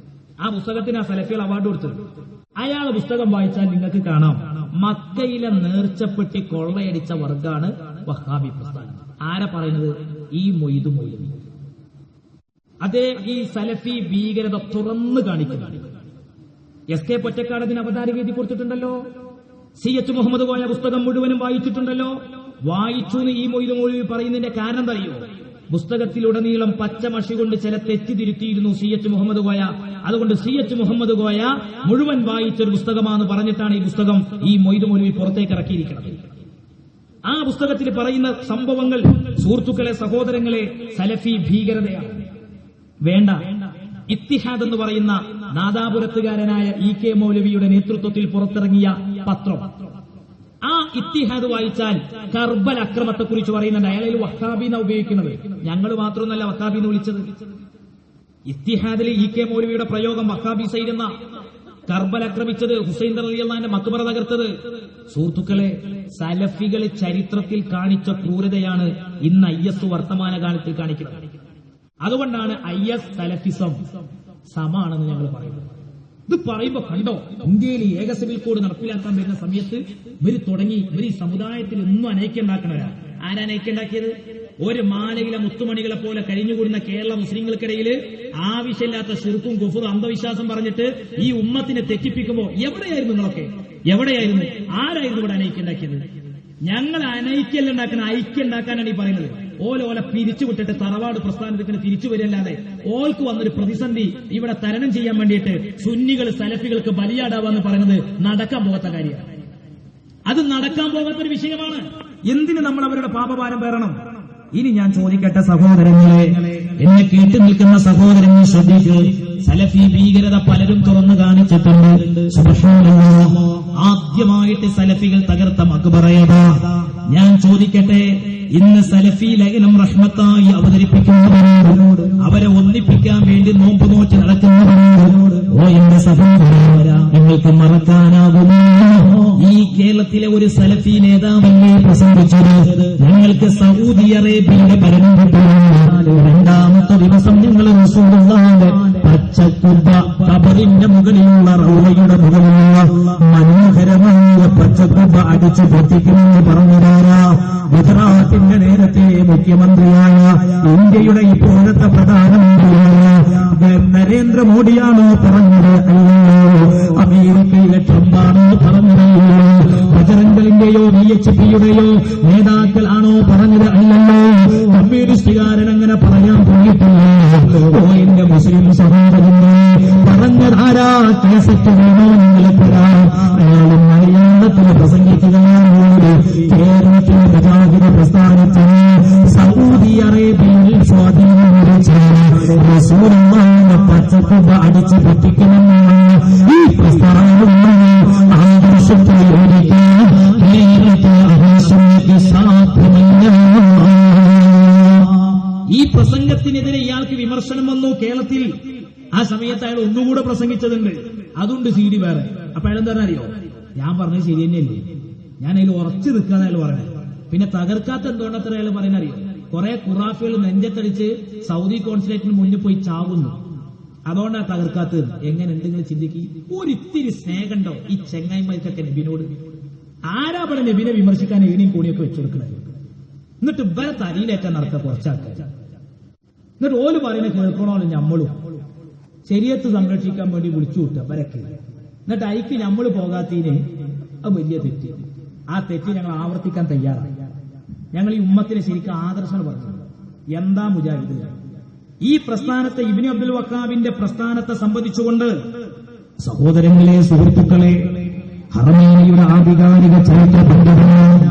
ആ പുസ്തകത്തിന് ആ സലഫികൾ അവാർഡ് കൊടുത്തിട്ടുണ്ട്. അയാളെ പുസ്തകം വായിച്ചാൽ നിങ്ങൾക്ക് കാണാം, മക്കയിലെ നേർച്ചപ്പെട്ടി കൊള്ളയടിച്ച വർഗാണ് വഹാബി പ്രസ്ഥാനം. ആരാ പറയുന്നത്? ഈ മൊയ്തു മൗലവി. അതേ ഈ സലഫി ഭീകരത തുറന്നു കാണിക്കുന്നത്. എസ് കെ പൊറ്റക്കാട് അതിന് അവതാരിക എഴുതി കൊടുത്തിട്ടുണ്ടല്ലോ. CH മുഹമ്മദ് കോയ പുസ്തകം മുഴുവനും വായിച്ചിട്ടുണ്ടല്ലോ. വായിച്ചു ഈ മൊയ്തു മൗലവി പറയുന്നതിന്റെ കാരണം എന്താ അറിയോ? പുസ്തകത്തിലുടനീളം പച്ചമഷി കൊണ്ട് ചില തെറ്റിതിരുത്തിയിരുന്നു CH മുഹമ്മദ് കോയ. അതുകൊണ്ട് CH മുഹമ്മദ് കോയ മുഴുവൻ വായിച്ചൊരു പുസ്തകമാണെന്ന് പറഞ്ഞിട്ടാണ് ഈ പുസ്തകം ഈ മൊയ്തു മൗലവി പുറത്തേക്ക് ഇറക്കിയിരിക്കുന്നത്. ആ പുസ്തകത്തിൽ പറയുന്ന സംഭവങ്ങൾ, സുഹൃത്തുക്കളെ, സഹോദരങ്ങളെ, സലഫി ഭീകരതയാണ്. വേണ്ട. ഇത്തിഹാദ് എന്ന് പറയുന്ന നാദാപുരത്തുകാരനായ EK മൗലവിയുടെ നേതൃത്വത്തിൽ പുറത്തിറങ്ങിയ പത്രം, ആ ഇത്തിഹാദ് വായിച്ചാൽ കർബൽ അക്രമത്തെക്കുറിച്ച് പറയുന്നുണ്ട്. അയാളിൽ വഹാബിന ഉപയോഗിക്കുന്നത്. ഞങ്ങൾ മാത്രമൊന്നല്ല വഹാബിന്ന് വിളിച്ചത്. ഇത്തിഹാദിൽ EK മൗലവിയുടെ പ്രയോഗം വഹാബി സൈരെന്ന. കർബൽ ആക്രമിച്ചത്, ഹുസൈൻ റളിയല്ലാഹുവിന്റെ മക്ബറ തകർത്തത്. സുഹൃത്തുക്കളെ, സലഫികൾ ചരിത്രത്തിൽ കാണിച്ച ക്രൂരതയാണ് ഇന്ന് IS വർത്തമാനകാലത്തിൽ കാണിക്കുന്നത്. അതുകൊണ്ടാണ് IS സലഫിസം സമാണെന്ന് ഞങ്ങൾ പറയുന്നത്. ഇത് പറയുമ്പോ കണ്ടോ, ഇന്ത്യയിൽ ഏക സിവിൽ കോഡ് നടപ്പിലാക്കാൻ വരുന്ന സമയത്ത് ഇവർ ഈ സമുദായത്തിൽ ഒന്നും അനൈക്യണ്ടാക്കണവരാ. ആരനൈക്യണ്ടാക്കിയത്? ഒരു മാലയിലെ മുത്തുമണികളെ പോലെ കഴിഞ്ഞുകൂടുന്ന കേരള മുസ്ലിങ്ങൾക്കിടയിൽ ആവശ്യമില്ലാത്ത ശിർക്കും കുഫറും അന്ധവിശ്വാസം പറഞ്ഞിട്ട് ഈ ഉമ്മത്തിനെ തെറ്റിപ്പിക്കുമ്പോ എവിടെയായിരുന്നു നിങ്ങളൊക്കെ? എവിടെയായിരുന്നു? ആരായിരുന്നു ഇവിടെ അനൈക്യണ്ടാക്കിയത്? ഞങ്ങൾ അനൈക്യല്ല ഉണ്ടാക്കുന്ന, ഐക്യം ഉണ്ടാക്കാനാണ് ഈ പറയുന്നത്. ഓല പിരിച്ചുവിട്ടിട്ട് തറവാട് പ്രസ്ഥാനത്തിന് തിരിച്ചു വരില്ലാതെ ഓൾക്ക് വന്നൊരു പ്രതിസന്ധി ഇവിടെ തരണം ചെയ്യാൻ വേണ്ടിയിട്ട് സുന്നികൾ സലഫികൾക്ക് ബലിയാടാവാന്ന് പറയുന്നത് നടക്കാൻ പോകാത്ത കാര്യമാണ്. അത് നടക്കാൻ പോകാത്തൊരു വിഷയമാണ്. എന്തിന് നമ്മൾ അവരുടെ പാപഭാരം പേറണം? ഇനി ഞാൻ ചോദിക്കട്ടെ സഹോദരങ്ങളെ, എന്നെ കേട്ടു നിൽക്കുന്ന സഹോദരങ്ങൾ ശ്രദ്ധിക്കൂ. സലഫി ഭീകരത പലരും തുറന്നു കാണിച്ചിട്ടുണ്ട്. സുബ്ഹാനല്ലാഹ്, ആദ്യമായിട്ട് സലഫികൾ തകർത്ത മക്ബറയതാ. ഞാൻ ചോദിക്കട്ടെ, ഇന്ന് സലഫി ലയനം റഹ്മത്തായി അവതരിപ്പിക്കുന്നവരോട്, അവരെ ഒന്നിപ്പിക്കാൻ വേണ്ടി നോമ്പ് നോറ്റ് നടക്കുന്നവരോട്, ഓ എന്റെ സഹോദരന്മാരാ, നിങ്ങൾക്ക് മറക്കാനാകുമോ ഈ കേരളത്തിലെ ഒരു സലഫി നേതാവല്ലേ പ്രസംഗിച്ചത്? ഞങ്ങൾക്ക് സൗദി അറേബ്യയുടെ ഭരണം കിട്ടുന്നു. രണ്ടാമത്തെ ദിവസം ഞങ്ങൾ റസൂലുള്ളാഹിന്റെ പച്ചക്കുബ്ബ, ഖബറിന്റെ മുകളിലുള്ള റൗളയുടെ മുകളിലുള്ള മനോഹരമായ പച്ചക്കുബ്ബ അടിച്ചു പൊട്ടിക്കുമെന്ന് പറഞ്ഞതാരാ? ഗുജറാത്തിന്റെ നേരത്തെ മുഖ്യമന്ത്രിയായ, ഇന്ത്യയുടെ ഇപ്പോഴത്തെ പ്രധാനമന്ത്രിയായ നരേന്ദ്രമോദിയാണോ പറഞ്ഞത്? അല്ലയോ. അമേരിക്കയിലെ ട്രംപാണോ പറഞ്ഞത്? ബജറംഗളിന്റെയോ VHPയുടെയോ നേതാക്കൾ ആണോ പറഞ്ഞത്? അല്ലല്ലോ. കമ്മ്യൂണിസ്റ്റുകാരൻ അങ്ങനെ പറയാൻ പോയിട്ടില്ല. ഓ എന്റെ മുസ്ലിം സഹോദരനെ, പറഞ്ഞതാരാ? കേസറ്റ് വേണോ നിങ്ങൾ തരാം. അയാളും മലയാളത്തിൽ പ്രസംഗിക്കുകയാണ്. കേരളത്തിലെ മുജാഹിദ പ്രസ്ഥാനത്തിന് സൗദി അറേബ്യയിൽ സ്വാധീനം റസൂലുള്ളാഹിന്റെ പച്ചക്കുബ്ബ അടിച്ചു പൊട്ടിക്കണമെന്നാണ് ഈ പ്രസ്ഥാനം ആദർശത്തിൽ ഈ പ്രസംഗത്തിനെതിരെ ഇയാൾക്ക് വിമർശനം വന്നു കേരളത്തിൽ. ആ സമയത്ത് അയാൾ ഒന്നുകൂടെ പ്രസംഗിച്ചതുണ്ട്. അതുകൊണ്ട് CD വേറെ. അപ്പൊ അയാൾ എന്താ അറിയോ? ഞാൻ പറഞ്ഞത് ശരി തന്നെയല്ലേ, ഞാൻ അതിൽ ഉറച്ചു നിൽക്കാന്ന് അയാൾ പറഞ്ഞത്. പിന്നെ തകർക്കാത്ത എന്തുകൊണ്ടത്ര അയാൾ പറയുന്നറിയോ? കുറെ ഖുറാഫികൾ നെഞ്ചത്തടിച്ച് സൗദി കോൺസുലേറ്റിന് മുന്നിൽ പോയി ചാവുന്നു. അതുകൊണ്ടാണ് തകർക്കാത്തത്. എങ്ങനെ എന്തെങ്കിലും ചിന്തിക്കി? ഒരിത്തിരി സ്നേഹമുണ്ടോ ഈ ചെങ്ങായിമാർക്കൊക്കെ നബിനോട്? ആരാ ഇവിടെ നബിനെ വിമർശിക്കാൻ ഏണിയും കൂടിയൊക്കെ വെച്ചുകൊടുക്കുന്നത്? എന്നിട്ട് ഇവരെ തലയിലേറ്റാൻ നടക്കുക കുറച്ചാൾക്കാർ. എന്നിട്ട് ഓല് പറയുന്ന കേൾക്കണോലും നമ്മളും ശരീഅത്ത് സംരക്ഷിക്കാൻ വേണ്ടി വിളിച്ചു വിട്ടുക ഇവരൊക്കെ. എന്നിട്ട് അയക്ക് നമ്മൾ പോകാത്തതിന് അത് വലിയ തെറ്റ്. ആ തെറ്റ് ഞങ്ങൾ ആവർത്തിക്കാൻ തയ്യാറായി. ഞങ്ങൾ ഈ ഉമ്മത്തിനെ ശരിക്കും ആദർശം പറഞ്ഞു. എന്താ മുജാഹിദ്? ഈ പ്രസ്ഥാനത്തെ ഇബ്നു അബ്ദുൽ വഖാബിന്റെ പ്രസ്ഥാനത്തെ സംബന്ധിച്ചുകൊണ്ട് സഹോദരങ്ങളെ, സുഹൃത്തുക്കളെ, ഹറമൈനിയുടെ ആധികാരിക ചരിത്ര പണ്ഡിതനാണ്.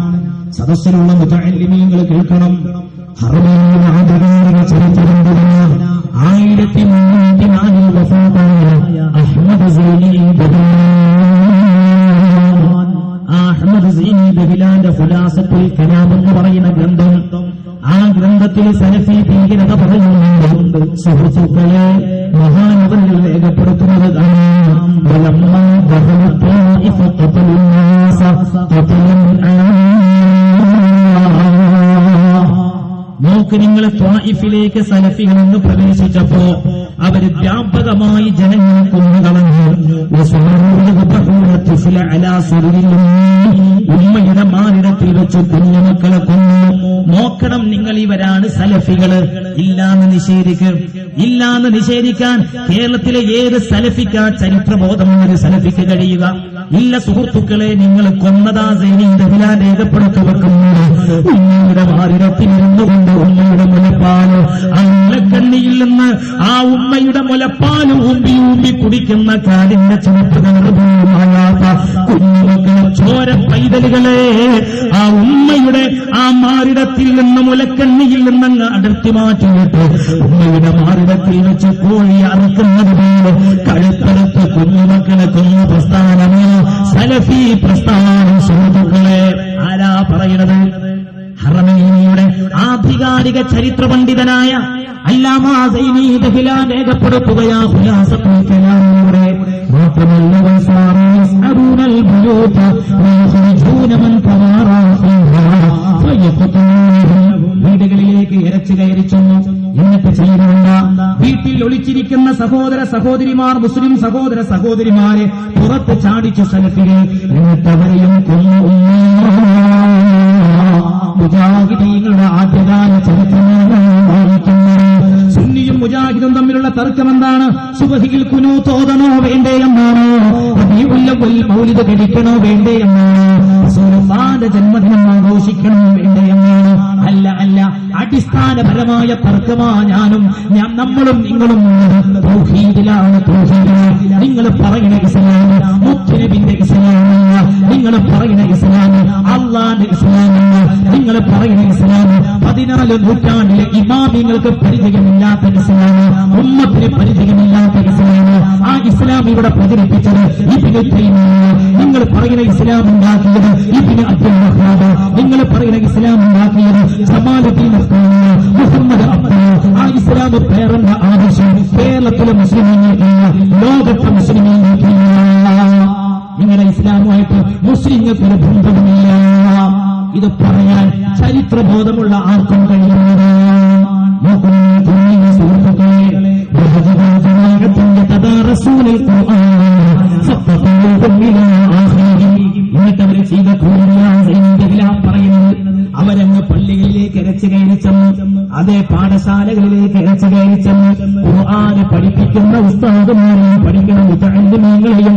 സദസ്സിലുള്ള മുതഅല്ലിമീങ്ങൾ കേൾക്കണം. ഹറമൈനിയുടെ ആധികാരിക ചരിത്ര പണ്ഡിതനാണ്. 1304 വഫാത്തായ അഹ്മദ് സൈനി അഹ്മദ് സൈനി ബഹിലാന്റെ ഖുലാസത്തുൽ കലാം എന്ന് പറയുന്ന ഗ്രന്ഥം. ആ ഗ്രന്ഥത്തിൽ സലഫി ഭീകരത പറയുന്നുണ്ട്. സുഹൃത്തുക്കളെ, മഹാനവറുകൾ രേഖപ്പെടുത്തുന്നത് കാണാം. നോക്ക്, നിങ്ങൾ ത്വായിഫിലേക്ക് സലഫികൾ എന്ന് പ്രവേശിച്ചപ്പോ അവര് വ്യാപകമായി ജനങ്ങളെ കൊന്നുകളഞ്ഞു. ഉമ്മയുടെ മാറിടത്തിൽ വെച്ച് കുഞ്ഞുമക്കളെ കൊന്നു. നോക്കണം, നിങ്ങൾ ഇവരാണ് സലഫികള്. ഇല്ലാന്ന് നിഷേധിക്കാൻ കേരളത്തിലെ ഏത് സലഫിക്കാ ചരിത്രബോധമുള്ളൊരു സലഫിക്ക് കഴിയുക? ഇല്ല സുഹൃത്തുക്കളെ, നിങ്ങൾ കൊന്നതാ സൈനികൻ രേഖപ്പെടുത്തി വെക്കുന്നു. ഉമ്മയുടെ മാറിടത്തിലിരുന്നുകൊണ്ട് ഉമ്മയുടെ മുലപ്പാല് അമ്മക്കണ്ണിയിൽ നിന്ന് ആ ഉമ്മയുടെ മുലപ്പാല് ഊമ്പി ഊമ്പി കുടിക്കുന്ന കാലിന്റെ ചുമട്ടുകളാത്ത കുഞ്ഞുമക്കളെ, ചോര പൈതലുകളെ, ആ ഉമ്മയുടെ ആ മാറിടത്തിൽ നിന്ന് മുലക്കണ്ണിയിൽ നിന്നങ്ങ് അടർത്തി മാറ്റിയിട്ട് ഉമ്മയുടെ മാറിടത്തിൽ വെച്ച് കോഴി അറുക്കുന്നത് പോലെ കഴുത്തറുത്ത് കുഞ്ഞുമക്കളെ കൊന്ന പ്രസ്ഥാനമോ സലഫി പ്രസ്ഥാനം. സുഹൃത്തുക്കളെ, ആരാ പറയുന്നത്? ഹറമൈനിയുടെ ആധികാരിക ചരിത്ര പണ്ഡിതനായ അല്ലാമ സൈനി ദഹ്ലാൻ രേഖപ്പെടുത്തുകയാ ഖുലാസത്തുൽ കലാമിലൂടെ. മാത്രമല്ല വൻസാറൂനൽ ബുയൂത വയഖ്റുജൂന മൻ തവാറാ ഫീഹാ ഫയഖ്തുലൂഹും. വീടുകളിലേക്ക് ഇരച്ചു കയറി ചെന്നു. എന്നിട്ട് ചെയ്യുന്നുണ്ട, വീട്ടിൽ ഒളിച്ചിരിക്കുന്ന സഹോദര സഹോദരിമാർ, മുസ്ലിം സഹോദര സഹോദരിമാരെ പുറത്ത് ചാടിച്ചു സലഫികൾ. എന്നിട്ട് അവരെയും കൊന്നു. മുജാഹിദീങ്ങളുടെ ആദ്യകാല ചരിത്രമാണ് വായിക്കുന്നത്. സുന്നിയും മുജാഹിദും തമ്മിലുള്ള തർക്കം എന്താണ്? സുബഹിയിൽ കുനൂത്ത് ഓതണോ വേണ്ടേ എന്നാണ്. റബീഉൽ അവ്വൽ മൗലിദ് കഴിക്കണോ വേണ്ടേ എന്നാണ്. റസൂലുള്ളാഹിന്റെ ജന്മദിനം ആഘോഷിക്കണോ വേണ്ടേ എന്നാണ്. അല്ല, അടിസ്ഥാനപരമായ തർക്കമാ നമ്മളും നിങ്ങളും തൗഹീദിലാണ്. നിങ്ങൾ പറയുന്ന ഇസ്ലാം മുത്തുനബിന്റെ ഇസ്ലാമല്ല. നിങ്ങൾ പറയുന്ന ഇസ്ലാം അള്ളാന്റെ ഇസ്ലാമല്ല. നിങ്ങൾ പറയുന്ന ഇസ്ലാം 14 നൂറ്റാണ്ടിലെ ഇമാമിങ്ങൾക്ക് പരിചയമില്ലാത്ത ഇസ്ലാം, ഉമ്മത്തിന് പരിചയമില്ലാത്ത ഇസ്ലാം. ആ ഇസ്ലാം ഇവിടെ പ്രചരിപ്പിച്ചത് ഇബ്നു തൈമിയ്യ. നിങ്ങൾ പറയുന്ന ഇസ്ലാം ഉണ്ടാക്കിയത് ഇബ്നു അബ്ദുൽ വഹ്ഹാബ്. നിങ്ങൾ പറയുന്ന ഇസ്ലാം ഉണ്ടാക്കിയത് ജമാലുദ്ദീൻ അഫ്ഗാനി, മുഹമ്മദ് അബ്ദുൽ. ആ ഇസ്ലാം പേരെന്ന ആവശ്യം കേരളത്തിലെ മുസ്ലിമീങ്ങൾക്കില്ല, ലോകത്തെ മുസ്ലിമീങ്ങൾക്കില്ല. നിങ്ങളുടെ ഇസ്ലാമുമായിട്ട് മുസ്ലിങ്ങൾക്കൊരു ബന്ധവുമില്ല. ഇത് പറയാൻ ചരിത്രബോധമുള്ള ആർക്കും കഴിയുന്നത്. സുഹൃത്തുക്കളെ, എന്നിട്ടവരെ ചെയ്ത പറയുന്നത്, അവരങ്ങ് പള്ളികളിലേക്ക് ഇരച്ചു കയറി ചെന്നു. അതേ പാഠശാലകളിലേക്ക് ഇരച്ചു കയറി ചെന്നു. ഖുർആന് പഠിപ്പിക്കുന്ന ഉസ്താദുമാരെയും പഠിക്കുന്ന മുതഅല്ലിമീങ്ങളെയും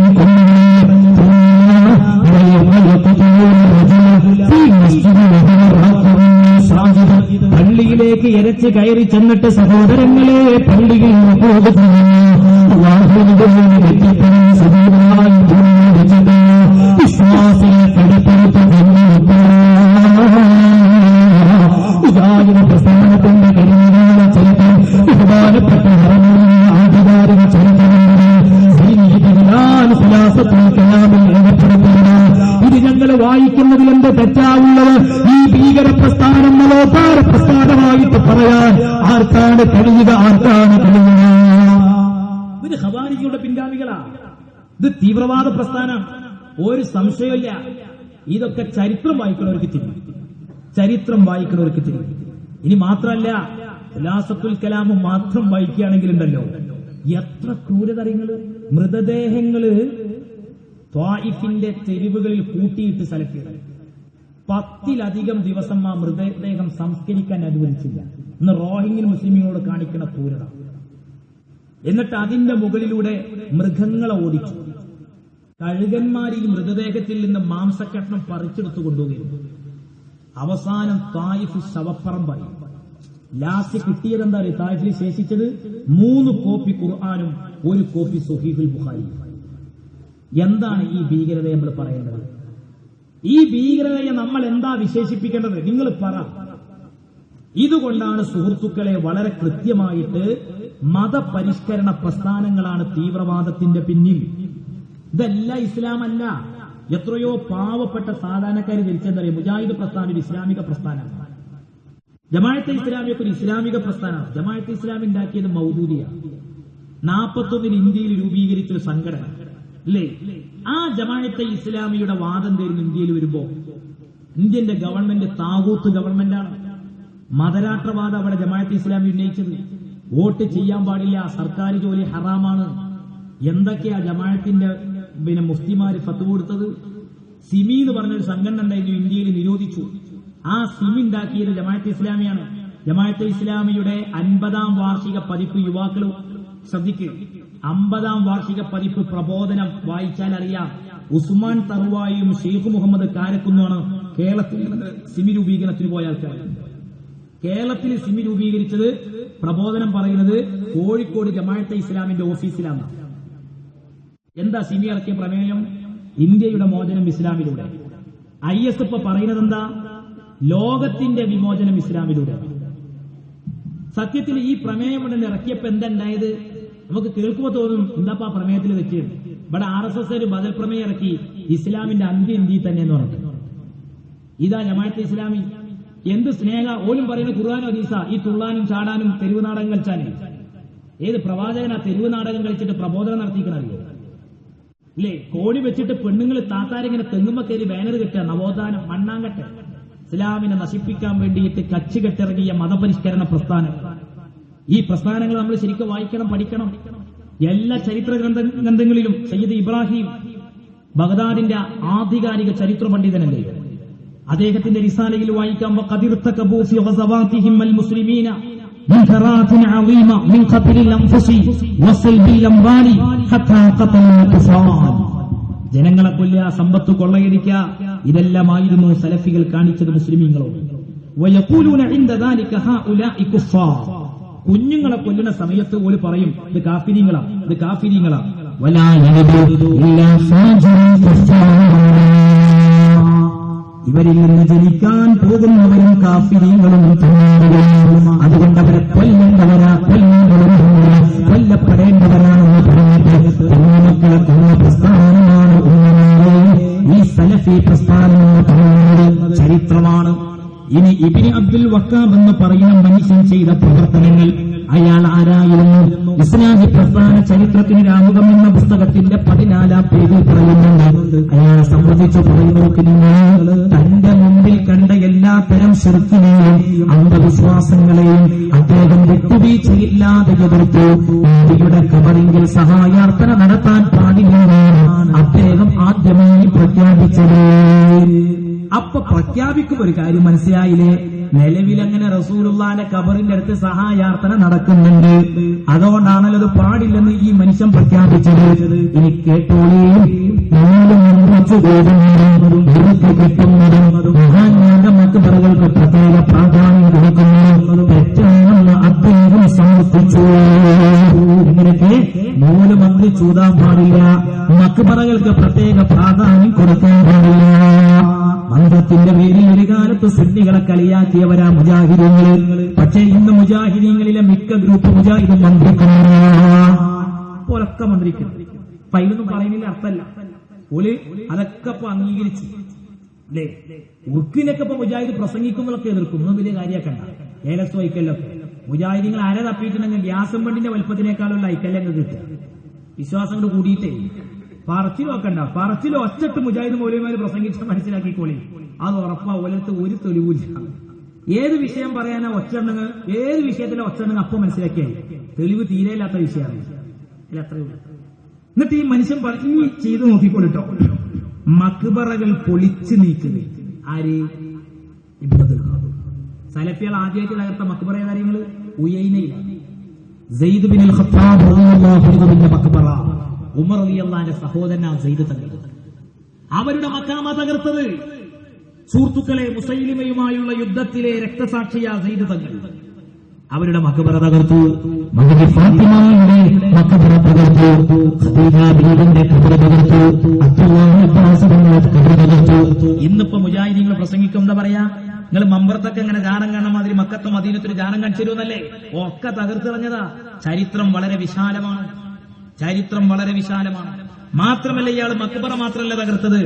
പള്ളിയിലേക്ക് ഇരച്ചു കയറി ചെന്നിട്ട് സഹോദരങ്ങളെ പള്ളിയിൽ വിശ്വാസിയെ കടപ്പെടുത്ത പ്രസ്ഥാനത്തിന്റെ കരിമീന ചരിത്രം ബഹുമാനപ്പെട്ട ആധികാരിക ഇത് ഞങ്ങൾ വായിക്കുന്നതിൽ എന്ത് തെറ്റാവുള്ളത്? ഈ ഭീകര പ്രസ്ഥാനം നവോത്ഥാന പ്രസ്ഥാനമായിട്ട് പറയാൻ ആർക്കാണ് കഴിയുക? ഇത് ഖവാരിജിയുടെ പിൻഗാമികളാ. ഇത് തീവ്രവാദ പ്രസ്ഥാനം, ഒരു സംശയമില്ല. ഇതൊക്കെ ചരിത്രം വായിക്കുന്നവർക്ക് തിരിയും. ഇനി മാത്രമല്ല, ഖുലാസത്തുൽ കലാം മാത്രം വായിക്കുകയാണെങ്കിലുണ്ടല്ലോ എത്ര ക്രൂരതരങ്ങള്. മൃതദേഹങ്ങള് ത്വായിഫിന്റെ തെരുവുകളിൽ കൂട്ടിയിട്ട് സലഫികൾ 10-ലധികം ദിവസം ആ മൃതദേഹം സംസ്കരിക്കാൻ അനുവദിച്ചില്ല. ഇന്ന് റോഹിംഗ്യൻ മുസ്ലിമീങ്ങളോട് കാണിക്കുന്ന ക്രൂരത. എന്നിട്ട് അതിന്റെ മുകളിലൂടെ മൃഗങ്ങളെ ഓടിച്ചു. കഴുകന്മാർ ഈ മൃതദേഹത്തിൽ നിന്ന് മാംസക്കഷ്ണം പറിച്ചെടുത്തു കൊണ്ടുപോകുന്നു. അവസാനം തായിഫ് ശവപ്പറമ്പായി. ലാസ്റ്റ് കിട്ടിയതെന്താ? തായിഫിൽ ശേഷിച്ചത് 3 കോപ്പി ഖുർആനും 1 കോപ്പി സ്വഹീഹുൽ ബുഖാരി. എന്താണ് ഈ ഭീകരതയെ നമ്മൾ പറയേണ്ടത്? ഈ ഭീകരതയെ നമ്മൾ എന്താ വിശേഷിപ്പിക്കേണ്ടത്? നിങ്ങൾ പറ. ഇതുകൊണ്ടാണ് സുഹൃത്തുക്കളെ വളരെ കൃത്യമായിട്ട് മതപരിഷ്കരണ പ്രസ്ഥാനങ്ങളാണ് തീവ്രവാദത്തിന്റെ പിന്നിൽ. ഇതല്ല ഇസ്ലാമല്ല. എത്രയോ പാവപ്പെട്ട സാധാരണക്കാർ ധരിച്ചെന്നറിയാം മുജാഹിദ് പ്രസ്ഥാനം ഒരു ഇസ്ലാമിക പ്രസ്ഥാനമാണ്. ജമാഅത്തെ ഇസ്ലാമിയൊക്കെ ഒരു ഇസ്ലാമിക പ്രസ്ഥാനമാണ്. ജമാഅത്തെ ഇസ്ലാമി ഉണ്ടാക്കിയത് മൗദൂദിയാണ്. 41 ഇന്ത്യയിൽ രൂപീകരിച്ചൊരു സംഘടന അല്ലേ? ആ ജമാഅത്തെ ഇസ്ലാമിയുടെ വാദം തരുന്ന ഇന്ത്യയിൽ വരുമ്പോ ഇന്ത്യന്റെ ഗവൺമെന്റ് താകൂത്ത് ഗവൺമെന്റാണ്. മതരാഷ്ട്രവാദം അവിടെ ജമാഅത്തെ ഇസ്ലാമി ഉന്നയിച്ചത്. വോട്ട് ചെയ്യാൻ പാടില്ല, സർക്കാർ ജോലി ഹറാമാണ്. എന്തൊക്കെയാ ജമാഅത്തിന്റെ മുഫ്തിമാര് ഫത്വ കൊടുത്തത്? സിമി എന്ന് പറഞ്ഞൊരു സംഘടന ഉണ്ടായിരുന്നു, ഇന്ത്യയിൽ നിരോധിച്ചു. ആ സിമി ഉണ്ടാക്കിയത് ജമാഅത്തെ ഇസ്ലാമിയാണ്. ജമാഅത്തെ ഇസ്ലാമിയുടെ 50ാം വാർഷിക പതിപ്പ് യുവാക്കൾ ശ്രദ്ധിക്കുക. 50ാം വാർഷിക പതിപ്പ് പ്രബോധനം വായിച്ചാൽ അറിയാം. ഉസ്മാൻ തറുവായും ഷെയ്ഖ് മുഹമ്മദ് കാരക്കുന്നുമാണ് കേരളത്തിൽ സിമി രൂപീകരണത്തിന് പോയ ആൾക്കാർ. കേരളത്തിൽ സിമി രൂപീകരിച്ചത് പ്രബോധനം പറയുന്നത് കോഴിക്കോട് ജമാഅത്തെ ഇസ്ലാമിന്റെ ഓഫീസിലാണ്. എന്താ സിമി ഇറക്കിയ പ്രമേയം? ഇന്ത്യയുടെ മോചനം ഇസ്ലാമിലൂടെ. ISF പറയുന്നത് എന്താ? ലോകത്തിന്റെ വിമോചനം ഇസ്ലാമിലൂടെ. സത്യത്തിൽ ഈ പ്രമേയം ഉടനെ ഇറക്കിയപ്പോ എന്തുണ്ടായത്? നമുക്ക് കേൾക്കുമ്പോൾ തോന്നും എന്താപ്പാ പ്രമേയത്തിൽ വെച്ചത്. ഇവിടെ RSS ഒരു ബദൽ പ്രമേയം ഇറക്കി, ഇസ്ലാമിന്റെ അന്ത്യം ഇന്ത്യയിൽ തന്നെ എന്ന് പറഞ്ഞു. ഇതാ ജമാഅത്തെ ഇസ്ലാമി. എന്ത് സ്നേഹ ഓലും പറയുന്ന ഖുർആൻ ഹദീസ. ഈ തുള്ളാനും ചാടാനും തെരുവ് നാടകം കളിച്ചാലും ഏത് പ്രവാചകനാ തെരുവ് നാടകം കളിച്ചിട്ട് പ്രബോധനം നടത്തിക്കണറിയോ? ഇല്ലേ? കോടി വെച്ചിട്ട് പെണ്ണുങ്ങൾ താത്താരിങ്ങനെ തെങ്ങുമ്പോ കയറി ബാനർ കെട്ടുക, നവോത്ഥാനം, മണ്ണാങ്കട്ടെ. ഇസ്ലാമിനെ നശിപ്പിക്കാൻ വേണ്ടിയിട്ട് കച്ചുകെട്ടിറങ്ങിയ മതപരിഷ്കരണ പ്രസ്ഥാനം. ഈ പ്രസ്ഥാനങ്ങൾ നമ്മൾ ശരിക്കും വായിക്കണം, പഠിക്കണം. എല്ലാ ചരിത്ര ഗ്രന്ഥങ്ങളിലും സയ്യിദ് ഇബ്രാഹിം ബഗ്ദാദിന്റെ ആധികാരിക ചരിത്ര പണ്ഡിതനല്ലേ? അദ്ദേഹത്തിന്റെ റിസാലയിൽ വായിക്കാം, വഖദിർതകബൂ ഫി ഗസവാതിഹിം അൽ മുസ്ലിമീന മുൻകറാത്തിൻ അളീമ മിൻ ഖത്ലിൽ അൻഫുസി വസൽബിൽ അംവാലി ഹത്താ ഖതലുൽ ഖുസാൻ. ജനങ്ങളെ കൊല്ലുക, സമ്പത്ത് കൊള്ളയടിക്കുക, ഇതെല്ലാമായിരുന്നു സലഫികൾ കാണിച്ചത് മുസ്ലിമീങ്ങളോട്. വയഖൂലൂന ഇൻദ ദാലിക ഹഉലാഇ കുഫാർ. കുഞ്ഞുങ്ങളെ കൊല്ലുന്ന സമയത്ത് ഒരു പറയും ഇത് കാഫിരീങ്ങളാ, ഇത് കാഫിരീങ്ങളാ. വലാ യനബു ഇല്ലാ ഫാജിറുൻ കുഫാർ. ഇവരിൽ നിന്ന് ജനിക്കാൻ പോകുന്നവരും കാഫിരീങ്ങളും തന്നെയാണ്. അതുകൊണ്ട് അവരെ കൊല്ലപ്പെടേണ്ടവരാണെന്ന് പറഞ്ഞിട്ട് കുഞ്ഞുമക്കളെ കൊന്ന പ്രസ്ഥാനമാണ് ഈ സലഫി പ്രസ്ഥാനം എന്ന് പറയുന്നത് ചരിത്രമാണ്. ഇനി ഇബ്നു അബ്ദുൽ വഖാബ് എന്ന് പറയുന്ന മനുഷ്യൻ ചെയ്ത പ്രവർത്തനങ്ങൾ, അയാൾ ആരായിരുന്നു? ഇസ്ലാമി പ്രസ്ഥാന ചരിത്രത്തിന് രാമുഖം എന്ന പുസ്തകത്തിന്റെ 14ാം പേജിൽ പറയുന്നുണ്ട്. അയാളെ സംബന്ധിച്ച് പറയുന്നവർക്ക് നിങ്ങൾ തന്റെ മുമ്പിൽ കണ്ട എല്ലാ തരം ശിർക്കിനെയും അന്ധവിശ്വാസങ്ങളെയും അദ്ദേഹം വിട്ടുവീഴ്ചയില്ലാതെ എതിർത്തു. ഇന്ത്യയുടെ ഖബറിങ്കിൽ സഹായാർത്ഥന നടത്താൻ പാടില്ലെന്നാണ് അദ്ദേഹം ആദ്യമായി പ്രഖ്യാപിച്ചത്. അപ്പൊ പ്രഖ്യാപിക്കും ഒരു കാര്യം മനസ്സിലായില്ലേ? നിലവിലങ്ങനെ റസൂലുള്ളാന്റെ ഖബറിന്റെ അടുത്ത് സഹായാർത്ഥന നടക്കുന്നുണ്ട്. അതുകൊണ്ടാണല്ലോ അത് പാടില്ലെന്ന് ഈ മനുഷ്യൻ പ്രഖ്യാപിച്ചത്. ഇനി കേട്ടോളേ, കിട്ടുന്നതും മഹാന്മാരുടെ മക്ബറുകൾക്ക് പ്രത്യേക പ്രാധാന്യം കൊടുക്കുന്നതും തെറ്റാണെന്ന് അദ്ദേഹം സമർപ്പിച്ചു. ഇങ്ങനെയൊക്കെ മൂലമന്ത്രി ചൂതാൻ പാടില്ല, മക്ബറകൾക്ക് പ്രത്യേക പ്രാധാന്യം കൊടുക്കാൻ പാടില്ല. മതത്തിന്റെ പേരിൽ ഒരു കാലത്ത് സുന്നികളെ കളിയാക്കിയവരാ മുജാഹിദീങ്ങൾ. പക്ഷേ ഇന്ന് മുജാഹിദീങ്ങളിലെ മിക്ക ഗ്രൂപ്പ് മുജാഹിദും മന്ത്രിക്കുന്നൊക്കെ മന്ത്രിക്കും. പൈലൊന്നും പറയുന്നില്ല, അർത്ഥമല്ല. ഓല് അതൊക്കെ ഇപ്പൊ അംഗീകരിച്ചു അല്ലേ? ഉർക്കിനൊക്കെ ഇപ്പൊ മുജാഹിദ് പ്രസംഗിക്കുമ്പോഴൊക്കെ എതിർക്കും. ഒന്നും വലിയ കാര്യമാക്കണ്ട. ഏലസ് വൈക്കല്ലൊക്കെ മുജാഹിദീങ്ങൾ ആരെ തപ്പിയിട്ടുണ്ടെങ്കിൽ ഗ്യാസും വണ്ടിന്റെ വലുപ്പത്തിനേക്കാളുള്ള ഐക്കല്ലങ്ങ് കിട്ടുക. വിശ്വാസം കൊണ്ട് കൂടിയിട്ടേ പറച്ചിലും ഒക്കെ ഉണ്ടാവും. പറച്ചിലും ഒറ്റട്ട് മുജാഹിദ് മൗലവിമാര് പ്രസംഗിച്ച് മനസ്സിലാക്കിക്കോളി. അത് ഉറപ്പാ. ഒരിടത്ത് ഒരു തെളിവില്ല. ഏത് വിഷയം പറയാനാ ഒച്ചെണ്ണങ്ങൾ, ഏത് വിഷയത്തിലെ ഒച്ചെണ്ണങ്ങൾ അപ്പം മനസ്സിലാക്കിയായി. തെളിവ് തീരെയില്ലാത്ത വിഷയമാണ്. അത്രയുള്ളൂ. എന്നിട്ട് ഈ മനുഷ്യൻ പറഞ്ഞു ചെയ്ത് നോക്കിക്കൊള്ളിട്ടോ, മക്ബറകൾ പൊളിച്ചു നീക്കുക. ആര്? സലഫികൾ ആദ്യമായിട്ട് തകർത്ത മക്ബറ കാര്യങ്ങൾ ഉയൈനയിലാണ്. സെയ്ദ് ബിനുൽ ഖത്താബ് റളിയല്ലാഹു അൻഹുവിന്റെ മക്ബറ, ഉമർ റളിയല്ലാഹുവിന്റെ സഹോദരനാണ് സെയ്ദ് തങ്ങൾ. അവരുടെ മക്കാമ തകർത്തത്. സുഹൃത്തുക്കളെ, മുസൈലിമയുമായുള്ള യുദ്ധത്തിലെ രക്തസാക്ഷിയാ സെയ്ദ് തങ്ങൾ. അവരുടെ മക്ബറ തകർത്തു. മകൻ ഫാത്തിമയുടെ മക്ബറ തകർത്തു. ഖദീജ ബീവിന്റെ ഖബർ തകർത്തു. അബ്ദുല്ലാഹ് അബ്ബാസിന്റെ ഖബർ തകർത്തു. ഇന്നിപ്പോ മുജാഹിദീങ്ങൾ പ്രസംഗിക്കും എന്താ പറയാ? നിങ്ങൾ മമ്പറത്തൊക്കെ ഇങ്ങനെ ജാനം കാണുന്ന മാതിരി മക്കത്തും മദീനത്തൊരു ജാനം കാണിച്ചു തരുമെന്നല്ലേ? ഒക്കെ തകർത്തു കളഞ്ഞതാ. ചരിത്രം വളരെ വിശാലമാണ്. ചരിത്രം വളരെ വിശാലമാണ്. മാത്രമല്ല, ഇയാൾ മക്ബറ മാത്രമല്ല തകർത്തത്,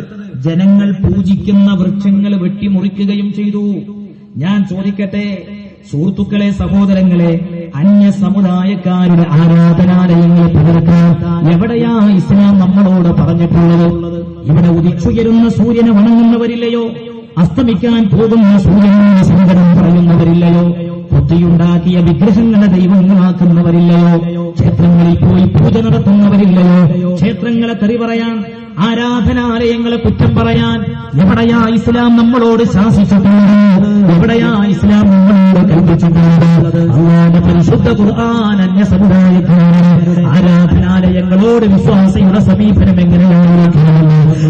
ജനങ്ങൾ പൂജിക്കുന്ന വൃക്ഷങ്ങൾ വെട്ടിമുറിക്കുകയും ചെയ്തു. ഞാൻ ചോദിക്കട്ടെ സുഹൃത്തുക്കളെ, സഹോദരങ്ങളെ, അന്യ സമുദായക്കാരുടെ ആരാധനാലയങ്ങൾ തകർക്കാൻ എവിടെയാ ഇസ്ലാം നമ്മളോട് പറഞ്ഞിട്ടുള്ളത്? ഇവിടെ ഉദിച്ചുയരുന്ന സൂര്യനെ വണങ്ങുന്നവരില്ലയോ? അസ്തമിക്കാൻ പോകുന്ന സൂര്യനെ സങ്കടം പറയുന്നവരില്ലയോ? കൊത്തിയുണ്ടാക്കിയ വിഗ്രഹങ്ങളെ ദൈവങ്ങളാക്കുന്നവരില്ലയോ? ക്ഷേത്രങ്ങളിൽ പോയി പൂജ നടത്തുന്നവരില്ലയോ? ക്ഷേത്രങ്ങളെ തെറി പറയാൻ, ആരാധനാലയങ്ങളെ കുറ്റം പറയാൻ എവിടെയാ ഇസ്ലാം നമ്മളോട് ശാസിച്ചിട്ടുള്ളത്? എവിടെയാ ഇസ്ലാം നമ്മളോട് കൽപ്പിച്ചിട്ടുള്ളത്? അല്ലാഹുവിന്റെ പരിശുദ്ധ ഖുർആൻ അന്യ സമുദായക്കാരുടെ ആരാധനാലയങ്ങളോട് വിശ്വാസിയുടെ സമീപനം എങ്ങനെയാണ്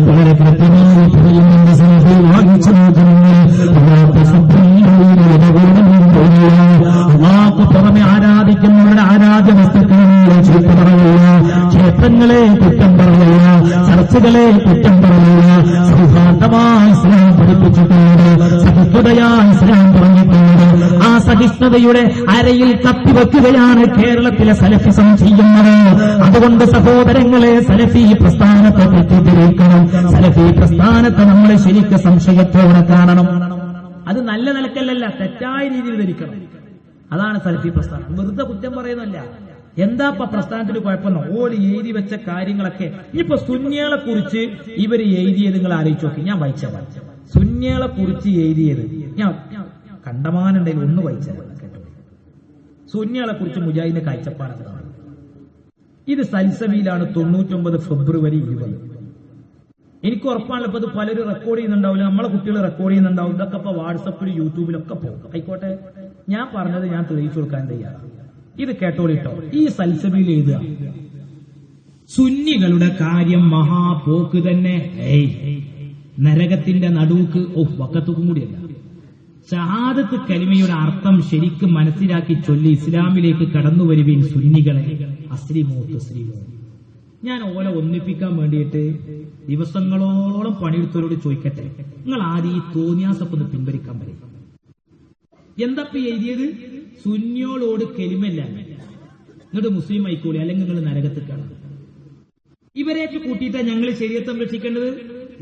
വളരെ കൃത്യമായി പറയുന്നുണ്ട്. സനഫി വായിച്ചു അള്ളാഹു പുറമെ ആരാധിക്കുന്നവരുടെ ആരാധ്യ വസ്തുക്കളെ ചീത്ത പറയുക, ക്ഷേത്രങ്ങളെ കുറ്റം പറയുക, ചർച്ചകളെ കുറ്റം പറയുക. സൗഹാർദ്ദമായി ഇസ്ലാം പഠിപ്പിച്ചിട്ടുണ്ട്, സഹിഷ്ണുതയായി ഇസ്ലാം പറഞ്ഞിട്ടുണ്ട്. ആ സഹിഷ്ണുതയുടെ അരയിൽ കത്തിവെക്കുകയാണ് കേരളത്തിലെ സലഫിസം ചെയ്യുന്നത്. അതുകൊണ്ട് സഹോദരങ്ങളെ, സലഫി പ്രസ്ഥാനത്തെ തെറ്റിദ്ധരിക്കണം. സലഫി പ്രസ്ഥാനത്തെ നമ്മൾ ശരിക്ക് സംശയത്തോടെ കാണണം. അത് നല്ല നിലക്കല്ലല്ല, തെറ്റായ രീതിയിൽ ധരിക്കണം. അതാണ് സലഫി പ്രസ്ഥാനം. വെറുതെ കുറ്റം പറയുന്നല്ല. എന്താ പ്രസ്ഥാനത്തിന് കുഴപ്പമെന്നോ? ഓടി എഴുതി വെച്ച കാര്യങ്ങളൊക്കെ ഇനിയിപ്പോ സുന്നികളെ കുറിച്ച് ഇവര് എഴുതിയത് നിങ്ങൾ ആലോചിച്ച് നോക്കി. ഞാൻ വായിച്ചത് സുന്നികളെ കുറിച്ച് എഴുതിയത് ഞാൻ കണ്ടമാനുണ്ടെങ്കിൽ ഒന്ന് വായിച്ചത് കേട്ടോ. സുന്നികളെ കുറിച്ച് മുജാഹിദിന്റെ കാഴ്ചപ്പാടൊക്കെ ഇത് സൽസബിയിലാണ് 99 ഫെബ്രുവരി 20. എനിക്ക് ഉറപ്പാണല്ലോ ഇപ്പൊ ഇത് പലരും റെക്കോർഡ് ചെയ്യുന്നുണ്ടാവില്ല, നമ്മളെ കുട്ടികൾ റെക്കോർഡ് ചെയ്യുന്നുണ്ടാവും. ഇതൊക്കെ ഇപ്പൊ വാട്സപ്പിലും യൂട്യൂബിലൊക്കെ പോകും. ആയിക്കോട്ടെ, ഞാൻ പറഞ്ഞത് ഞാൻ തെളിയിച്ചു കൊടുക്കാൻ തയ്യാറാണ്. ഇത് കേട്ടോളിട്ടോ. ഈ സൽസബിയിൽ എഴുതുക, സുന്നികളുടെ കാര്യം മഹാപോക്ക് തന്നെ. നരകത്തിന്റെ നടുക്ക് വക്കത്തുക്കും കൂടിയല്ല. ഷഹാദത്ത് കലിമയുടെ അർത്ഥം ശരിക്കും മനസ്സിലാക്കി ചൊല്ലി ഇസ്ലാമിലേക്ക് കടന്നു വരുവിൻ സുന്നികളെ. അസ്ലിമോ തസ്ലിമോ. ഞാൻ ഓല ഒന്നിപ്പിക്കാൻ വേണ്ടിയിട്ട് ദിവസങ്ങളോളം പണിയെടുത്തവരോട് ചോദിക്കട്ടെ, നിങ്ങൾ ആദ്യം ഈ തോന്നിയാസൊക്കെ ഒന്ന് പിൻവലിക്കാൻ പറയും. എന്തപ്പ എഴുതിയത്? സുന്നിയോളോട് കെലിമല്ല, നിങ്ങളുടെ മുസ്ലിം ആയിക്കോളി, അല്ലെങ്കിൽ നിങ്ങൾ നരകത്തിൽ കാണാം. ഇവരേക്ക് കൂട്ടിയിട്ടാ ഞങ്ങൾ ശരീരത്തെ സംരക്ഷിക്കേണ്ടത്.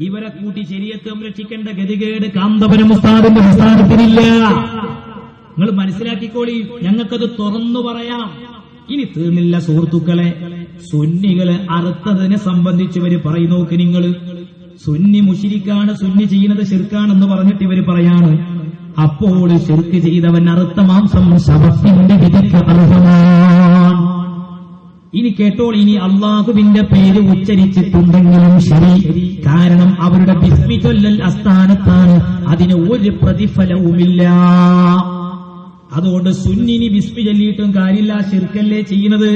ഇവരെ കൂട്ടി ശരീരത്തെ സംരക്ഷിക്കേണ്ട ഗതികേട് കാന്തപുരം ഉസ്താദിന്റെ പ്രസ്ഥാനത്തിനില്ല. നിങ്ങൾ മനസ്സിലാക്കിക്കോളി, ഞങ്ങൾക്കത് തുറന്നു പറയാം. ഇനി തീർന്നില്ല സുഹൃത്തുക്കളെ. സുന്നികള് അറുത്തതിനെ സംബന്ധിച്ച് ഇവര് പറയുന്നു. നോക്ക് നിങ്ങൾ, സുന്നി മുശിരിക്കാണ്, സുന്നി ചെയ്യുന്നത് ശിർക്കാണെന്ന് പറഞ്ഞിട്ട് ഇവര് പറയാണ്. അപ്പോൾ ശിർക്ക് ചെയ്തവൻ അറുത്ത മാംസം ശവത്തിന്റെ വിധിക്ക് അർഹമാണ്. ഇനി കേട്ടോൾ, ഇനി അള്ളാഹുവിന്റെ പേര് ഉച്ചരിച്ചിട്ടുണ്ടെങ്കിലും ശരി, കാരണം അവരുടെ ബിസ്മി ചൊല്ലൽ അസ്ഥാനത്താണ്, അതിന് ഒരു പ്രതിഫലവുമില്ല. അതുകൊണ്ട് സുന്നിനി ബിസ്മി ചൊല്ലിയിട്ടും കാര്യമില്ല, ശിർക്കല്ലേ ചെയ്യുന്നത്.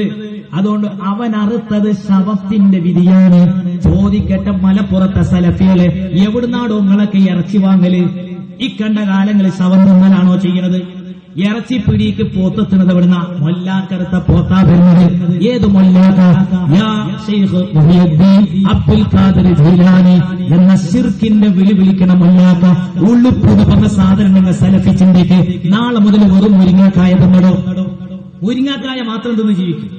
അതുകൊണ്ട് അവൻ അറുത്തത് ശവത്തിന്റെ വിധിയാണ്. ചോദിക്കട്ടെ മലപ്പുറത്തെ സലഫികളെ, എവിടുന്നാടോ നിങ്ങളൊക്കെ ഇറച്ചി വാങ്ങല്? ഇക്കണ്ട കാലങ്ങളിൽ ശവം തിന്നലാണോ ചെയ്യുന്നത്? ഇറച്ചി പിടിക്ക് പോത്തെത്തുന്നത് എവിടുന്ന? മൊല്ലാക്കറുത്ത പോത്താ വരുന്നത്. ഏത് മൊല്ലാക്ക? അബ്ദുൽ ഖാദിർ ജീലാനി എന്ന ശിർക്കിന്റെ വിളി വിളിക്കണ മൊല്ലാക്ക. ഉള്ളിപ്പൂന്ന് പറഞ്ഞ സാധനങ്ങൾ സലഫി ചിന്തിക്ക്. നാളെ മുതൽ വെറും മുരിങ്ങാക്കായ തിന്നടോ. മുരിങ്ങാക്കായ മാത്രം തിന്ന് ജീവിക്കും,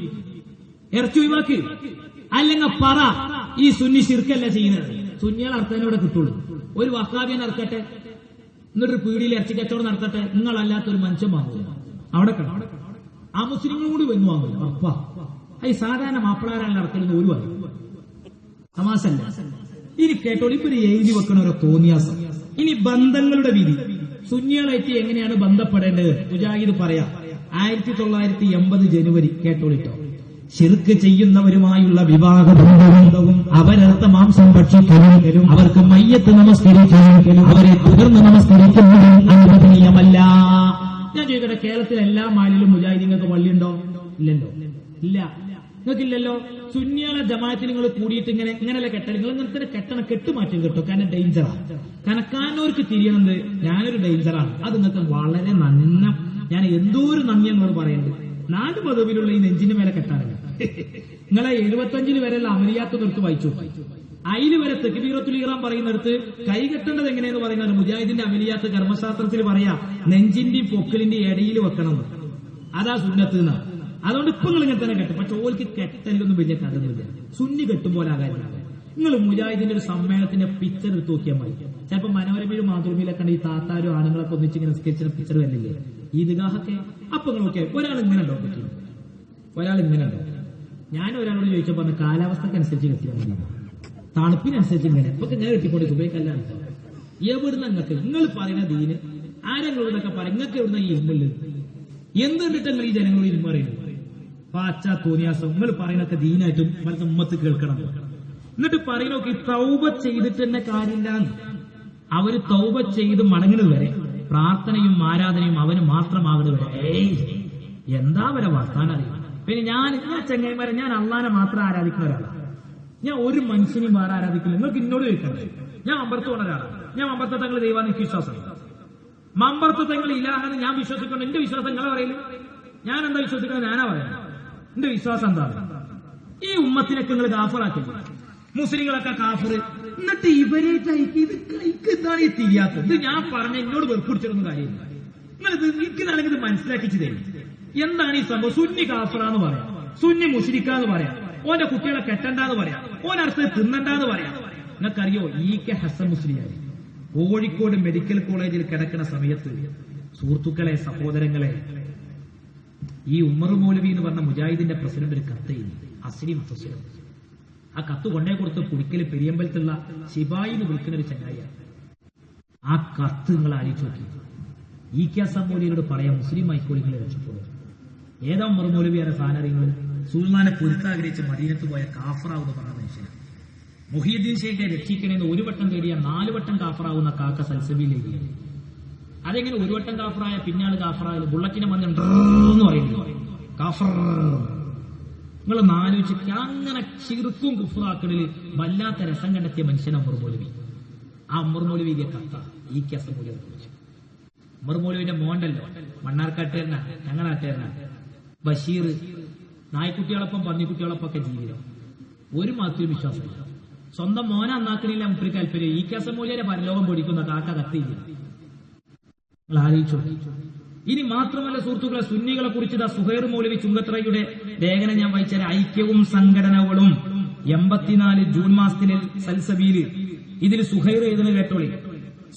ഇറച്ചി ഒഴിവാക്ക്. അല്ലെങ്കിൽ പറ ഈ സുന്നി ശിർക്കല്ല ചെയ്യുന്നത്. സുന്നികൾ അർത്ഥത്തിനൂടെ കിട്ടുള്ളൂ. ഒരു വക്കാബിയൻ ഇറക്കട്ടെ, എന്നിട്ടൊരു പീടിയിൽ ഇറച്ചി കച്ചവടം നടത്തട്ടെ, നിങ്ങളല്ലാത്തൊരു മനുഷ്യൻ വാങ്ങൂല. അവിടെ ആ മുസ്ലിങ്ങളും കൂടി വന്നു വാങ്ങൂല. ഉറപ്പാ. ഈ സാധാരണ മാപ്പിളാരാണ് ഇറക്കലെന്ന് ഒരു പറയും. തമാശല്ല. ഇനി കേട്ടോളൂ, ഇപ്പൊ എഴുതി വെക്കണ ഒരു തോന്നിയാസം. ഇനി ബന്ധങ്ങളുടെ വിധി സുന്നികളായിട്ട് എങ്ങനെയാണ് ബന്ധപ്പെടേണ്ടത്? മുജാഹിദ് പറയാം. 1980 ജനുവരി കേട്ടോളിട്ടോ. ശിർക്ക് ചെയ്യുന്നവരുമായുള്ള വിവാഹബന്ധവും അവരർത്ഥ മാംസം ഭക്ഷിക്കലും അവർക്ക് മയ്യത്ത് നമസ്കരിക്കലും അവരെ തുടർന്ന് നമസ്കരിക്കുന്നതും അനുവദനീയമല്ല. ഞാൻ ചോദിക്കട്ടെ, കേരളത്തിലെ എല്ലാ മാലിലും മുജാഹിദീങ്ങൾക്ക് പള്ളിയുണ്ടോ? ഇല്ലല്ലോ. ഇല്ല, നിങ്ങൾക്കില്ലല്ലോ. സുന്നികളെ ജമാഅത്തിന് നിങ്ങൾ കൂടിയിട്ട് ഇങ്ങനെയല്ല കെട്ടൽ. നിങ്ങൾ ഇങ്ങനത്തെ കെട്ടണം, കെട്ടുമാറ്റം കിട്ടും. കാരണം ഡേഞ്ചറാണ്. കനക്കാനവർക്ക് തിരിയണത് ഞാനൊരു ഡേഞ്ചറാണ്. അത് നിങ്ങൾക്ക് വളരെ നന്ന, ഞാൻ എന്തോ ഒരു നന്ദി എന്നോട് പറയുന്നത്. 4 പദവിയിലുള്ള ഈ നെഞ്ചിന് മേലെ കെട്ടാറില്ല. നിങ്ങളെ 75 വരെയുള്ള അമലിയാത്ത് നിർത്ത് വായിച്ചു. അതിൽ വരെ തക്ബീറത്തുൽ ഇഹ്റാം പറയുന്നിടത്ത് കൈ കെട്ടേണ്ടത് എങ്ങനെയെന്ന് പറയുന്നത് മുജാഹിദിന്റെ അമലിയാത്ത് കർമ്മശാസ്ത്രത്തിൽ പറയാ, നെഞ്ചിന്റെയും പൊക്കലിന്റെയും ഇടയിൽ വെക്കണം. അതാ സുന്നത്ത് എന്നാ. അതുകൊണ്ട് ഇപ്പൊ നിങ്ങൾ ഇങ്ങനെ തന്നെ കെട്ടും. പക്ഷെ ഓൾക്ക് കെട്ടലിലൊന്നും വലിയ കഥയൊന്നുമില്ല. സുന്നി കെട്ടും പോലെ ആകാൻ നിങ്ങൾ മുജാഹിദിന്റെ ഒരു സമ്മേളനത്തിന്റെ പിക്ചർ എടുത്ത് നോക്കിയാൽ മതി. ചിലപ്പോൾ മനോരമയിലും മാതൃഭൂമിയിലൊക്കെ ഈ താത്താരും ആണുങ്ങളൊക്കെ ഒന്നിച്ചിങ്ങനെ സ്കെച്ചിന് പിക്ചർ വരില്ലേ ഈദ്ഗാഹൊക്കെ. അപ്പൊ നിങ്ങൾ നോക്കിയാൽ ഒരാൾ ഇങ്ങനെ ഉണ്ടോ പറ്റി, ഒരാൾ ഇങ്ങനെ ഉണ്ടോ. ഞാൻ ഒരാളോട് ചോദിച്ചപ്പോൾ പറഞ്ഞ കാലാവസ്ഥക്കനുസരിച്ച് കെട്ടിയാൽ മതി, തണുപ്പിനനുസരിച്ച് ഇങ്ങനെ ഇപ്പൊ ഞാൻ കെട്ടിക്കൊണ്ട് സുബൈക്കല്ലാണ്. എവിടുന്ന നിങ്ങൾക്ക് നിങ്ങൾ പറയുന്ന ദീന് ആരെങ്കിലോടൊക്കെ പറയും, നിങ്ങൾക്ക് എവിടുന്ന ഈ ഇരുമ്പുള്ളത് എന്ത് കണ്ടിട്ട് നിങ്ങൾ ഈ ജനങ്ങളോട് ഇരുമ്പ് പറയുന്നത്? പാച്ച തോന്നിയാസം നിങ്ങൾ പറയുന്നൊക്കെ ദീനായിട്ടും മറ്റേ ഉമ്മത്ത് കേൾക്കണം. എന്നിട്ട് പറയുന്നൊക്കെ തൗബ ചെയ്തിട്ട് തന്നെ കാര്യമില്ല. അവര് തൗബ ചെയ്ത് മടങ്ങുന്നത് വരെ പ്രാർത്ഥനയും ആരാധനയും അവന് മാത്രമാകുന്നത് വരെ എന്താ വരെ വർത്താനം അറിയാം. പിന്നെ ഞാൻ ചെങ്ങൈമാരെ ഞാൻ അള്ളാനെ മാത്രം ആരാധിക്കുന്ന ഒരാളാണ്. ഞാൻ ഒരു മനുഷ്യനെയും വേറെ ആരാധിക്കില്ല. നിങ്ങൾക്ക് ഇന്നോട് ചോദിക്കണ്ടേ? ഞാൻ അമ്പർത്തുള്ള ഒരാളാണ്. ഞാൻ അമ്പർത്തങ്ങൾ ദൈവാന്ന് എനിക്ക് വിശ്വാസമാണ്. മമ്പർത്തങ്ങൾ ഇല്ലാന്ന് ഞാൻ വിശ്വസിക്കുന്നു. എന്റെ വിശ്വാസം നിങ്ങളെ പറയില്ല. ഞാൻ എന്താ വിശ്വസിക്കുന്നത്? ഞാനാ പറയുന്നത്. എന്റെ വിശ്വാസം എന്താണ്? ഈ ഉമ്മത്തിനൊക്കെ നിങ്ങൾ കാഫറാക്കില്ല, മുസ്ലിങ്ങളൊക്കെ കാഫർ. എന്നിട്ട് ഇവരേറ്റ് ഇതാണ് ഈ തിരിയാത്തത്. ഇത് ഞാൻ പറഞ്ഞ എന്നോട് വെറുപ്പിടിച്ചിരുന്ന കാര്യമില്ല. നിങ്ങളിത് എനിക്ക് നൽകിയത് മനസ്സിലാക്കിച്ചു തരും. എന്താണ് ഈ സംഭവം? സുന്നി കാഫറാന്ന് പറയാം, സുന്നി മുശ്രിക്കാന്ന് പറയാം, ഓന്റെ കുട്ടികളെ കെട്ടണ്ടെന്ന് പറയാം, ഓനടുത്ത് തിന്നണ്ടെന്ന് പറയാം. നിങ്ങൾക്കറിയോ E.K. ഹസൻ മുസ്ലിയാർ കോഴിക്കോട് മെഡിക്കൽ കോളേജിൽ കിടക്കുന്ന സമയത്ത് സുഹൃത്തുക്കളെ, സഹോദരങ്ങളെ, ഈ ഉമ്മർ മൗലവി എന്ന് പറഞ്ഞ മുജാഹിദിന്റെ പ്രസിഡന്റ് ഒരു കത്ത് എഴുതി, അസ്ലിം ഹുസൈൻ. ആ കത്ത് കൊണ്ടേ കൊടുത്ത് പുടിക്കൽ പെരിയമ്പലത്തുള്ള ശിബായി എന്ന് വിളിക്കുന്ന ഒരു ചങ്ങായിയാണ്. ആ കത്ത് നിങ്ങൾ ആലോചിച്ച് നോക്കി. E.K. ഹസൻ മൗലവിയോട് പറയാം, മുസ്ലിം ആയിക്കോളികളെ രക്ഷപ്പെടും. ഏതാ ഉമ്മർ മൗലവിയാണ് സാനറിയങ്ങൾ? സുൽത്താനെ പൊരുത്താഗ്രഹിച്ച് മദീനത്ത് പോയ കാഫറാവെന്ന് പറഞ്ഞ മനുഷ്യനാണ്. മുഹിയുദ്ദീൻ ഷെയ്ഖിനെ രക്ഷിക്കണമെന്ന് ഒരു വട്ടം തേടിയ 4 വട്ടം കാഫറാവുന്ന കാക്ക സൽസബിയിലേക്ക്. അതെങ്ങനെ ഒരു വട്ടം കാഫറായ പിന്നാള് കാഫറായ ബുള്ളറ്റിനെ മഞ്ഞെന്ന് പറയുന്നു കാഫർ. നിങ്ങൾ നാലോചിച്ച് അങ്ങനെ ചിർക്കും കുഫറാക്കലിൽ വല്ലാത്ത രസം കണ്ടെത്തിയ മനുഷ്യനാണ് ഉമർ മൗലവി. ആ ഉമർ മൗലവിയെ കത്ത E.K. ഹസൻ മൗലവിയെ കുറിച്ച്. ഉമർ മൗലവിന്റെ മോണ്ടല്ലോ, മണ്ണാർക്കാട്ടുകാരനാ, ഞങ്ങളാട്ടുകാരനാ ബഷീർ. നായ്ക്കുട്ടികളൊപ്പം പന്നിക്കുട്ടികളൊപ്പം ഒക്കെ ജീവിതം. ഒരു മതത്തിലും വിശ്വാസമില്ല. സ്വന്തം മോനെ അന്നാക്കണില്ല മുപ്പരി താല്പര്യം. E.K. ഹസൻ മൗലവിയെ പരലോകം പൊടിക്കുന്ന കാക്ക കത്തിയില്ല. നിങ്ങൾ ആലോചിച്ചു. ഇനി മാത്രമല്ല സുഹൃത്തുക്കളെ, സുന്നികളെ കുറിച്ച് സുഹൈർ മൗലവി ചുങ്കത്രയുടെ ലേഖനം ഞാൻ വായിച്ചാൽ ഐക്യവും സംഘടനകളും 84 ജൂൺ മാസത്തിലെ സൽസബീല്. ഇതിൽ സുഹൈർ എഴുതുന്ന കേട്ടോളി.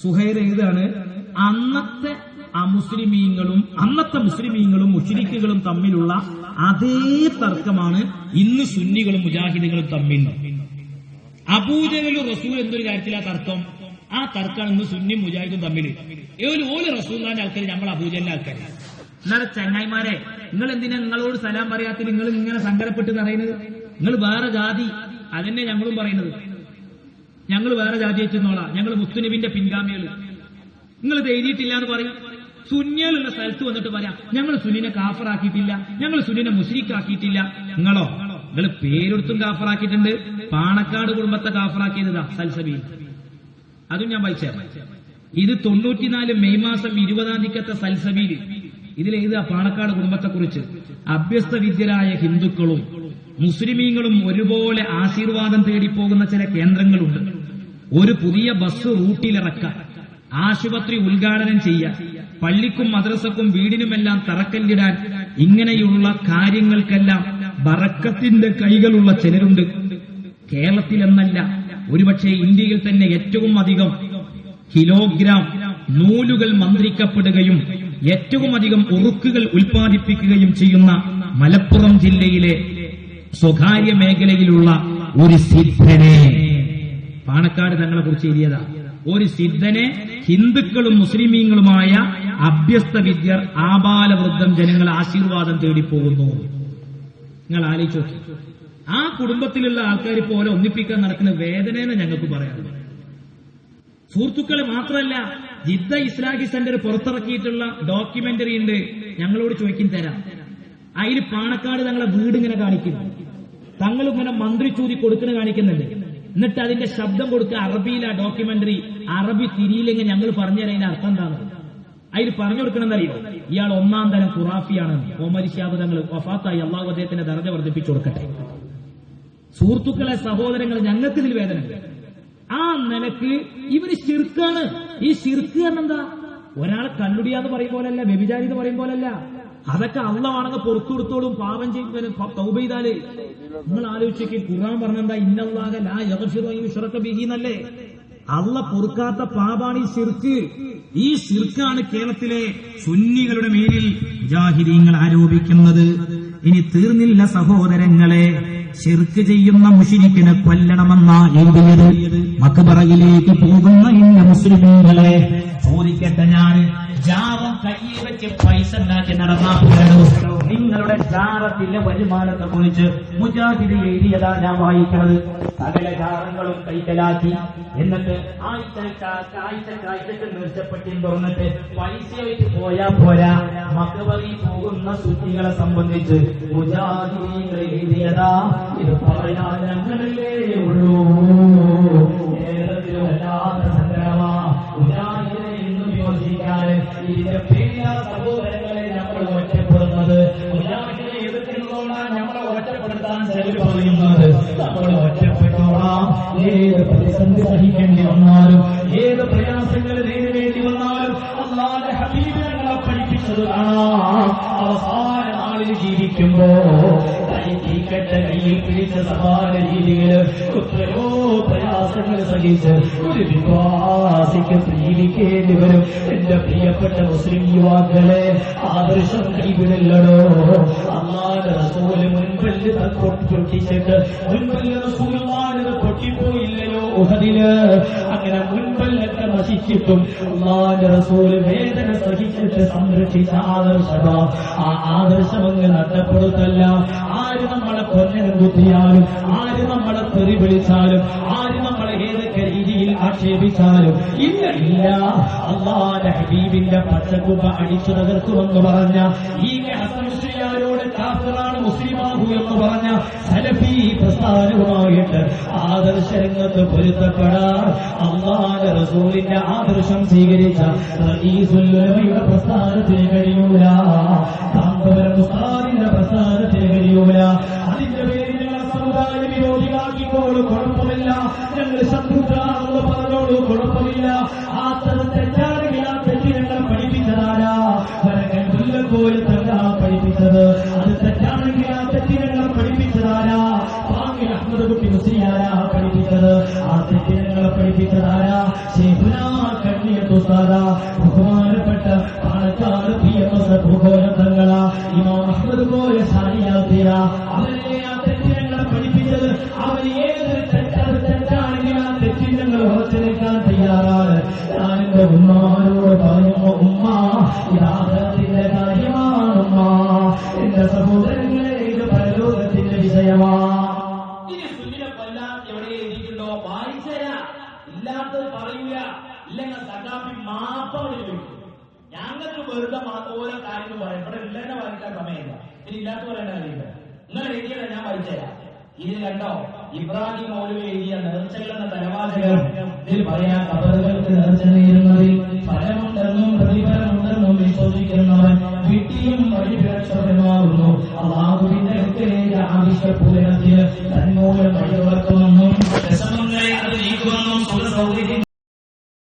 സുഹൈർ എഴുതാണ്, അന്നത്തെ മുസ്ലിമീങ്ങളും മുശ്രിക്കുകളും തമ്മിലുള്ള അതേ തർക്കമാണ് ഇന്ന് സുന്നികളും മുജാഹിദുകളും തമ്മിൽ. അബൂജഹലും റസൂൽ എന്തൊരു കാര്യത്തിലാ തർക്കം? ആ തർക്കമാണ് ഇന്ന് സുന്നി മുജാഹിദും തമ്മിൽ. ഓല് റസൂലിന്റെ ആൾക്കാർ, നമ്മൾ അബൂജഹലിന്റെ ആൾക്കാർ. എന്നാലും ചങ്ങായിമാരെ, നിങ്ങൾ എന്തിനാ നിങ്ങളോട് സലാം പറയാത്തിൽ നിങ്ങൾ ഇങ്ങനെ സങ്കടപ്പെട്ട് പറയുന്നത്? നിങ്ങൾ വേറെ ജാതി, അതന്നെ ഞങ്ങളും പറയുന്നത്. ഞങ്ങൾ വേറെ ജാതി വെച്ചെന്നോളാം, ഞങ്ങൾ മുസ്തുനബിന്റെ പിൻഗാമികൾ. നിങ്ങൾ ഇത് എഴുതിയിട്ടില്ല എന്ന് പറയും. സുന്നികളുള്ള സ്ഥലത്ത് വന്നിട്ട് പറയാം ഞങ്ങൾ സുന്നിനെ കാഫറാക്കിയിട്ടില്ല, ഞങ്ങൾ സുന്നിനെ മുശ്രിക്കാക്കിയിട്ടില്ല. നിങ്ങൾ പേരെടുത്തും കാഫറാക്കിയിട്ടുണ്ട്. പാണക്കാട് കുടുംബത്തെ കാഫറാക്കിയതാ സൽസബിയിൽ. അതും ഞാൻ വായിച്ചേ. ഇത് 94 മെയ് മാസം 20-ാം തീയതിക്കത്തെ സൽസബിയിൽ. ഇതിലെഴുതുക പാണക്കാട് കുടുംബത്തെ കുറിച്ച്. അഭ്യസ്ത വിദ്യരായ ഹിന്ദുക്കളും മുസ്ലിമീങ്ങളും ഒരുപോലെ ആശീർവാദം തേടിപ്പോകുന്ന ചില കേന്ദ്രങ്ങളുണ്ട്. ഒരു പുതിയ ബസ് റൂട്ടിലിറക്കാൻ, ആശുപത്രി ഉദ്ഘാടനം ചെയ്യാൻ, പള്ളിക്കും മദ്രസക്കും വീടിനുമെല്ലാം തറക്കല്ലിടാൻ, ഇങ്ങനെയുള്ള കാര്യങ്ങൾക്കെല്ലാം ബറക്കത്തിന്റെ കൈകളുള്ള ചിലരുണ്ട്. കേരളത്തിലെന്നല്ല, ഒരുപക്ഷെ ഇന്ത്യയിൽ തന്നെ ഏറ്റവും അധികം കിലോഗ്രാം നൂലുകൾ മന്ത്രിക്കപ്പെടുകയും ഏറ്റവും അധികം ഉറുക്കുകൾ ഉൽപ്പാദിപ്പിക്കുകയും ചെയ്യുന്ന മലപ്പുറം ജില്ലയിലെ സ്വകാര്യ മേഖലയിലുള്ള ഒരു സിദ്ധനെ, പാണക്കാട് തങ്ങളെ കുറിച്ച് എഴുതിയതാ. ഒരു സിദ്ധനെ ഹിന്ദുക്കളും മുസ്ലിമീങ്ങളുമായ അഭ്യസ്ത വിദ്യർ ആബാലവൃദ്ധം ജനങ്ങൾ ആശീർവാദം തേടിപ്പോകുന്നു. നിങ്ങൾ ആലോചിച്ച് നോക്കി. ആ കുടുംബത്തിലുള്ള ആൾക്കാർ പോലെ ഒന്നിപ്പിക്കാൻ നടക്കുന്ന വേദനയെന്ന് ഞങ്ങൾക്ക് പറയാറുണ്ട്. സുഹൃത്തുക്കളെ മാത്രമല്ല, ജിദ്ദ ഇസ്ലാഹി സെന്റർ പുറത്തിറക്കിയിട്ടുള്ള ഡോക്യുമെന്ററി ഉണ്ട്, ഞങ്ങളോട് ചോദിക്കും തരാം. അതിൽ പാണക്കാട് തങ്ങളെ വീട് ഇങ്ങനെ കാണിക്കുന്നു, തങ്ങൾ ഇങ്ങനെ മന്ത്രിച്ചൂതി കൊടുക്കുന്ന കാണിക്കുന്നുണ്ട്. എന്നിട്ട് അതിന്റെ ശബ്ദം കൊടുക്കുക അറബിയിലാ ഡോക്യുമെന്ററി. അറബി തിരിയില്ലെങ്കിൽ ഞങ്ങൾ പറഞ്ഞുതരാം അതിന്റെ അർത്ഥം എന്താണ്. അതിൽ പറഞ്ഞു കൊടുക്കണമെന്നറിയോ? ഇയാൾ 1-ാം തരം ഖുറാഫിയാണ്. ഓമരി ശിഹാബ് തങ്ങൾ വഫാത്തായി, അള്ളാഹു അദ്ദേഹത്തിന്റെ ദർജ വർദ്ധിപ്പിച്ചു കൊടുക്കട്ടെ. സുഹൃത്തുക്കളെ, സഹോദരങ്ങൾ, ഞങ്ങൾക്ക് ഇതിൽ വേദനയുണ്ട്. ആ നിലക്ക് ഇവര് ശിർക്കാണ്. ഈ ശിർക്ക് എന്താ? ഒരാളെ കള്ളുടിയാന്ന് പറയും പോലല്ല, വ്യഭിചാരി എന്ന് പറയും പോലല്ല. അതൊക്കെ അള്ളാണെങ്കിൽ പുറത്തു കൊടുത്തോളും. പാപം ചെയ്യുമ്പോൾ തൗബ ചെയ്താല് നിങ്ങൾ ആലോചിച്ചേക്ക്. ഖുർആൻ പറഞ്ഞെന്താ? ഇന്നല്ലാഹ ലാ യഗ്ഫിറു അൻ യുശ്റക ബിഹി എന്നല്ലേ? അള്ള പൊറുക്കാത്ത പാപാണ് ഈ ശിർക്ക്. ഈ ശിർക്കാണ് കേരളത്തിലെ സുന്നികളുടെ മേലിൽ മുജാഹിദീങ്ങൾ ആരോപിക്കുന്നത്. ഇനി തീർന്നില്ല സഹോദരങ്ങളെ, ശിർക്ക് ചെയ്യുന്ന മുശ്രിക്കിനെ കൊല്ലണമെന്നാ എഴുതിയത്. മക്ബറയിലേക്ക് പോകുന്ന ഇന്ന മുസ്ലിമീങ്ങളെ ചോദിക്കട്ടെ, ഞാൻ ജാറം കയ്യിൽ വെച്ച് പൈസ ഉണ്ടാക്കി നടന്നാ പോരോ? നിങ്ങളുടെ ജാറത്തിന്റെ വരുമാനത്തെ കുറിച്ച് മുജാഹിദ് എഴുതിയതാ ഞാൻ വായിക്കുന്നത്. സകല ജാറങ്ങളും കൈക്കലാക്കി എന്നിട്ട് ആഴ്ചക്കാഴ്ചക്ക് നിർച്ചപ്പെട്ടി തുറന്നിട്ട് പൈസ വെച്ച് പോയാ പോരാ. മക്ബറയിൽ പോകുന്ന സുന്നികളെ സംബന്ധിച്ച് മുജാഹിദ് എഴുതിയതാ. ഇത് പറയാൻ ഞങ്ങളിലേ ഉള്ളൂ. ഏതൊരുവല്ലാത്ത സങ്കടമാ മുജാഹിദിനെ ഇന്ന് വിമർശിക്കാൻ. ഇതിന്റെ പേരിലാ സഹോദരങ്ങളെ നമ്മൾ ഒറ്റപ്പെടുന്നത്. മുജാഹിദിനെ എതിർക്കുന്നതുകൊണ്ടാണ് നമ്മളെ ഒറ്റപ്പെടുത്താൻ ചിലർ പറയുന്നത്. നമ്മൾ ഒറ്റപ്പെട്ടോളാം. ഏത് പ്രതിസന്ധി സഹിക്കേണ്ടി വന്നാലും, ഏത് പ്രയാസങ്ങൾ നേരിടേണ്ടി വന്നാലും അല്ലാഹുവിന്റെ ഹബീബ് ഞങ്ങളെ പഠിപ്പിച്ചത് കാണാം. അവസാന നാളിൽ ജീവിക്കുമ്പോ കൈക്കട്ട കയ്യിൽ പിടിച്ച സമാന രീതിയിൽ എത്രയോ പ്രയാസങ്ങൾ സഹിച്ച് ഒരു വിശ്വാസിക്ക് ജീവിക്കേണ്ടി വരും. എന്റെ പ്രിയപ്പെട്ട മുസ്ലിം യുവാക്കളെ, ആദർശം കൈവിടല്ലടോ. അല്ലാഹുവിന്റെ റസൂല് മുൻപല്ല് പൊട്ടിച്ചിട്ട് മുൻപല്ല് റസൂലുള്ളാഹിനെ പൊട്ടിപ്പോയില്ലയോ ഉഹദില്? അങ്ങനെ മുൻപല്ലൊക്കെ നശിച്ചിട്ടും അല്ലാഹുവിന്റെ റസൂല് വേദന സഹിച്ചിട്ട് സംരക്ഷിച്ച ആദർശമാ. ആ ആദർശം അങ്ങ് നഷ്ടപ്പെടുത്തല്ല. ആര് നമ്മളെ കൊന്നനും കുത്തിയാലും, ആര് നമ്മളെ തെറി വിളിച്ചാലും, ആര് നമ്മളെ ഏതൊക്കെ രീതിയിൽ ആക്ഷേപിച്ചാലും ഇല്ല ഇല്ല, അല്ലാഹുവിന്റെ ഹബീബിന്റെ പച്ചക്കുപ്പ അടിച്ചു തകർക്കുമെന്ന് പറഞ്ഞ ഈ ഹസൻഷിയാരോട് കാഫിറാണ് മുസ്ലിമാഹു എന്ന് പറഞ്ഞ സലഫി പ്രസ്ഥാനവുമായിട്ട് ആദർശ രംഗത്ത് പൊരുത്തപ്പെടാൻ അല്ലാഹുവിന്റെ റസൂലിന്റെ ആദർശം സ്വീകരിച്ച റഈസുൽ ഉലമയുടെ പ്രസ്ഥാനത്തിന് കഴിയൂല. താന്തവരം ഉസ്താദിന്റെ പ്രസ്ഥാനത്തിന് കഴിയൂല. അതിന്റെ പേരിൽ ഞങ്ങൾ സമുദായ വിരോധികളാക്കിക്കോളൂ, കുഴപ്പമില്ല. ഞങ്ങൾ ശത്രുക്കളാണെന്ന് പറഞ്ഞോളൂ, കുഴപ്പമില്ല. ആ തരം തെറ്റാണെങ്കിൽ ആ തെറ്റി ഞങ്ങൾ പഠിപ്പിച്ചതാരാ? വരകൻ മുല്ലക്കോയിൽ തങ്ങളാ പഠിപ്പിച്ചത്. അത് തെറ്റാണെങ്കിൽ ആ തെറ്റി ഞങ്ങൾ പഠിപ്പിച്ചതാരാ? പാങ്ങിൽ അഹ്മദ് കുട്ടി മുസ്ലിയാരാ പഠിപ്പിച്ചത്? ആ തെറ്റി ഞങ്ങളെ പഠിപ്പിച്ചതാരാ? ശൈഖുനാ കണ്ണിയത്ത് ഉസ്താദാ, ബഹുമാനപ്പെട്ട പാണക്കാട് PMS ഭൂഗോള തങ്ങളാ, ഇമാം അഹ്മദ് കോയ സാരിയാത്തിയ, അവരെ ആ തെറ്റി ഞങ്ങളെ പഠിപ്പിച്ചത്. അവർ ഏതൊരു തെറ്റാണെങ്കിൽ ആ തെറ്റി ഞങ്ങൾ ഉറച്ചു നിൽക്കാൻ തയ്യാറാണ്. ഞാൻ എന്റെ ഉമ്മാരോട് പറയുമ്പോ, ഉമ്മ യാഥാർത്ഥ്യത്തിന്റെ കാര്യമാണ്. ഉമ്മ എന്റെ സഹോദരങ്ങളെ, ഇത് പരലോകത്തിന്റെ വിഷയമാ. ഇനി സുന്നിനെ കൊല്ലാൻ എവിടെ എഴുതിയിട്ടുണ്ടോ? വായിച്ചരാ. ഇല്ലാത്തത് പറയൂല. ഇല്ലെങ്കിൽ സഖാഫി മാപ്പവര് ചോദിക്കും. ഞങ്ങൾക്ക് വെറുതെ ഓരോ കാര്യങ്ങൾ പറയും. ഇവിടെ ഇല്ലെന്നെ വായിക്കാൻ സമയമില്ല. ഇനി ഇല്ലാത്ത പറയേണ്ട കാര്യമില്ല. നിങ്ങൾ എഴുതിയല്ല, ഞാൻ വായിച്ചരാ. ഇതിൽ കണ്ടോ, ഇബ്രാഹിം മൗലവി എഴുതിയ നേർച്ചകൾ എന്ന തലവാചകം. ഇതിൽ പറയാ, കബറുകൾക്ക് നേർച്ച നേരുന്നതിൽ ഫലമുണ്ടെന്നും പ്രതിഫലമുണ്ടെന്നും വിശ്വസിക്കുന്നവൻ വിട്ടിയും വഴിപിഴച്ചവനുമാകുന്നു. അല്ലാഹുവിന്റെ അടുക്കലേക്ക് ആവശ്യപൂരണത്തിന് തന്മൂലം വഴിവർക്ക്